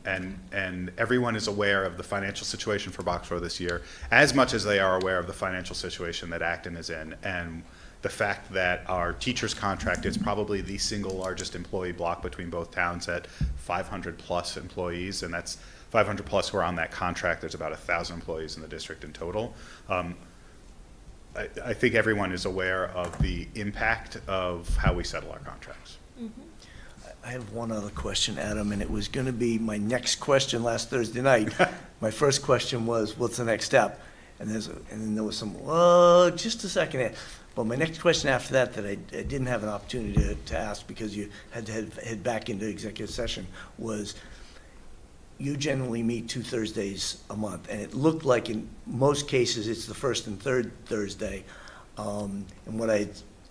And everyone is aware of the financial situation for Boxborough this year, as much as they are aware of the financial situation that Acton is in, and the fact that our teacher's contract is probably the single largest employee block between both towns at 500 plus employees, and that's 500 plus who are on that contract. There's about 1,000 employees in the district in total. I think everyone is aware of the impact of how we settle our contracts. I have one other question, Adam, and it was gonna be my next question last Thursday night. My first question was, what's the next step? And then there was some, just a second here. But my next question after that I didn't have an opportunity to ask because you had to head back into executive session was, you generally meet 2 Thursdays a month, and it looked like in most cases it's the first and third Thursday. And what I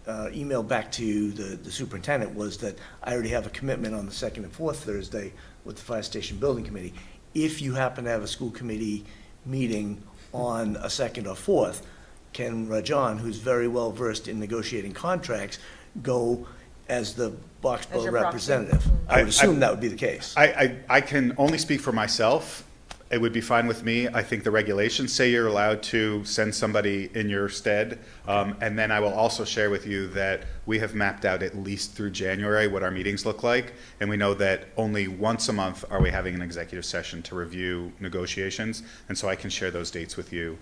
emailed back to the superintendent was that I already have a commitment on the second and fourth Thursday with the Fire Station Building Committee. If you happen to have a school committee meeting on a second or fourth, can Rajan, who's very well versed in negotiating contracts, go as the Boxborough your proxy. representative? I would assume that would be the case. I can only speak for myself. It would be fine with me. I think the regulations say you're allowed to send somebody in your stead. And then I will also share with you that we have mapped out at least through January what our meetings look like. And we know that only once a month are we having an executive session to review negotiations. And so I can share those dates with you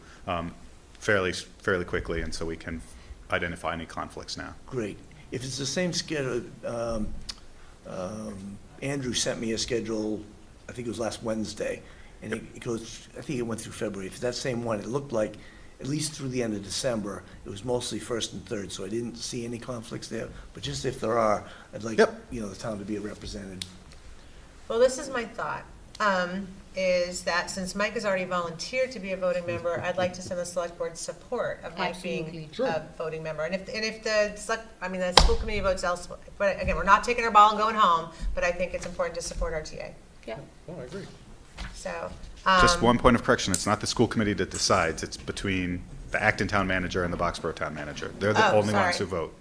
fairly quickly, and so we can identify any conflicts now. Great. If it's the same schedule, Andrew sent me a schedule, I think it was last Wednesday, and it goes, I think it went through February. If it's that same one, it looked like, at least through the end of December, it was mostly first and third, so I didn't see any conflicts there. But just if there are, I'd like, you know, the town to be represented. Well, this is my thought, is that since Mike has already volunteered to be a voting member, I'd like to send the select board support of Mike being a voting member. And if the school committee votes elsewhere, but again, we're not taking our ball and going home, but I think it's important to support our TA. Yeah. Oh, I agree. So. Just one point of correction, it's not the school committee that decides, it's between the Acton town manager and the Boxborough town manager. They're the only ones who vote.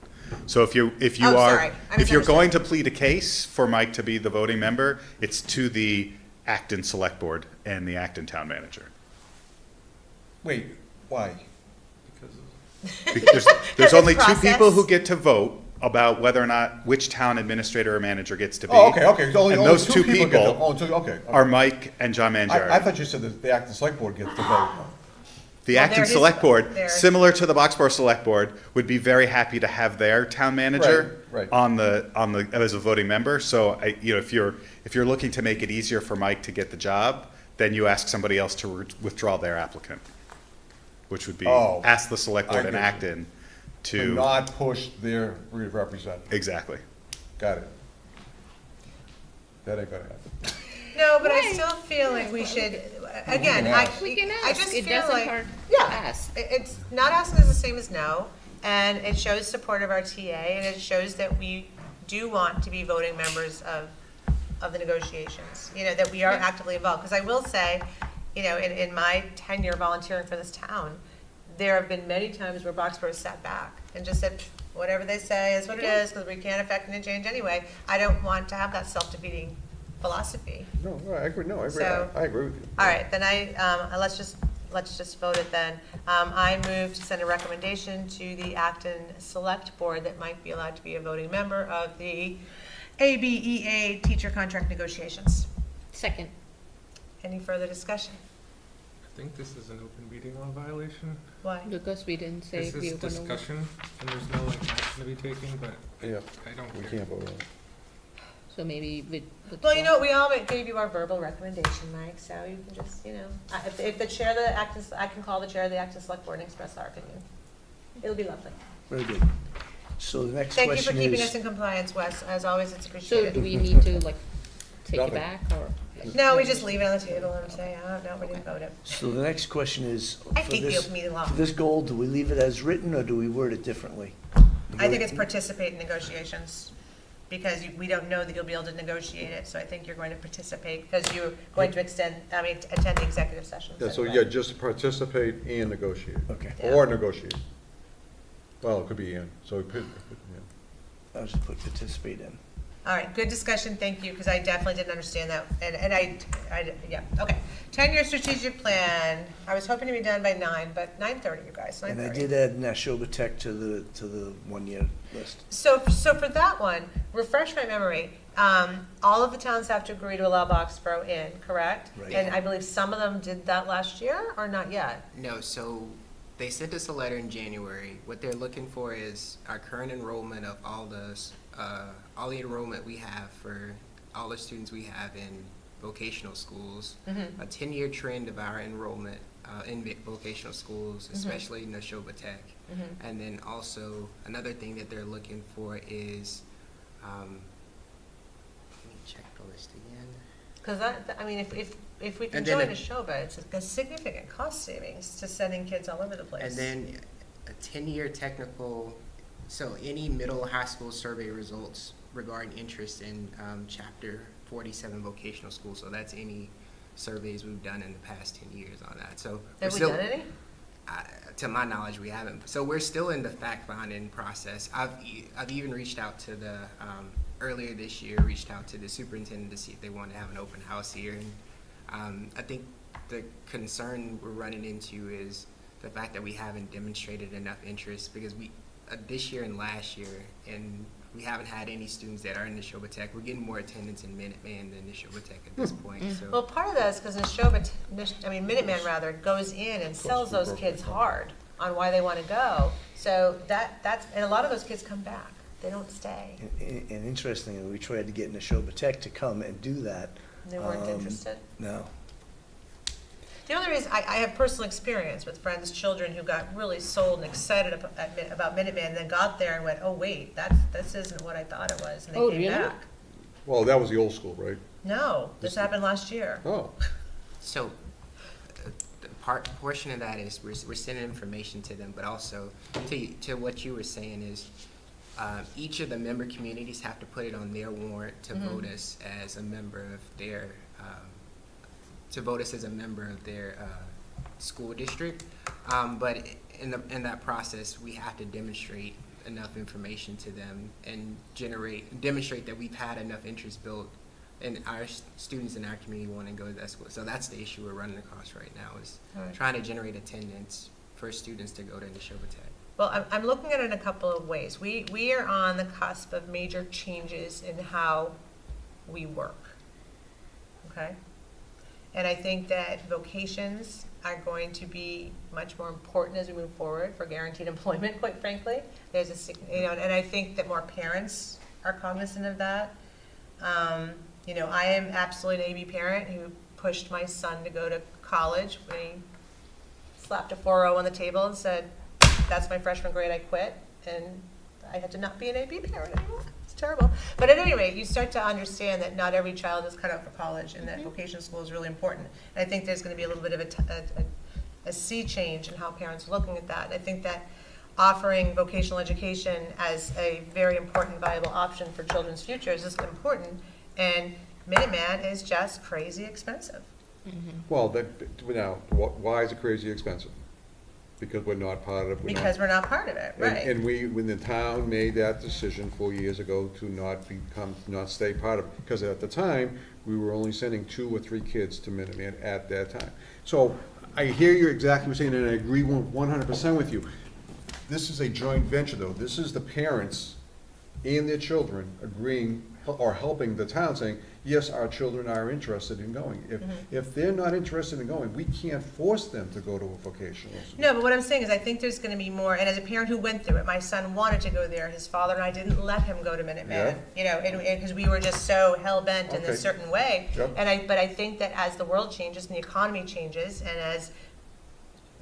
So if you're going to plead a case for Mike to be the voting member, it's to the Acton Select Board and the Acton town manager. Wait, why? Because there's only two people who get to vote about whether or not which town administrator or manager gets to be. Oh, okay. And those two people okay. are Mike and John Mangiarotti. I thought you said that the Acton Select Board gets to vote. The Acton Select Board, similar to the Boxborough Select Board, would be very happy to have their town manager on the as a voting member. So if you're looking to make it easier for Mike to get the job, then you ask somebody else to withdraw their applicant, which would be ask the Select Board in Acton to not push their representative. Exactly. Got it. That ain't gonna happen. No, but I still feel like we should, again, We can I ask. just It feel doesn't like, hurt to yeah, ask. it's, not asking is the same as no, and it shows support of our TA, and it shows that we do want to be voting members of the negotiations, you know, that we are actively involved. Because I will say, you know, in my tenure volunteering for this town, there have been many times where Boxborough sat back and just said, whatever they say is what it is, because we can't affect any change anyway. I don't want to have that self-defeating philosophy. No, I agree, no, I agree, So- I agree with you. All right, then let's just vote it then. I move to send a recommendation to the Acton Select Board that might be allowed to be a voting member of the ABEA teacher contract negotiations. Second. Any further discussion? I think this is an open meeting law violation. Why? Because we didn't say This we is were gonna. discussion, and there's no like action to be taken, but Yeah, I don't we care. can't vote on it. So maybe with. Well, you know, we all gave you our verbal recommendation, Mike, so you can just, you know, if the chair of the Acton, I can call the chair of the Acton Select Board and express our opinion. It'll be lovely. Very good. So the next Thank you for question keeping us is, in compliance, Wes. As always, it's So appreciated. do we need to like take it Nothing. back or? No, we just leave it on the table and say, oh, no, we didn't vote it. so the next question is, I for hate the this, open meeting law. for this goal, do we leave it as written or do we word it differently? I think it's participate in negotiations, because we don't know that you'll be able to negotiate it, so I think you're going to participate, because you're going to attend the executive sessions. Yeah, so anyway. yeah, just participate and negotiate, Okay, Yeah. or negotiate. Well, it could be and, so, it could- yeah. I'll just put participate in. All right, good discussion, thank you, because I definitely didn't understand that, and yeah, okay. 10-year strategic plan, I was hoping to be done by 9, but 9:30, you guys, 9:30. And I did add Nashoba Tech to the 1-year list. So for that one, refresh my memory, all of the towns have to agree to allow Boxborough in, correct? Right. And I believe some of them did that last year, or not yet? No, so they sent us a letter in January. What they're looking for is our current enrollment of all the enrollment we have for all the students we have in vocational schools, a 10-year trend of our enrollment in vocational schools, especially Nashoba Tech. And then also, another thing that they're looking for is, let me check the list again. Because I mean, if we can And then join a- Nashoba, it's a significant cost savings to sending kids all over the place. And then a 10-year technical, so any middle high school survey results regarding interest in Chapter 47 vocational school. So that's any surveys we've done in the past 10 years on that. So Have we we're done any? to my knowledge, we haven't. So we're still in the fact-finding process. I've even reached out to the, earlier this year, reached out to the superintendent to see if they want to have an open house here. And I think the concern we're running into is the fact that we haven't demonstrated enough interest, because we, this year and last year, and we haven't had any students that are in Nashoba Tech. We're getting more attendance in Minuteman than Nashoba Tech at this point. So. Well, part of that is because Minuteman rather, goes in and sells those kids hard on why they want to go. So that's, and a lot of those kids come back. They don't stay. And interestingly, we tried to get Nashoba Tech to come and do that. They weren't interested. No. The only reason, I have personal experience with friends' children who got really sold and excited about Minuteman, and then got there and went, oh, wait, this isn't what I thought it was, and they came back. Well, that was the old school, right? No, this happened last year. Oh. So, the portion of that is we're sending information to them, but also to what you were saying is each of the member communities have to put it on their warrant to vote us as a member of their school district. But in that process, we have to demonstrate enough information to them and demonstrate that we've had enough interest built and our students in our community want to go to that school. So that's the issue we're running across right now, is trying to generate attendance for students to go to Nashoba Tech. Well, I'm looking at it in a couple of ways. We are on the cusp of major changes in how we work, okay? And I think that vocations are going to be much more important as we move forward for guaranteed employment, quite frankly. There's and I think that more parents are cognizant of that. I am absolutely an AB parent who pushed my son to go to college when he slapped a 4.0 on the table and said, that's my freshman grade, I quit, and I had to not be an AB parent anymore. So terrible. But at any rate, you start to understand that not every child is cut out for college, and that vocational school is really important. And I think there's going to be a little bit of a sea change in how parents are looking at that. And I think that offering vocational education as a very important, viable option for children's futures is important. And Minuteman is just crazy expensive. Well, now, why is it crazy expensive? Because we're not part of it. Because we're not part of it, right. And when the town made that decision 4 years ago to not stay part of it, because at the time, we were only sending 2 or 3 kids to Minuteman at that time. So I hear you exactly what you're saying, and I agree 100% with you. This is a joint venture, though. This is the parents and their children agreeing or helping the town, saying, yes, our children are interested in going. If they're not interested in going, we can't force them to go to a vocational school. No, but what I'm saying is I think there's going to be more, and as a parent who went through it, my son wanted to go there. His father and I didn't let him go to Minuteman, you know, because we were just so hell-bent in a certain way. But I think that as the world changes and the economy changes, and as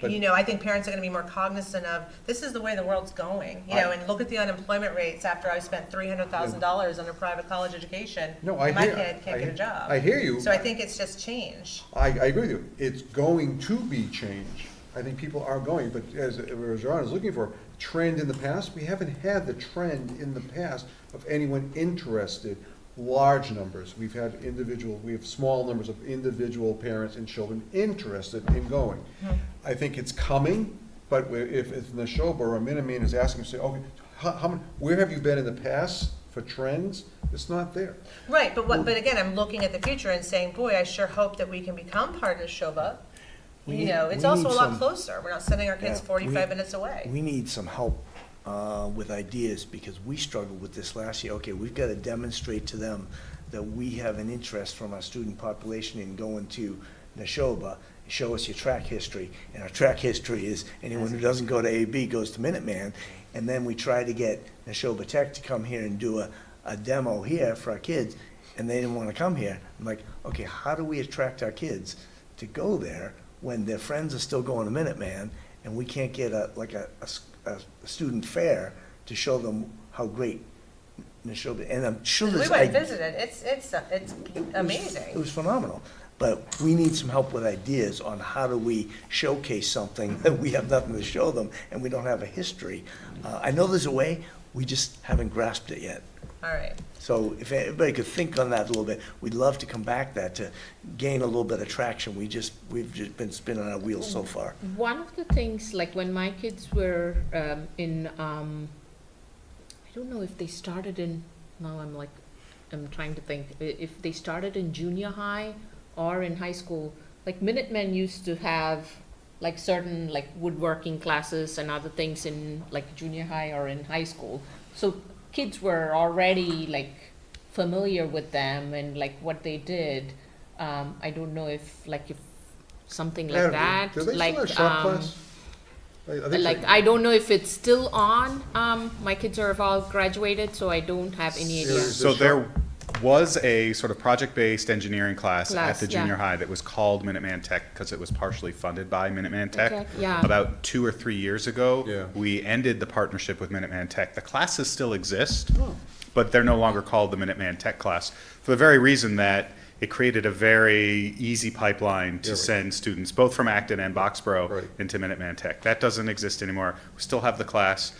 you know, I think parents are going to be more cognizant of this is the way the world's going. You know, and look at the unemployment rates after I spent $300,000 on a private college education. No, my kid can't get a job. I hear you. So I think it's just change. I agree with you. It's going to be change. I think people are going, but as John is looking for, trend in the past, we haven't had the trend in the past of anyone interested. Large numbers. We have small numbers of individual parents and children interested in going. I think it's coming, but if Neshoba or Minuteman is asking, say, okay, where have you been in the past for trends? It's not there. Right, but again, I'm looking at the future and saying, boy, I sure hope that we can become part of Neshoba. You know, it's also a lot closer. We're not sending our kids 45 minutes away. We need some help with ideas, because we struggled with this last year. Okay, we've got to demonstrate to them that we have an interest from our student population in going to Neshoba. Show us your track history, and our track history is anyone who doesn't go to AB goes to Minuteman. And then we try to get Neshoba Tech to come here and do a demo here for our kids, and they didn't want to come here. I'm like, okay, how do we attract our kids to go there when their friends are still going to Minuteman, and we can't get a student fair to show them how great Neshoba, and I'm sure we went and visited. It's amazing. It was phenomenal. But we need some help with ideas on how do we showcase something that we have nothing to show them and we don't have a history. I know there's a way, we just haven't grasped it yet. All right. So if everybody could think on that a little bit, we'd love to come back to gain a little bit of traction. We've just been spinning our wheels so far. One of the things, like when my kids were in, I don't know if they started in, now I'm trying to think, if they started in junior high or in high school, like Minutemen used to have like certain like woodworking classes and other things in like junior high or in high school. So kids were already like familiar with them and like what they did. I don't know if something like that, do they like still have shop class? I don't know if it's still on. My kids are all graduated, so I don't have any idea. So there was a sort of project-based engineering class at the junior high that was called Minuteman Tech because it was partially funded by Minuteman Tech. About 2 or 3 years ago, we ended the partnership with Minuteman Tech. The classes still exist, but they're no longer called the Minuteman Tech class for the very reason that it created a very easy pipeline to send students, both from Acton and Boxborough, into Minuteman Tech. That doesn't exist anymore. We still have the class.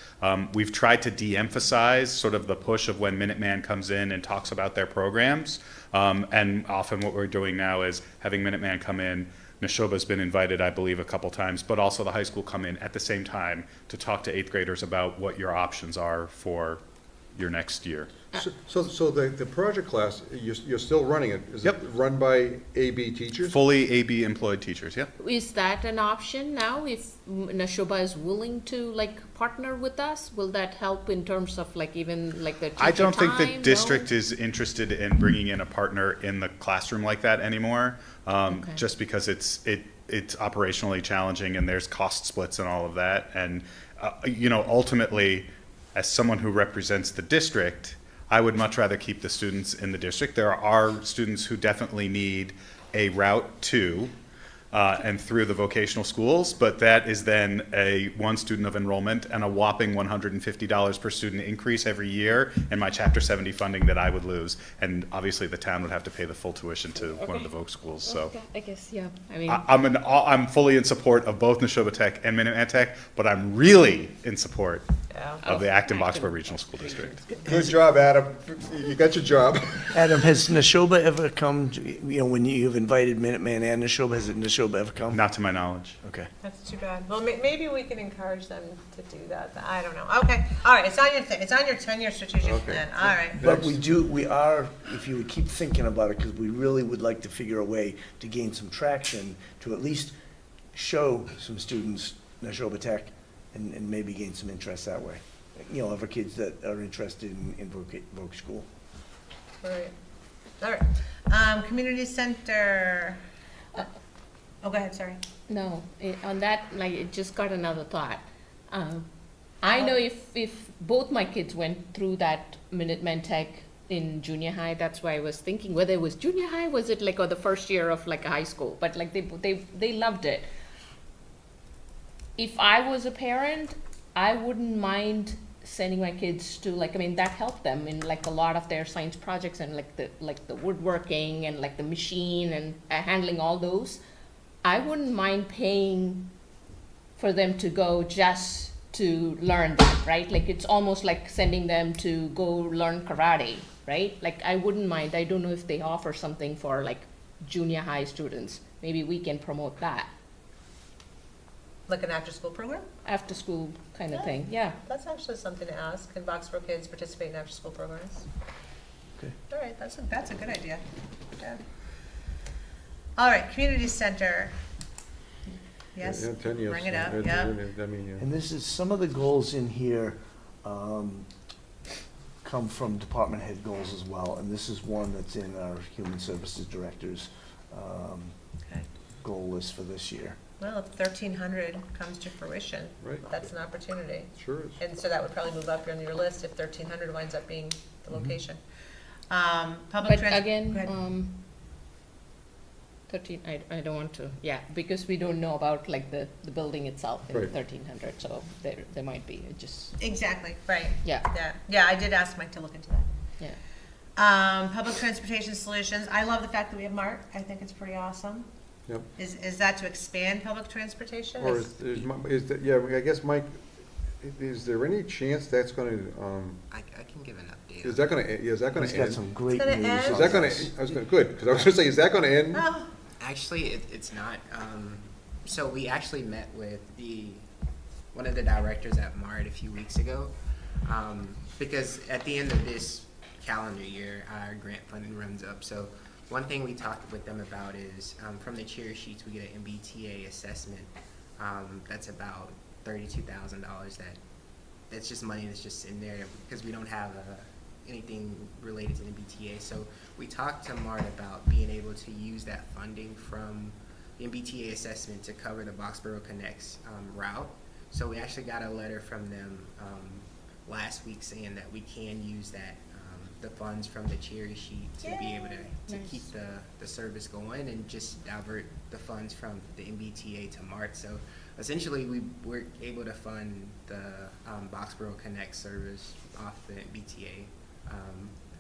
We've tried to de-emphasize sort of the push of when Minuteman comes in and talks about their programs. And often what we're doing now is having Minuteman come in. Neshoba's been invited, I believe, a couple times, but also the high school come in at the same time to talk to 8th graders about what your options are for your next year. So the project class, you're still running it? Is it run by AB teachers? Fully AB employed teachers, yep. Is that an option now if Neshoba is willing to like partner with us? Will that help in terms of like even like the teacher I don't think the time? district is interested in bringing in a partner in the classroom like that anymore, just because it's operationally challenging and there's cost splits and all of that. And you know, ultimately, as someone who represents the district, I would much rather keep the students in the district. There are students who definitely need a route to and through the vocational schools, but that is then a one student of enrollment and a whopping $150 per student increase every year in my Chapter 70 funding that I would lose. And obviously the town would have to pay the full tuition to one of the Voc schools, so. Okay, I guess, yeah, I mean. I'm fully in support of both Neshoba Tech and Minuteman Tech, but I'm really in support of the Acton-Boxborough Regional School District. Good job, Adam. You got your job. Adam, has Neshoba ever come, when you've invited Minuteman and Neshoba, has Neshoba ever come? Not to my knowledge. Okay. That's too bad. Well, maybe we can encourage them to do that. I don't know. Okay, all right, it's on your thing. It's on your 10-year strategic plan. All right. But we are, if you would keep thinking about it, because we really would like to figure a way to gain some traction, to at least show some students Neshoba Tech and maybe gain some interest that way. Other kids that are interested in Voc school. All right. Community center. Oh, go ahead, sorry. No, on that, like, it just got another thought. I know if both my kids went through that Minuteman Tech in junior high, that's why I was thinking whether it was junior high, was it like, or the first year of like a high school, but like they loved it. If I was a parent, I wouldn't mind sending my kids to, like, I mean, that helped them in like a lot of their science projects and like the woodworking and like the machine and handling all those. I wouldn't mind paying for them to go just to learn that, right? Like, it's almost like sending them to go learn karate, right? Like, I wouldn't mind. I don't know if they offer something for like junior high students. Maybe we can promote that. Like an after-school program? After school kind of thing, yeah. That's actually something to ask. Can Boxborough kids participate in after-school programs? Okay. All right, that's a good idea. Yeah. All right, community center. Yes, Yeah, 10 years. bring it up, Yeah, yeah. I mean, yeah. And this is, some of the goals in here come from department head goals as well, and this is one that's in our Human Services Director's Okay. goal list for this year. Well, if 1,300 comes to fruition, Right. that's an opportunity. Sure is. And so that would probably move up on your list if 1,300 winds up being the location. Public But transit. again, 13, I don't want to, yeah, because we don't know about like the building itself in Right. 1,300, so there might be, it just, Exactly, right. yeah, Yeah, I did ask Mike to look into that. yeah. Public transportation solutions, I love the fact that we have MART, I think it's pretty awesome. Yep. Is that to expand public transportation? Or I guess, Mike, is there any chance that's gonna, I can give an update. is that gonna He's got end? some great It's gonna news. end? Is that gonna, good, because I was gonna say, is that gonna end? Oh, Actually, it's not. So we actually met with one of the directors at MART a few weeks ago, because at the end of this calendar year, our grant funding runs up. So one thing we talked with them about is from the cherry sheets, we get an MBTA assessment. That's about $32,000. That's just money that's just in there because we don't have anything related to MBTA. So we talked to MART about being able to use that funding from the MBTA assessment to cover the Boxborough Connects route. So we actually got a letter from them last week saying that we can use that the funds from the cherry sheet to be able to Nice. keep the service going and just divert the funds from the MBTA to MART. So essentially we were able to fund the Boxborough Connect service off the MBTA.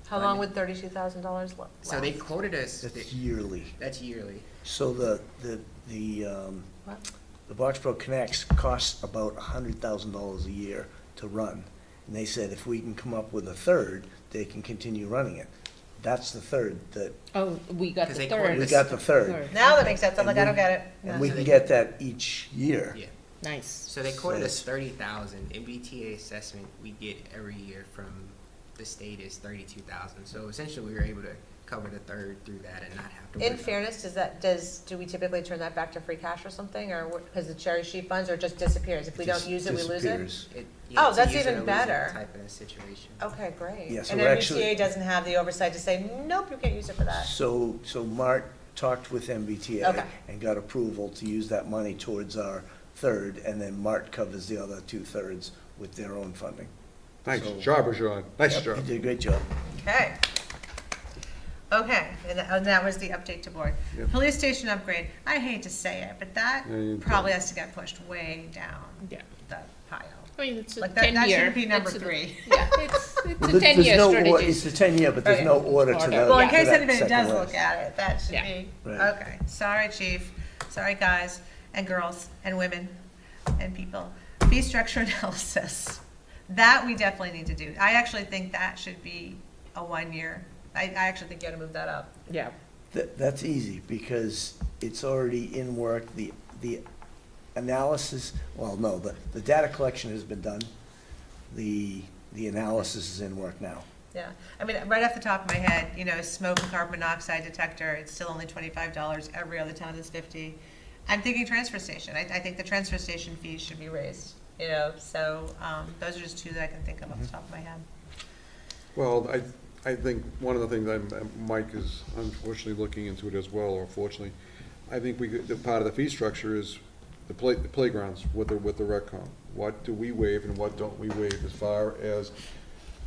how long would $32,000 last? So they quoted us. That's yearly. That's yearly. So the Boxborough Connects costs about $100,000 a year to run. And they said if we can come up with a third, they can continue running it. That's the third that, Oh, we got 'Cause the they third. quoted we got the third. Now that makes sense, I'm like, I don't get it. And we Yeah. can get that each year. Yeah. Nice. So they quoted So us 30,000. MBTA assessment we get every year from the state is 32,000. So essentially we were able to cover the third through that and not have to. In worry about- fairness, do we typically turn that back to free cash or something, or because the cherry sheet funds, or it just disappears? If we don't use it, we lose it? Disappears. Oh, it's a that's use it or even lose it better. Type of situation. Okay, great. Yeah, so And we're actually- MBTA doesn't have the oversight to say, nope, you can't use it for that. So Mart talked with MBTA Okay. and got approval to use that money towards our third, and then Mart covers the other 2/3 with their own funding. Nice So- job, Rajon. Nice Yep, job. You did a great job. Okay. Okay, and that was the update to board. Yep. Police station upgrade, I hate to say it, but that Yeah, you probably has to get pushed way down Yeah. the pile. I mean, it's a Like that 10-year. should be number it's a- 3. Yeah, it's Well, a there's 10-year no strategy. It's a 10-year, but there's Okay. no order to Order. that. Well, in to case that anybody second does list. look at it, that should Yeah. be, Right. okay. Sorry, chief. Sorry, guys and girls and women and people. Fee structure analysis. That we definitely need to do. I actually think that should be a 1-year. I actually think you ought to move that up. Yeah. That's easy, because it's already in work, the analysis, well, no, the data collection has been done. The analysis is in work now. Yeah, I mean, right off the top of my head, smoke and carbon monoxide detector, it's still only $25, every other town is 50. I'm thinking transfer station, I think the transfer station fees should be raised, so, those are just 2 that I can think of off the top of my head. Well, I think one of the things Mike is unfortunately looking into it as well, or fortunately, I think the part of the fee structure is the playgrounds with the RecCom. What do we waive and what don't we waive as far as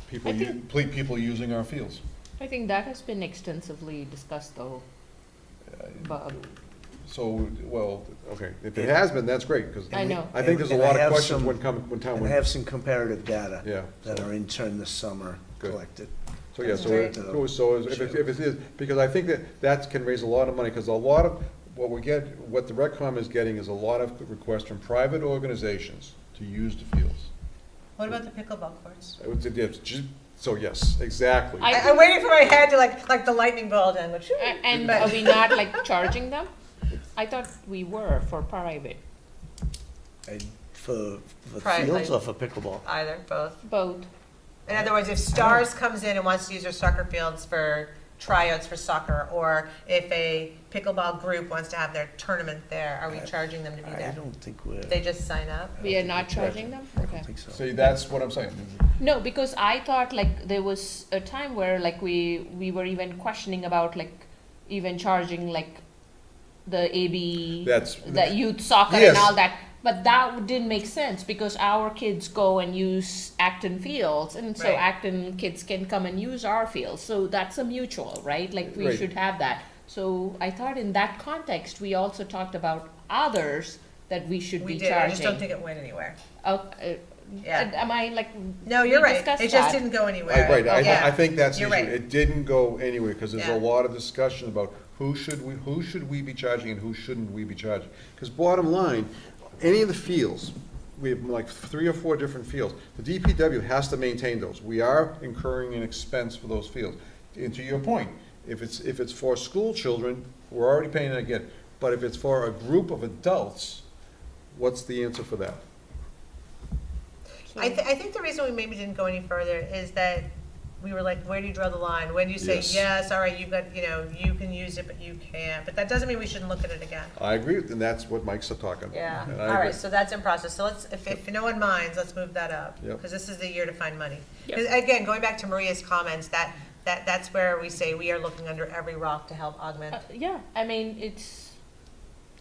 people using our fields? I think that has been extensively discussed, though. Bob. So, well, okay, if it has been, that's great, because I know. I think there's a And lot I of have questions some- when town. And I have some comparative data Yeah, that so- are in turn this summer Good. collected. So, yeah, That's so, great. if it is, because I think that can raise a lot of money, because a lot of what the RecCom is getting is a lot of requests from private organizations to use the fields. What about the pickleball courts? So, yes, exactly. I'm waiting for my head to like the lightning bolt and which. And but- are we not like charging them? I thought we were for private. For Private. fields or for pickleball? Either, both. Both. In other words, if Stars comes in and wants to use their soccer fields for tryouts for soccer, or if a pickleball group wants to have their tournament there, are we charging them to be I there? don't think we're. They just sign up? We are not charging them? I Okay. don't think so. See, that's what I'm saying. No, because I thought like there was a time where like we were even questioning about like even charging like the AB, the youth soccer and Yes. all that. But that didn't make sense because our kids go and use Acton fields, and so Right. Acton kids can come and use our fields. So that's a mutual, right? Like we Right. should have that. So I thought in that context, we also talked about others that we should We be did, charging. I just don't think it went anywhere. Yeah. Am I like? No, you're we right, discussed it just that. didn't go anywhere. Right, Yeah. I think that's the You're issue. right. It didn't go anywhere, because there's Yeah. a lot of discussion about who should we be charging and who shouldn't we be charging? Because bottom line, any of the fields, we have like 3 or 4 different fields, the DPW has to maintain those. We are incurring an expense for those fields. And to your point, if it's for school children, we're already paying it again. But if it's for a group of adults, what's the answer for that? I think the reason we maybe didn't go any further is that we were like, where do you draw the line? When do you say, Yes. yes, all right, you've got, you can use it, but you can't. But that doesn't mean we shouldn't look at it again. I agree, and that's what Mike's talking about. Yeah, And I all agree. right, so that's in process. So let's, if no one minds, let's move that up. Yep. Because this is the year to find money. Yep. 'Cause again, going back to Maria's comments, that's where we say we are looking under every rock to help augment. Yeah, I mean, it's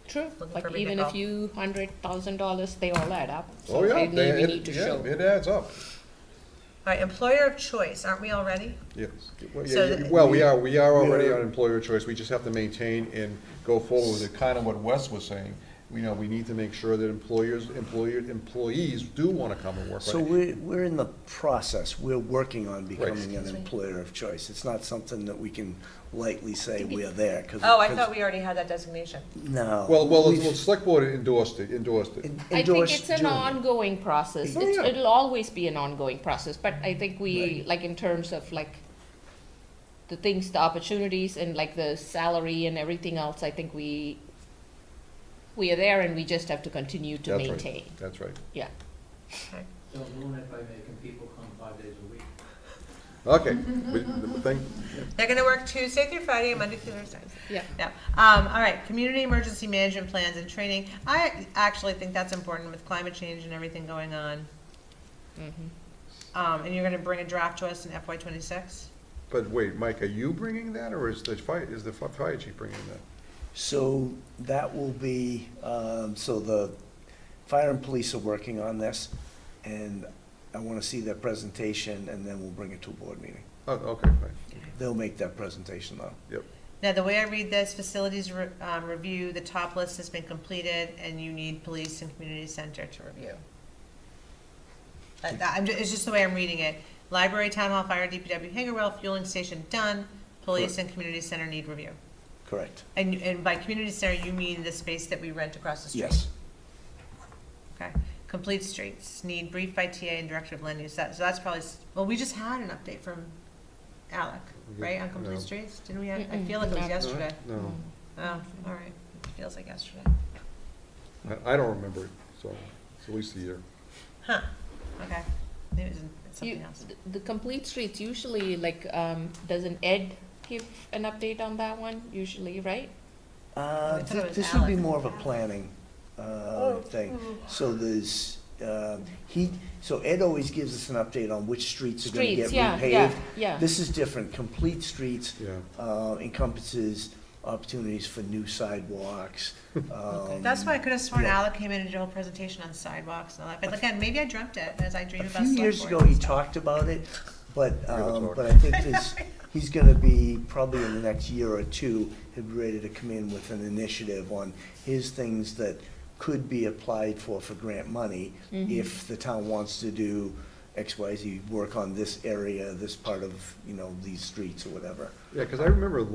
true. Looking Like for a big even a nickel. few $100,000, they all add up. Oh, So yeah, we need to show. it adds up, All right, employer of choice, aren't we already? yes. Well, So yeah, the- well, we are already on employer choice, we just have to maintain and go forward with it, kind of what Wes was saying. We need to make sure that employees do want to come and work. So we're in the process, we're working on becoming an Right. employer of choice. It's not something that we can lightly say we're there, because. Oh, I thought we already had that designation. No. Well, we've the select board endorsed it. I think endorsed it's an doing it. ongoing process. Oh, yeah. It'll always be an ongoing process, but I think we, like in terms of like the things, the opportunities and like the salary and everything else, I think we are there and we just have to continue to That's right. maintain. That's right. Yeah. Don't ruin it by making people come 5 days a week. Okay, They're gonna work Tuesday through Friday and Monday through Thursday. Yeah. Yeah. All right, community emergency management plans and training. I actually think that's important with climate change and everything going on. And you're gonna bring a draft to us in FY '26? but wait, Mike, are you bringing that, or is the fire chief bringing that? So that will be, so the fire and police are working on this, and I want to see their presentation, and then we'll bring it to a board meeting. Oh, okay, fine. They'll make that presentation though. Yep. Now, the way I read this, facilities review, the top list has been completed, and you need police and community center to review. It's just the way I'm reading it. Library, town hall, fire, DPW, hangar well, fueling station, done. Police and community center need review. Correct. And by community center, you mean the space that we rent across the street? Yes. Okay. Complete streets, need brief by TA and director of land use. So that's probably, well, we just had an update from Alec, right, on complete No. streets? Didn't we have, I feel like it was yesterday. No, Oh, all right. It feels like yesterday. I don't remember it, so it's at least a year. Huh, okay. Maybe it's something else. The complete streets, usually, like, doesn't Ed give an update on that one, usually, right? I thought it was This would be Alec. more of a planning thing. So there's, so Ed always gives us an update on which streets are gonna get Streets, yeah, repaved. yeah, yeah. This is different. Complete streets Yeah. encompasses opportunities for new sidewalks. That's why I could have sworn Alec came in and did a whole presentation on sidewalks and all that. But again, maybe I dreamt it as I dream A about few select years boards ago, and he stuff. talked about it, but talk. I think he's gonna be, probably in the next year or two, he'll be ready to come in with an initiative on his things that could be applied for grant money if the town wants to do XYZ, work on this area, this part of, these streets or whatever. Yeah, because I remember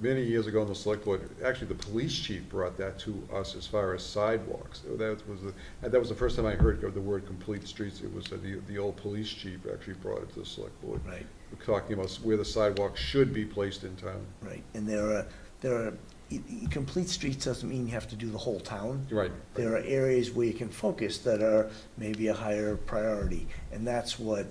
many years ago in the select board, actually, the police chief brought that to us as far as sidewalks. That was the first time I heard of the word complete streets. It was the old police chief actually brought it to the select board. Right. We're talking about where the sidewalks should be placed in town. Right, and there are, complete streets doesn't mean you have to do the whole town. Right. There are areas where you can focus that are maybe a higher priority, and that's what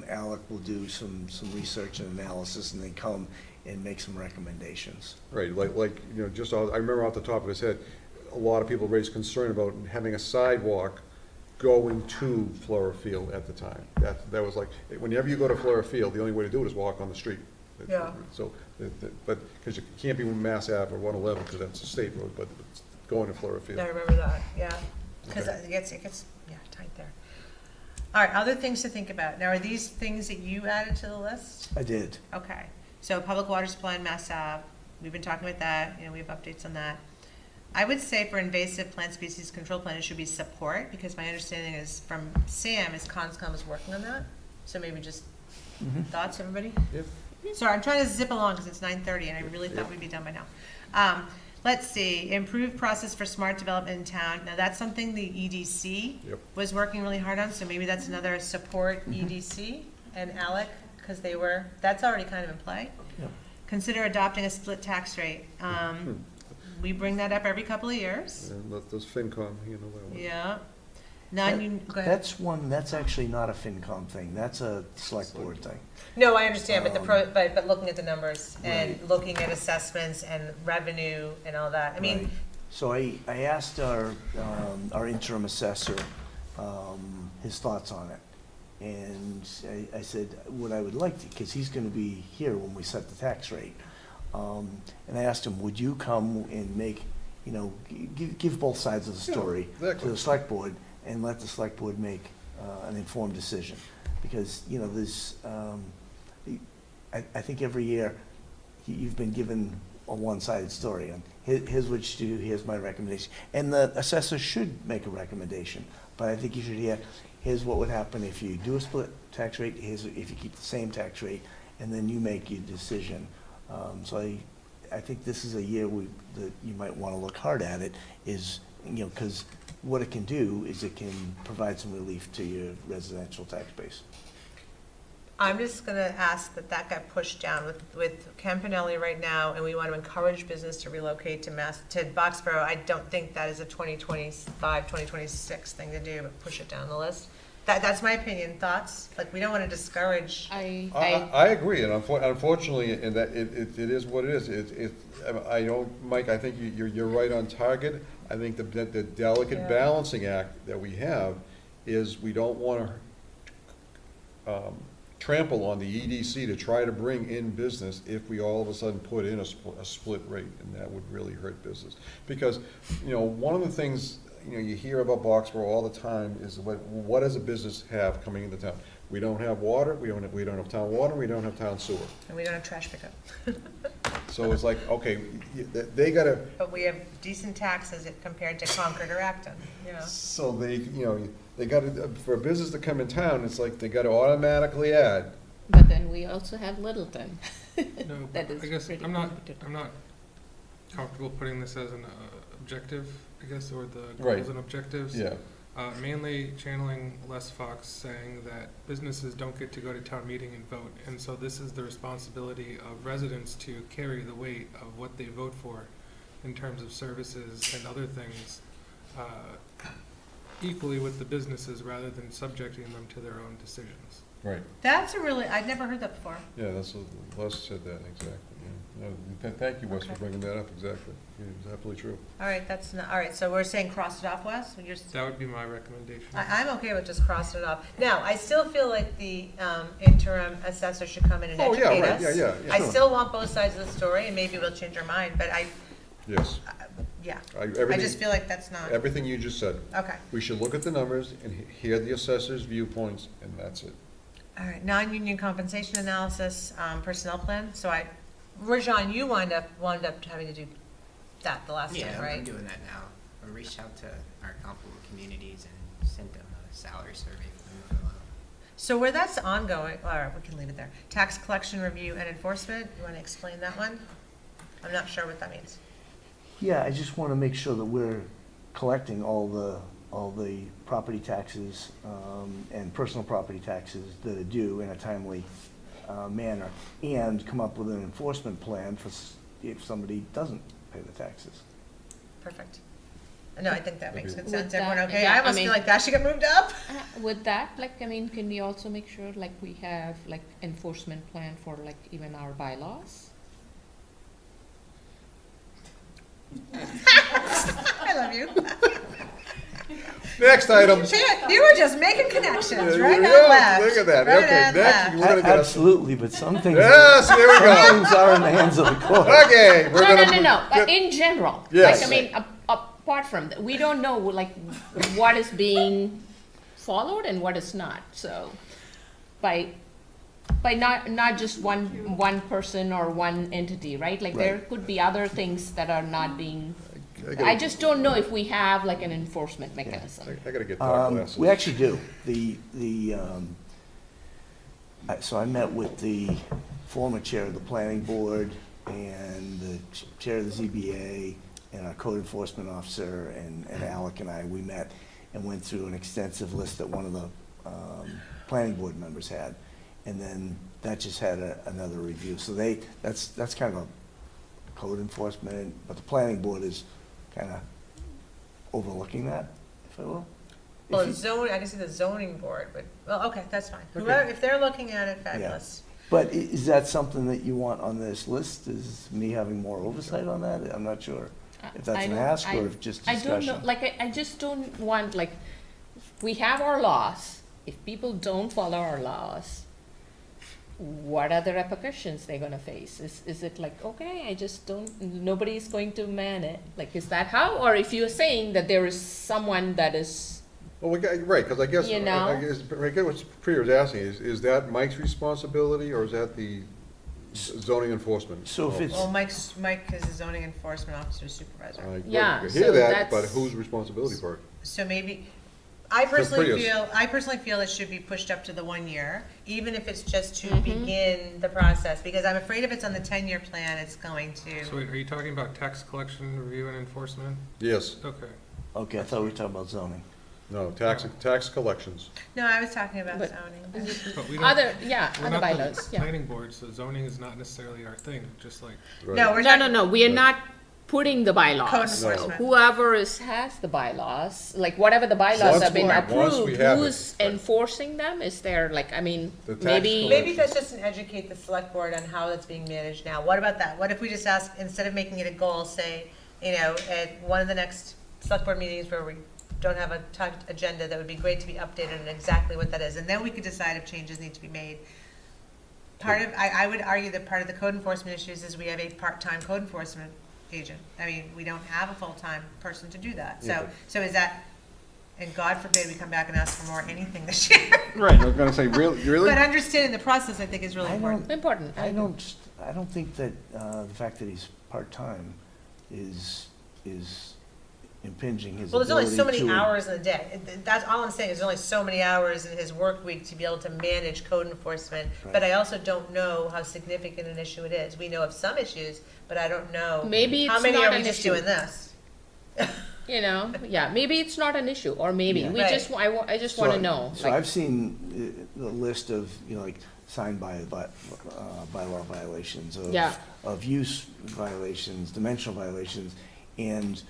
Alec will do, some research and analysis, and then come and make some recommendations. Right, I remember off the top of his head, a lot of people raised concern about having a sidewalk going to Flora Field at the time. That was like, whenever you go to Flora Field, the only way to do it is walk on the street. Yeah. So, but, because you can't be Mass Ave or 111, because that's a state road, but it's going to Flora Field. I remember that, yeah. Because Okay. it gets, yeah, tight there. All right, other things to think about. Now, are these things that you added to the list? I did. Okay, so public water supply in Mass Ave, we've been talking about that, we have updates on that. I would say for invasive plant species control plan, it should be support, because my understanding is from Sam, is Conscom is working on that. So maybe just thoughts, everybody? Yep. Sorry, I'm trying to zip along because it's 9:30 and I really thought we'd be done by now. Let's see, improved process for smart development in town. Now, that's something the EDC was working really hard on, so maybe that's another support EDC and Alec, because that's already kind of in play. Yep. Consider adopting a split tax rate. We bring that up every couple of years. And those FinCom, that one. Yeah. Go ahead. That's actually not a FinCom thing, that's a select board thing. No, I understand, but looking at the numbers and Right. looking at assessments and revenue and all that, I mean, Right. So I asked our interim assessor, his thoughts on it. And I said, what I would like to, because he's gonna be here when we set the tax rate. And I asked him, would you come and make, give both sides of the story to the select board and let the select board make an informed decision? Because, there's, I think every year you've been given a one-sided story, and here's what you do, here's my recommendation. And the assessor should make a recommendation, but I think you should hear, here's what would happen if you do a split tax rate, here's if you keep the same tax rate, and then you make your decision. So I think this is a year that you might want to look hard at it, is, because what it can do is it can provide some relief to your residential tax base. I'm just gonna ask that got pushed down with Campanelli right now, and we want to encourage business to relocate to Boxborough. I don't think that is a 2025, 2026 thing to do, but push it down the list. That's my opinion. Thoughts? Like, we don't want to discourage. I agree, and unfortunately, in that it is what it is. Mike, I think you're right on target. I think the delicate balancing act that we have is we don't want to trample on the EDC to try to bring in business if we all of a sudden put in a split rate, and that would really hurt business. Because, one of the things, you hear about Boxborough all the time is what does a business have coming into town? We don't have water, we don't have town water, we don't have town sewer. And we don't have trash pickup. So it's like, okay, they gotta, But we have decent taxes compared to Concord or Acton, you know? so they gotta, for a business to come in town, it's like they gotta automatically add. But then we also have Littleton. No, That but is I guess pretty I'm not competitive. comfortable putting this as an objective, I guess, or the Right. goals and objectives. Yeah. Mainly channeling Les Fox saying that businesses don't get to go to town meeting and vote, and so this is the responsibility of residents to carry the weight of what they vote for in terms of services and other things, equally with the businesses rather than subjecting them to their own decisions. Right. That's a really, I'd never heard that before. Yeah, that's what Les said that, exactly, yeah. No, thank you, Wes, for Okay. bringing that up, exactly. Yeah, it's absolutely true. All right, that's not, all right, so we're saying cross it off, Wes? That would be my recommendation. I'm okay with just crossing it off. Now, I still feel like the interim assessor should come in and Oh, educate yeah, us. right, yeah, I sure. still want both sides of the story, and maybe we'll change our mind, but Yes. yeah. I Everything- just feel like that's not, Everything you just said. okay. We should look at the numbers and hear the assessor's viewpoints, and that's it. All right, non-union compensation analysis, personnel plan. So Rajan, you wound up having to do that the last Yeah, time, I'm right? doing that now. I reached out to our comparable communities and sent them a salary survey for them to fill out. So where that's ongoing, all right, we can leave it there. Tax collection review and enforcement, you want to explain that one? I'm not sure what that means. Yeah, I just want to make sure that we're collecting all the property taxes and personal property taxes that are due in a timely manner, and come up with an enforcement plan for if somebody doesn't pay the taxes. Perfect. No, I think that makes good With sense. that, Everyone okay? yeah, I I almost mean- feel like that should get moved up. With that, like, I mean, can we also make sure, like, we have, like, enforcement plan for, like, even our bylaws? I love you. Next item. See, you were just making connections, right Yeah, on left. look at that. Right Okay, on next, left. we're gonna get Absolutely, but some things, Yes, here we some go. things are in the hands of the court. Okay, we're gonna. No, but in general, Yes. like, I mean, apart from that, we don't know, like, what is being followed and what is not, so, by not just one person or one entity, right? Like, there Right. could be other things that are not being, gotta- I just don't know if we have, like, an enforcement mechanism. I gotta get dark glasses. We actually do. So I met with the former chair of the planning board and the chair of the ZBA and our code enforcement officer and Alec and I, we met and went through an extensive list that one of the planning board members had. And then that just had another review. So that's kind of a code enforcement, but the planning board is kind of overlooking that, if I will. Well, If you- I can see the zoning board, but, well, okay, that's fine. Okay. Whoever, if they're looking at it, fabulous. But is that something that you want on this list? Is me having more oversight on that? I'm not sure if that's I an don't- ask I- or if just I don't discussion. know, like, I just don't want, like, we have our laws. If people don't follow our laws, what are the repercussions they're gonna face? Is it like, okay, I just don't, nobody's going to man it? Like, is that how? Or if you're saying that there is someone that is, Well, right, because I guess, You know? I guess what Priya was asking, is that Mike's responsibility, or is that the zoning enforcement? So if it's- Well, Mike is the zoning enforcement officer supervisor. Yeah, I so hear that, but that's- whose responsibility part? So maybe, I personally Priya's. feel it should be pushed up to the 1 year, even if it's just to begin the process, because I'm afraid if it's on the 10-year plan, it's going to. So wait, are you talking about tax collection, review, and enforcement? Yes, Okay. Okay, I thought we were talking about zoning. no, tax collections. No, I was talking about But- zoning. But we don't, other, yeah, we're other not the bylaws, yeah. planning board, so zoning is not necessarily our thing, just like, Right. No, we're No, we are not putting the bylaws. Code enforcement. Whoever has the bylaws, like whatever the bylaws Once have been we- once we approved, have it, who's right. enforcing them? Is there, like, I mean, The tax maybe, Maybe that's just an educate the select board on how that's being managed now. What about that? What if we just ask, instead of making it a goal, say, at one of the next select board meetings where we don't have a tucked agenda, that would be great to be updated on exactly what that is, and then we could decide if changes need to be made. I would argue that part of the code enforcement issues is we have a part-time code enforcement agent. I mean, we don't have a full-time person to do that. Yeah, So is that, and God forbid we come back and ask for more anything this year. Right, I was gonna say, really? But understanding the process, I think, is really important. Important. I don't think that, the fact that he's part-time is impinging his Well, there's only so many ability to- hours in a day. That's all I'm saying, there's only so many hours in his work week to be able to manage code enforcement. Right. But I also don't know how significant an issue it is. We know of some issues, but I don't know. Maybe How it's many not are we an just issue. doing this? You know, yeah, maybe it's not an issue, or maybe, Yeah. we Right. just, I just wanna know. So like- I've seen the list of, like, signed bylaw violations, Yeah. of use violations, dimensional violations, and,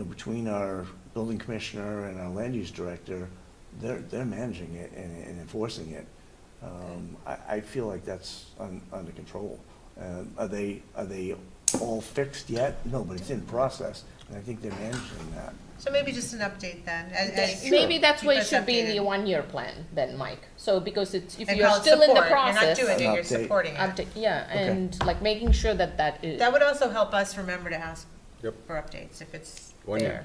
between our building commissioner and our land use director, they're managing it and enforcing it. I feel like that's under control. Are they all fixed yet? No, but it's in process, and I think they're managing that. So maybe just an update then. Maybe that's why Keep it us should be in the updated. 1-year plan then, Mike. So because it's, if And you're call it still in the support. process. You're not doing it, you're Update. supporting it. Yeah, and like making sure that is. That would also help us remember to ask Yep. for updates if it's 1 year.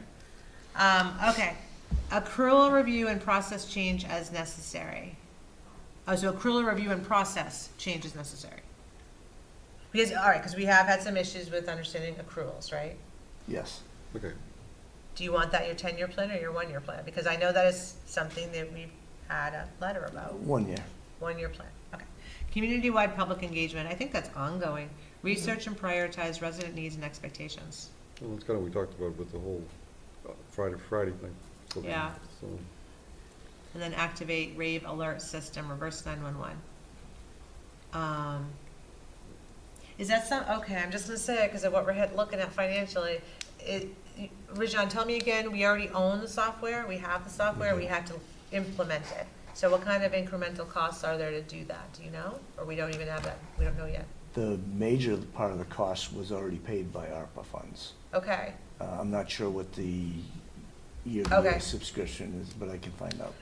there. Okay, accrual review and process change as necessary. Oh, so accrual review and process change is necessary. Because, all right, because we have had some issues with understanding accruals, right? Yes. Okay. Do you want that your 10-year plan or your 1-year plan? Because I know that is something that we've had a letter about. 1 year. 1-year plan, okay. Community-wide public engagement, I think that's ongoing. Research and prioritize resident needs and expectations. Well, that's kind of what we talked about with the whole Friday thing. So- Yeah. So, And then activate rave alert system, reverse 911. Is that okay, I'm just gonna say it because of what we're looking at financially. Rajan, tell me again, we already own the software, we have the software, we have to implement it. So what kind of incremental costs are there to do that, do you know? Or we don't even have that, we don't know yet? The major part of the cost was already paid by ARPA funds. Okay, I'm not sure what the Okay. yearly subscription is, but I can find out.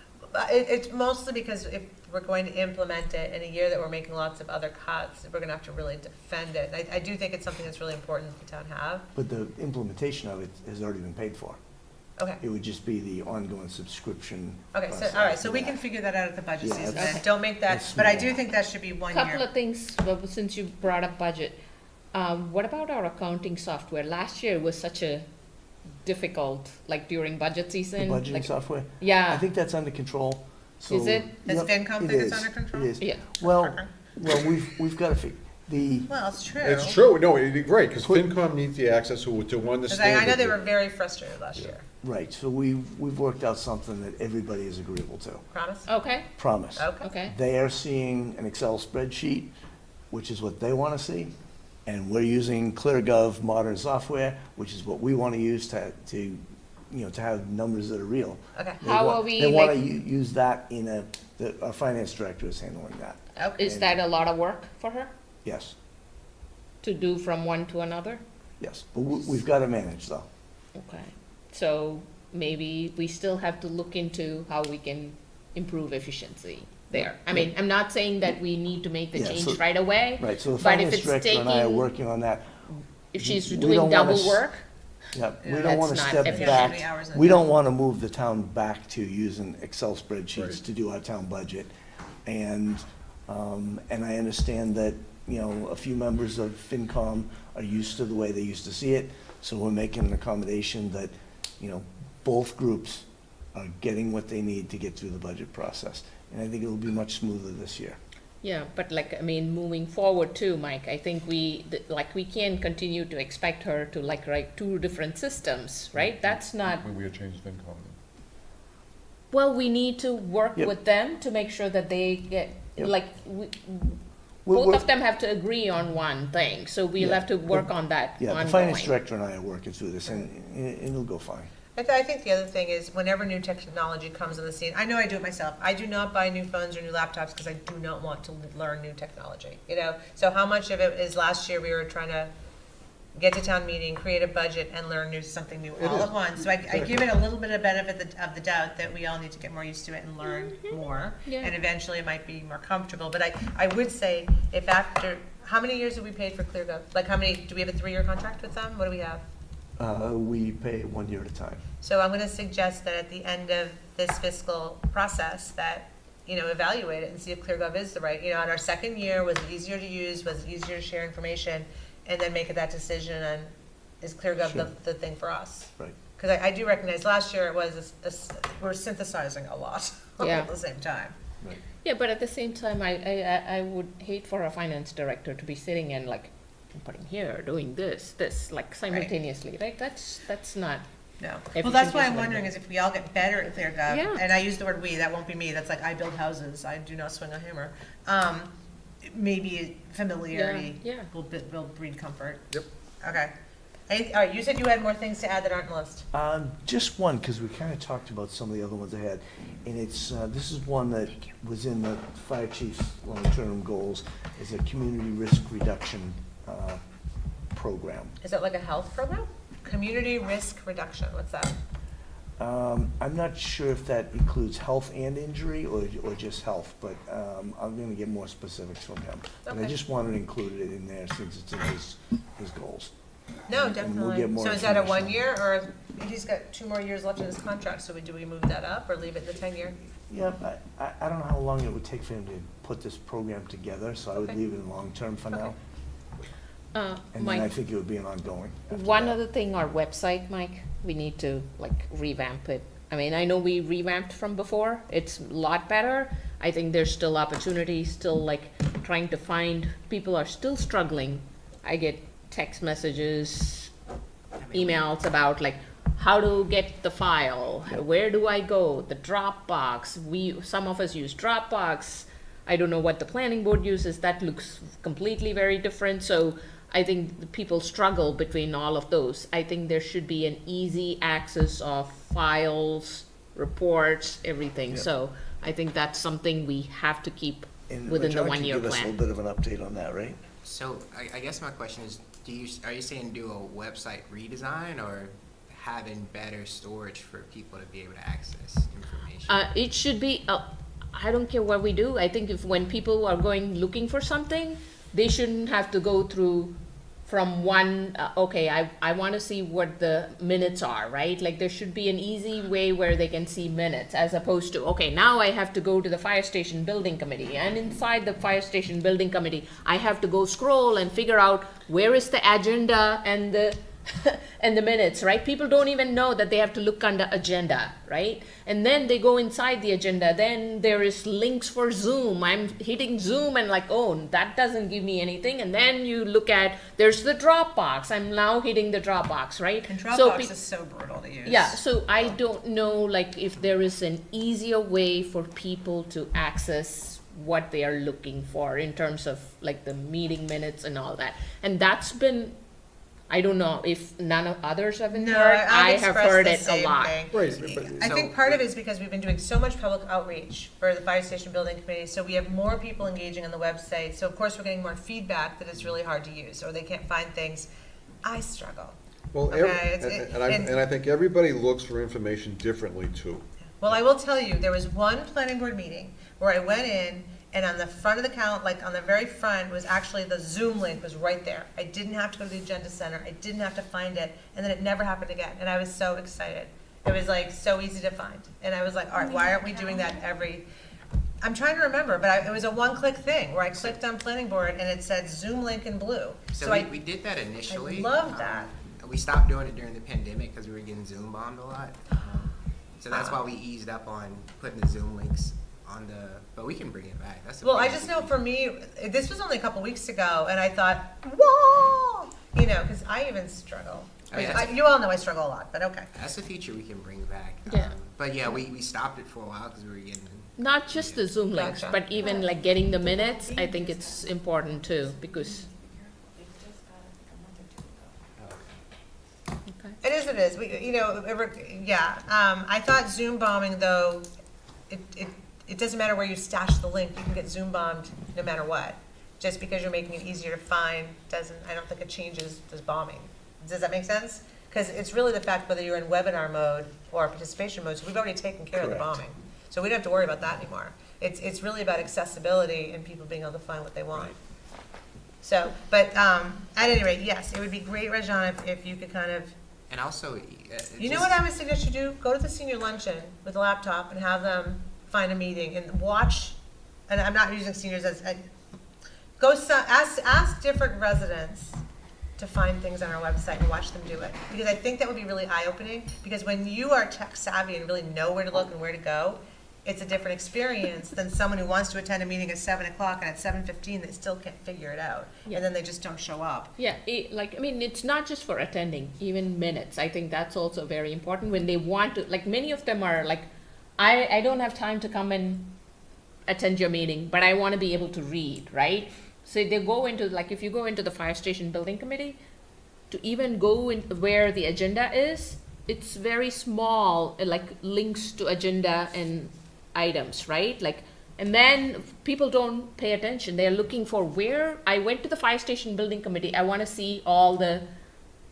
it's mostly because if we're going to implement it in a year that we're making lots of other cuts, we're gonna have to really defend it. I do think it's something that's really important the town have. But the implementation of it has already been paid for. Okay. It would just be the ongoing subscription. Okay, so, process all right, for so we that. can figure that out at the budget Yeah, season that's- then. Don't make that, that's but I small. do think that should be 1 Couple year. of things, since you brought up budget. What about our accounting software? Last year was such a difficult, like during budget The season. budgeting like- software? Yeah. I think that's under control. So- Is it? Does Yep, FinCom it think it's is, under control? It is. Yeah. Well, we've got to figure, Well, it's true. It's true, no, right, because FinCom needs the access to Because understand. I know they it. were very frustrated last year. right, so we've worked out something that everybody is agreeable to. Promise? Okay, Promise. okay. They are seeing an Excel spreadsheet, which is what they want to see, and we're using ClearGov modern software, which is what we want to use to have numbers that are real. Okay. How are we, They want to like- use that our finance director is handling that, Okay. Is that a lot of work for her yes, to do from one to another? yes. But we've got to manage though. Okay, so maybe we still have to look into how we can improve efficiency there. I mean, I'm not saying that we need to make the Yeah, change so- right away. Right, so the But if finance it's director and I are taking- working on that. If she's We doing don't wanna double s- work, Yeah, we Yeah, don't want to that's not step efficient. back. Many hours in a We day. don't want to move the town back to using Excel spreadsheets Right. to do our town budget. And I understand that, a few members of FinCom are used to the way they used to see it. So we're making an accommodation that, both groups are getting what they need to get through the budget process. And I think it'll be much smoother this year. yeah, but like, I mean, moving forward too, Mike, I think we can't continue to expect her to like write 2 different systems, right? That's not, Maybe we had changed FinCom. well, we need to work Yep. with them to make sure that they get, Yep. like, We're- both of them have to agree on one thing, so we'll Yeah. have to work on that Yeah, the ongoing. finance director and I are working through this, and it'll go fine. I think the other thing is whenever new technology comes on the scene, I know I do it myself. I do not buy new phones or new laptops because I do not want to learn new technology, So how much of it is last year we were trying to get to town meeting, create a budget and learn something new all at once. So I give it a little bit of benefit of the doubt that we all need to get more used to it and learn more. Yeah. And eventually it might be more comfortable. But I would say if after, how many years have we paid for ClearGov? Like how many, do we have a 3-year contract with them? What do we have? We pay it 1 year at a time. So I'm gonna suggest that at the end of this fiscal process, that, evaluate it and see if ClearGov is the right, on our second year, was it easier to use, was it easier to share information, and then make that decision on, is ClearGov Sure. the thing for us? Right. Because I do recognize last year it was, we're synthesizing a lot Yeah. at the same time. Right. Yeah, but at the same time, I would hate for a finance director to be sitting and like, putting here, doing this, like simultaneously, right? That's not. No. efficient Well, that's why use I'm of wondering money. is if we all get better at ClearGov, Yeah. and I use the word we, that won't be me, that's like I build houses, I do not swing a hammer. Maybe familiarity Yeah, yeah. will breed comfort. Yep. Okay. All right, you said you had more things to add that aren't on the list. Just one, because we kind of talked about some of the other ones I had, and it's, this is one that was in the fire chief's long-term goals, is a community risk reduction program. Is that like a health program? Community risk reduction, what's that? I'm not sure if that includes health and injury, or just health, but I'm gonna get more specifics from him. But I Okay. just wanted to include it in there since it's in his goals. No, And we'll definitely. get more So is that a information. 1 year, or he's got 2 more years left in his contract, so do we move that up or leave it in the 10-year? Yeah, I don't know how long it would take for him to put this program together, so I would Okay. leave it in long-term for now. And then Mike, I think it would be an ongoing. after one that. other thing, our website, Mike, we need to like revamp it. I mean, I know we revamped from before, it's a lot better. I think there's still opportunity, still like trying to find, people are still struggling. I get text messages, emails about like how to get the file, where do I go, the Dropbox. Some of us use Dropbox. I don't know what the planning board uses, that looks completely very different. So I think the people struggle between all of those. I think there should be an easy access of files, reports, everything. Yep. So I think that's something we have to keep And within the John can 1 year give us a plan. little bit of an update on that, right? So I guess my question is, are you saying do a website redesign or having better storage for people to be able to access information? It should be, I don't care what we do. I think if when people are going looking for something, they shouldn't have to go through from one, okay, I want to see what the minutes are, right? Like there should be an easy way where they can see minutes as opposed to, okay, now I have to go to the fire station building committee, and inside the fire station building committee, I have to go scroll and figure out where is the agenda and the and the minutes, right? People don't even know that they have to look under agenda, right? And then they go inside the agenda, then there is links for Zoom. I'm hitting Zoom and like, oh, that doesn't give me anything. And then you look at, there's the Dropbox. I'm now hitting the Dropbox, right? And Dropbox is so brutal to use. Yeah, so I don't know like if there is an easier way for people to access what they are looking for in terms of like the meeting minutes and all that. And that's been, I don't know if none of others have been No, heard. I've I have expressed heard the it a same lot. thing. Right, I think part of it is because we've been doing so much public outreach for the fire station building committee, so we have more people engaging on the website. So of course, we're getting more feedback that it's really hard to use, or they can't find things. I struggle. Well, Okay, and I think everybody looks for information differently too. Well, I will tell you, there was one planning board meeting where I went in, and on the front of the count, like on the very front, was actually the Zoom link was right there. I didn't have to go to the agenda center. I didn't have to find it, and then it never happened again. And I was so excited. It was like so easy to find. And I was like, all right, why aren't we doing that every? I'm trying to remember, but it was a one-click thing where I clicked on planning board and it said Zoom link in blue. So we did that initially. I love that. We stopped doing it during the pandemic because we were getting Zoom bombed a lot. So that's why we eased up on putting the Zoom links on the, but we can bring it back. That's Well, I just know for me, this was only a couple weeks ago, and I thought, whoa, because I even struggle. Oh, yeah, You all know I struggle a lot, but okay. That's a feature we can bring back. Yeah. But yeah, we stopped it for a while because we were getting. Not just the Zoom links, Gotcha. but even like getting the minutes, I think it's important too, because. It is. I thought Zoom bombing, though, it doesn't matter where you stash the link, you can get Zoom bombed no matter what. Just because you're making it easier to find I don't think it changes this bombing. Does that make sense? Because it's really the fact whether you're in webinar mode or participation mode, so we've already taken care of the Correct. bombing. So we don't have to worry about that anymore. It's really about accessibility and people being able to find what they want. Right. So, but at any rate, yes, it would be great, Rajan, if you could kind of And also, You know what I would suggest you do? Go to the senior luncheon with a laptop and have them find a meeting and watch, and I'm not using seniors as, ask different residents to find things on our website and watch them do it. Because I think that would be really eye-opening, because when you are tech savvy and really know where to look and where to go, it's a different experience than someone who wants to attend a meeting at 7 o'clock and at 7:15 they still can't figure it out. Yeah. And then they just don't show up. Yeah, it's not just for attending, even minutes. I think that's also very important when they want to, like, many of them are like, I don't have time to come and attend your meeting, but I want to be able to read, right? So they go into, like, if you go into the fire station building committee, to even go in where the agenda is, it's very small, like links to agenda and items, right? Like, and then people don't pay attention. They're looking for where I went to the fire station building committee. I want to see all the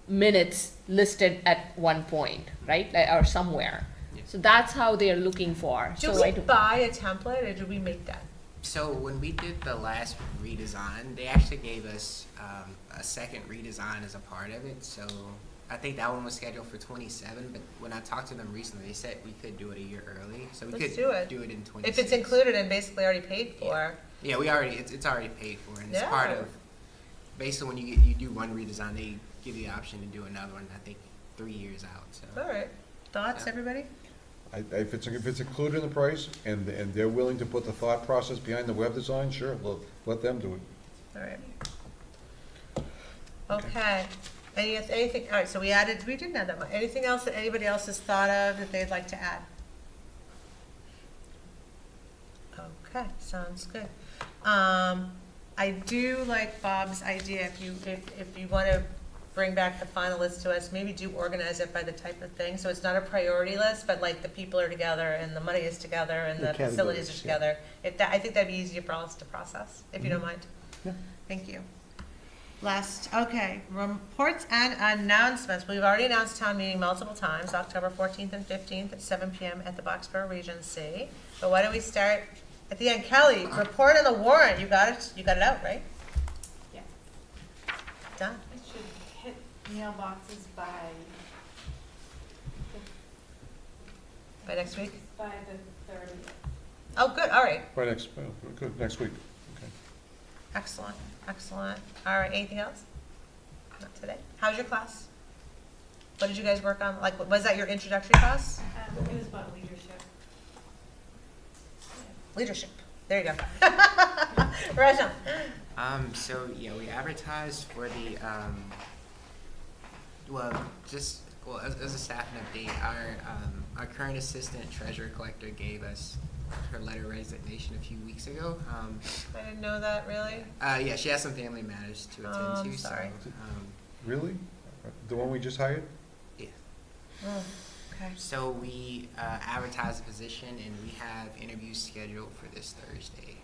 minutes listed at one point, right? Or somewhere. Yeah. So that's how they're looking for. Do So we buy a template or do we make that? So when we did the last redesign, they actually gave us a second redesign as a part of it. So I think that one was scheduled for 27, but when I talked to them recently, they said we could do it a year early. So we could do it in 26. If it's included and basically already paid for. Yeah, it's already paid for, and it's Yeah. part of, basically when you do one redesign, they give you the option to do another one, I think 3 years out, so. All right. Thoughts, Yeah. everybody? If it's included in the price and they're willing to put the thought process behind the web design, sure, let them do it. All right. Okay. Anything, all right, so we didn't add that much. Anything else that anybody else has thought of that they'd like to add? Okay, sounds good. I do like Bob's idea, if you want to bring back the final list to us, maybe do organize it by the type of thing, so it's not a priority list, but like the people are together, and the money is together, and the facilities are together. I think that'd be easier for us to process, if you don't mind. Yeah. Thank you. Okay, reports and announcements. We've already announced town meeting multiple times, October 14th and 15th at 7 p.m. at the Boxborough Regency. But why don't we start at the end? Kelly, report on the warrant. You got it out, right? Yeah. Done. It should hit mailboxes by By next week? By the 30th. Oh, good, all right. By next week. Okay. Excellent, excellent. All right, anything else? Not today. How's your class? What did you guys work on? Like, was that your introductory class? It was about leadership. Leadership. There you go. Rajan. So yeah, we advertised for the as a staff update, our current assistant treasurer collector gave us her letter of resignation a few weeks ago. I didn't know that, really. Yeah, she has some family matters to attend to. I'm sorry. So, Really? The one we just hired? yeah. Oh, okay. So we advertised the position, and we have interviews scheduled for this Thursday.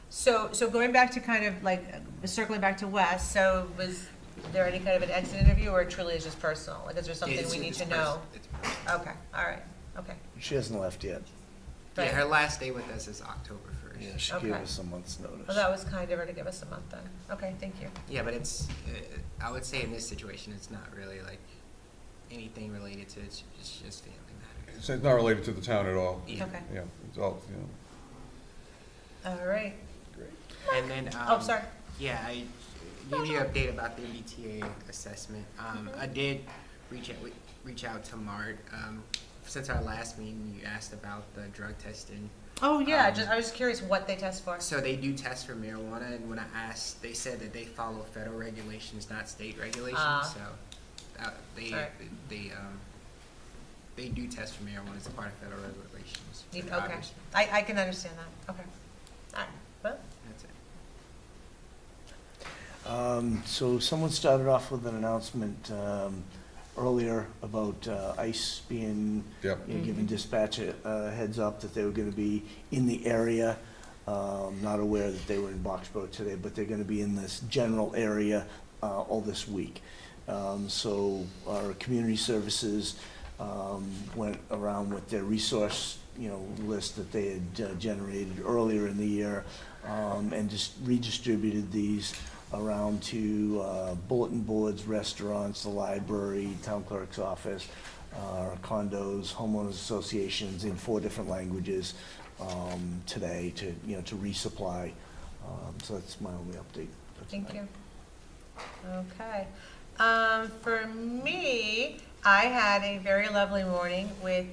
So going back to kind of like, circling back to Wes, so was there any kind of an exit interview, or it truly is just personal? Like, is there something we need to know? It's personal. Okay, all right, okay. She hasn't left yet. Right. Yeah, her last day with us is October 1st. Yeah, she gave Okay. us a month's notice. Well, that was kind of her to give us a month then. Okay, thank you. Yeah, but it's, I would say in this situation, it's not really like anything related to, it's just family matters. It's not related to the town at all. Yeah. Okay, Yeah, it's all, all right. And then, Oh, sorry. yeah, I gave you an update about the MBTA assessment. I did reach out to Mart. Since our last meeting, you asked about the drug testing. Oh, yeah, I was just curious what they test for. So they do test for marijuana, and when I asked, they said that they follow federal regulations, not state regulations. So they do test for marijuana as a part of federal regulations. for Okay, drivers. I can understand that, okay. All right, well, That's it. So someone started off with an announcement earlier about ICE being, Yep. giving dispatch a heads up that they were going to be in the area. Not aware that they were in Boxborough today, but they're going to be in this general area all this week. So our community services went around with their resource, list that they had generated earlier in the year, and just redistributed these around to bulletin boards, restaurants, the library, town clerk's office, condos, homeowners associations in 4 different languages today to, to resupply. So that's my only update. Thank you. Okay. For me, I had a very lovely morning with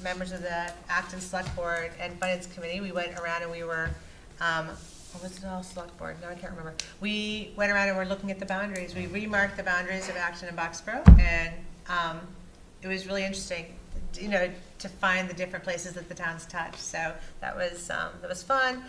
members of the Acton Select Board and Finance Committee. We went around and we were, what was it all, Select Board? No, I can't remember. We went around and we're looking at the boundaries. We remarked the boundaries of Acton and Boxborough, and it was really interesting, to find the different places that the towns touch. So that was fun.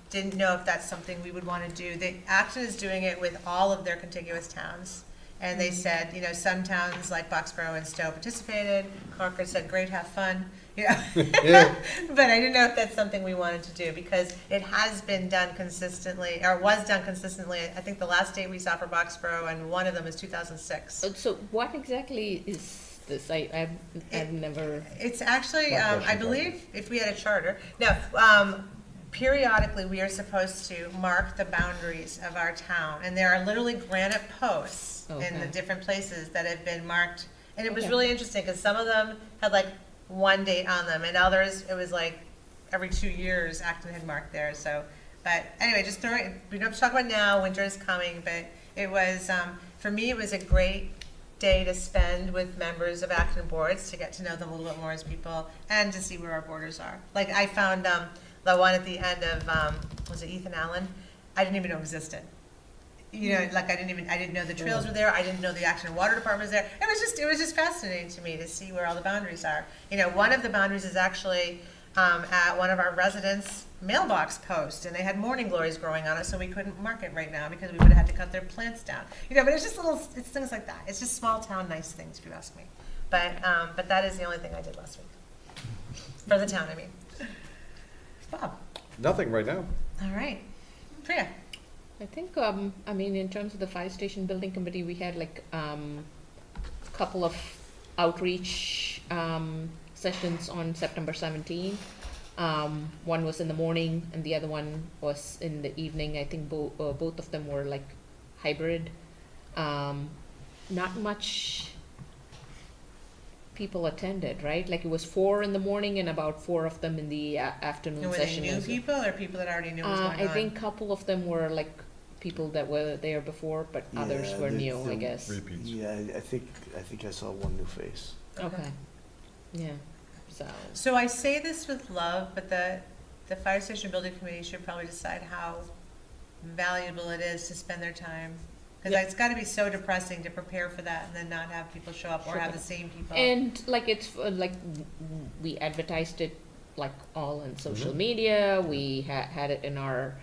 Didn't know if that's something we would want to do. Acton is doing it with all of their contiguous towns. And they said, some towns like Boxborough and Stowe participated. Concord said, great, have fun. Yeah. But I didn't know if that's something we wanted to do, because it has been done consistently, or was done consistently. I think the last date we saw for Boxborough, and one of them is 2006. So what exactly is this? I've never. It's actually, I believe, if we had a charter. No, periodically we are supposed to mark the boundaries of our town, and there are literally granite posts in the different places that have been marked. And it was really interesting, because some of them had like one date on them, and others it was like every 2 years Acton had marked theirs. So, but anyway, just throwing, we don't have to talk about now, winter is coming, but it was, for me, it was a great day to spend with members of Acton boards, to get to know them a little bit more as people, and to see where our borders are. Like I found the one at the end of, was it Ethan Allen? I didn't even know existed. Like I didn't know the trails were there. I didn't know the Acton Water Department was there. It was just fascinating to me to see where all the boundaries are. One of the boundaries is actually at one of our residents' mailbox post, and they had morning glories growing on it, so we couldn't mark it right now because we would have had to cut their plants down. But it's just it's things like that. It's just small town nice things, if you ask me. But that is the only thing I did last week for the town. I mean, Bob. Nothing right now. All right, Priya. I think, in terms of the fire station building committee, we had like a couple of outreach sessions on September 17th. One was in the morning and the other one was in the evening. I think both of them were like hybrid. Not much people attended, right? Like it was 4 in the morning and about 4 of them in the afternoon session. Were they new people or people that already knew what was going on? I think a couple of them were like people that were there before, but others were new, I guess. Repeats. Yeah, I think I saw one new face. Okay. Yeah. So I say this with love, but the fire station building committee should probably decide how valuable it is to spend their time. Because it's got to be so depressing to prepare for that and then not have people show up or have the same people. And like it's like we advertised it like all on social media. We had it in our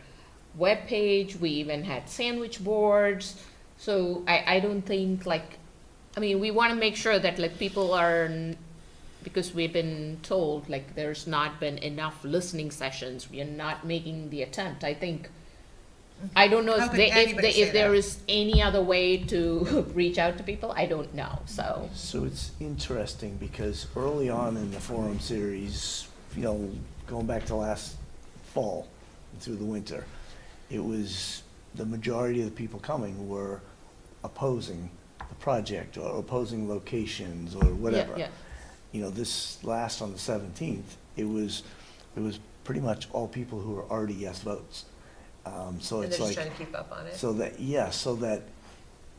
web page. We even had sandwich boards. So I don't think we want to make sure that like people are, because we've been told like there's not been enough listening sessions. We are not making the attempt. I don't know if there is any other way to reach out to people. I don't know. So it's interesting because early on in the forum series, going back to last fall and through the winter, it was the majority of the people coming were opposing the project or opposing locations or whatever. This last on the 17th, it was pretty much all people who were already yes votes. So and it's they're like just trying to keep up on it. so that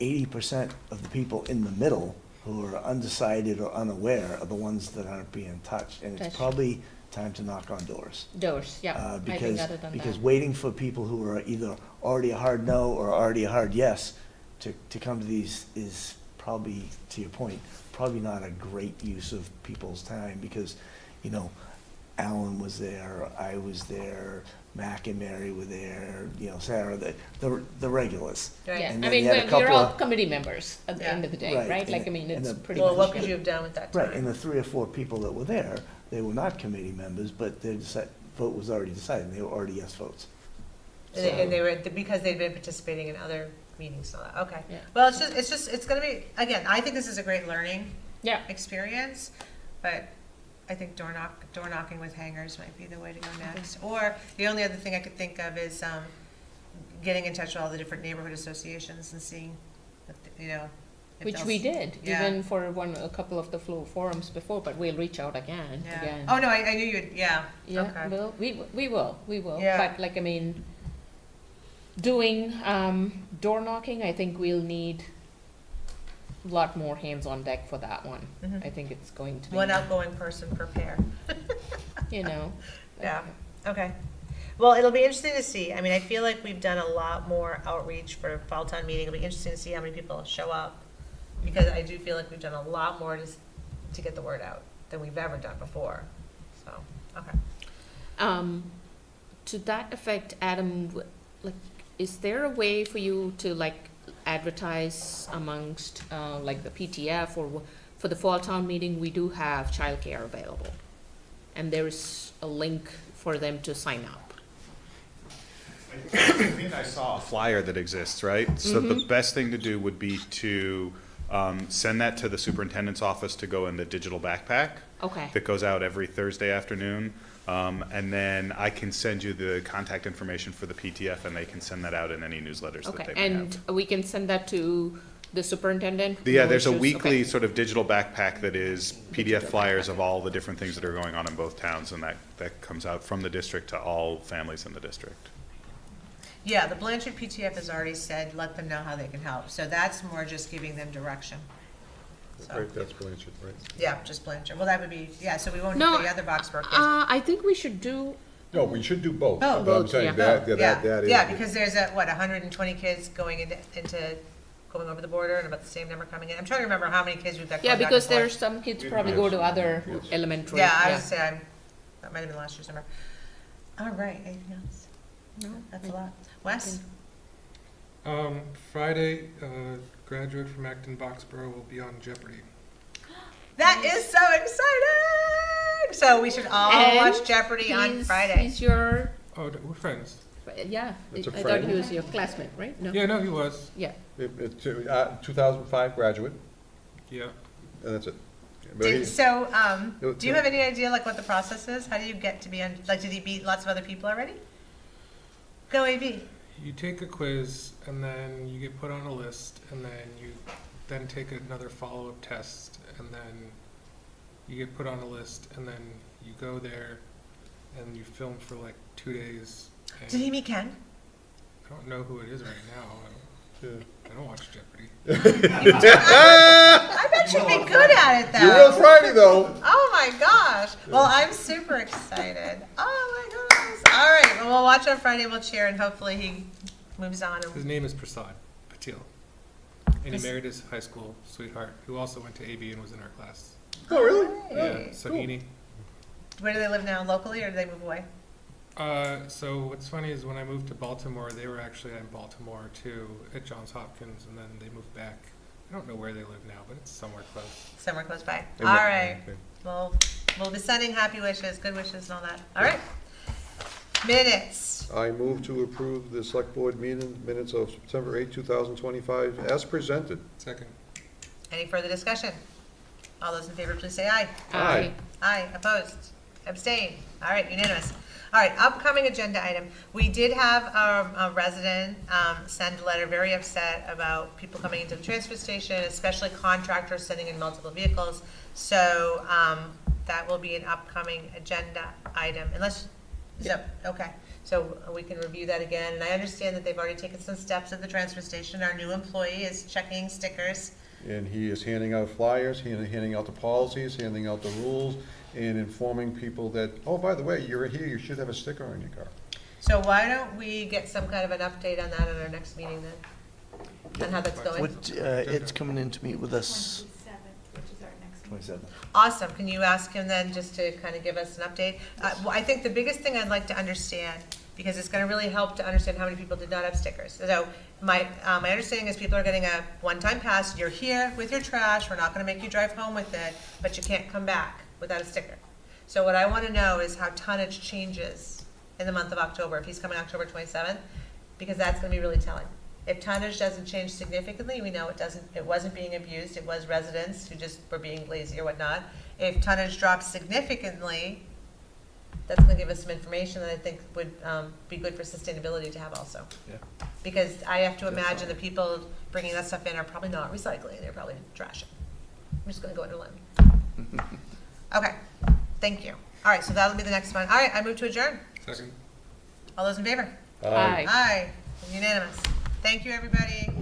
80% of the people in the middle who are undecided or unaware are the ones that aren't being touched, and it's probably time to knock on doors. Because waiting for people who are either already a hard no or already a hard yes to come to these is probably, to your point, probably not a great use of people's time, because Alan was there, I was there, Mac and Mary were there, Sarah, the regulars. Right. And we're all committee members at the end of the day, right? It's pretty much. Well, what could you have done with that time? Right, and the 3 or 4 people that were there, they were not committee members, but their vote was already decided, and they were already yes votes. And they were, because they'd been participating in other meetings, so okay. Yeah. Well, it's going to be, again, I think this is a great learning experience, but I think door knocking with hangers might be the way to go next. Or the only other thing I could think of is getting in touch with all the different neighborhood associations and seeing, you know. if Which they'll we s- did, Yeah. even for a couple of the forums before, but we'll reach out again. Yeah. Oh, no, I knew you'd, yeah. Yeah, Okay. we will. Yeah. But like, I mean, doing door knocking, I think we'll need a lot more hands on deck for that one. Mhm. I think it's going to be, One outgoing person per pair. you know. Yeah, okay. Well, it'll be interesting to see. I mean, I feel like we've done a lot more outreach for fall town meeting. It'll be interesting to see how many people show up. Because I do feel like we've done a lot more to get the word out than we've ever done before. So, okay. To that effect, Adam, like, is there a way for you to like advertise amongst like the PTF or for the fall town meeting? We do have childcare available, and there is a link for them to sign up. I think I saw a flyer that exists, right? So the best thing to do would be to send that to the superintendent's office to go in the digital backpack. Okay. That goes out every Thursday afternoon. And then I can send you the contact information for the PTF, and they can send that out in any newsletters that Okay, they may and have. we can send that to the superintendent? Yeah, No there's a issues? weekly Okay. sort of digital backpack that is PDF flyers of all the different things that are going on in both towns, and that comes out from the district to all families in the district. Yeah, the Blanchard PTF has already said, let them know how they can help. So that's more just giving them direction. So, Right, that's Blanchard, right? yeah, just Blanchard. Well, that would be, yeah, so we won't No, do the other Boxborough kids. I think we should do, No, we should do both. Oh, But I'm both, saying yeah. that is. Yeah, because there's a, what, 120 kids going into going over the border and about the same number coming in. I'm trying to remember how many kids we've got yeah, going back because and forth. there's some kids probably go to other Yes. elementary. Yeah, I was saying, that might have been last year's number. All right, anything else? No, That's a lot. Wes? Friday, graduate from Acton Boxborough will be on Jeopardy. That is so exciting! So we should all And watch Jeopardy on he's- Friday. He's your, Oh, we're friends. yeah, I It's a thought friend. he was your classmate, right? No? Yeah, no, he was. Yeah. It's 2005 graduate, Yeah. and that's it. But he- So, It- do you have any idea like what the process is? How do you get to be on, like, did he beat lots of other people already? Go AB. You take a quiz, and then you get put on a list, and then you then take another follow-up test, and then you get put on a list, and then you go there, and you film for like 2 days. And Did he meet Ken? I don't know who it is right now. I don't watch Jeopardy. I bet you'd be good at it, though. You will Friday, though. Oh my gosh. Well, I'm super excited. Oh my goodness. All right. Well, we'll watch on Friday. We'll cheer, and hopefully he moves on. His And name is Prasad Patil, and he married his high school sweetheart, who also went to AB and was in our class. Oh, really? Yeah, Sohini. where do they live now? Locally, or do they move away? So what's funny is when I moved to Baltimore, they were actually in Baltimore too, at Johns Hopkins, and then they moved back. I don't know where they live now, but it's somewhere close. Somewhere close by. And All that- right. okay. Well, we'll be sending happy wishes, good wishes, and all that. All right. Minutes. I move to approve the select board minutes of September 8, 2025, as presented. Second. Any further discussion? All those in favor, please say aye. Aye. Aye, opposed, abstain. All right, unanimous. All right, upcoming agenda item. We did have a resident send a letter, very upset about people coming into the transfer station, especially contractors sending in multiple vehicles. So that will be an upcoming agenda item, unless, okay. So we can review that again. And I understand that they've already taken some steps at the transfer station. Our new employee is checking stickers. And he is handing out flyers, handing out the policies, handing out the rules, and informing people that, oh, by the way, you're here, you should have a sticker on your car. So why don't we get some kind of an update on that at our next meeting then? On how that's going? It's coming in to meet with us. 27th, which is our next meeting. 27. Awesome. Can you ask him then just to kind of give us an update? Well, I think the biggest thing I'd like to understand, because it's going to really help to understand how many people did not have stickers. So my understanding is people are getting a one-time pass. You're here with your trash. We're not going to make you drive home with it, but you can't come back without a sticker. So what I want to know is how tonnage changes in the month of October, if he's coming October 27th, because that's going to be really telling. If tonnage doesn't change significantly, we know it wasn't being abused. It was residents who just were being lazy or whatnot. If tonnage drops significantly, that's gonna give us some information that I think would be good for sustainability to have also. Yeah. Because I have to imagine the people bringing that stuff in are probably not recycling, they're probably trashing. I'm just gonna go into limb. Okay, thank you. All right, so that'll be the next one. All right, I move to adjourn. Second. All those in favor? Aye. Aye, unanimous. Thank you, everybody.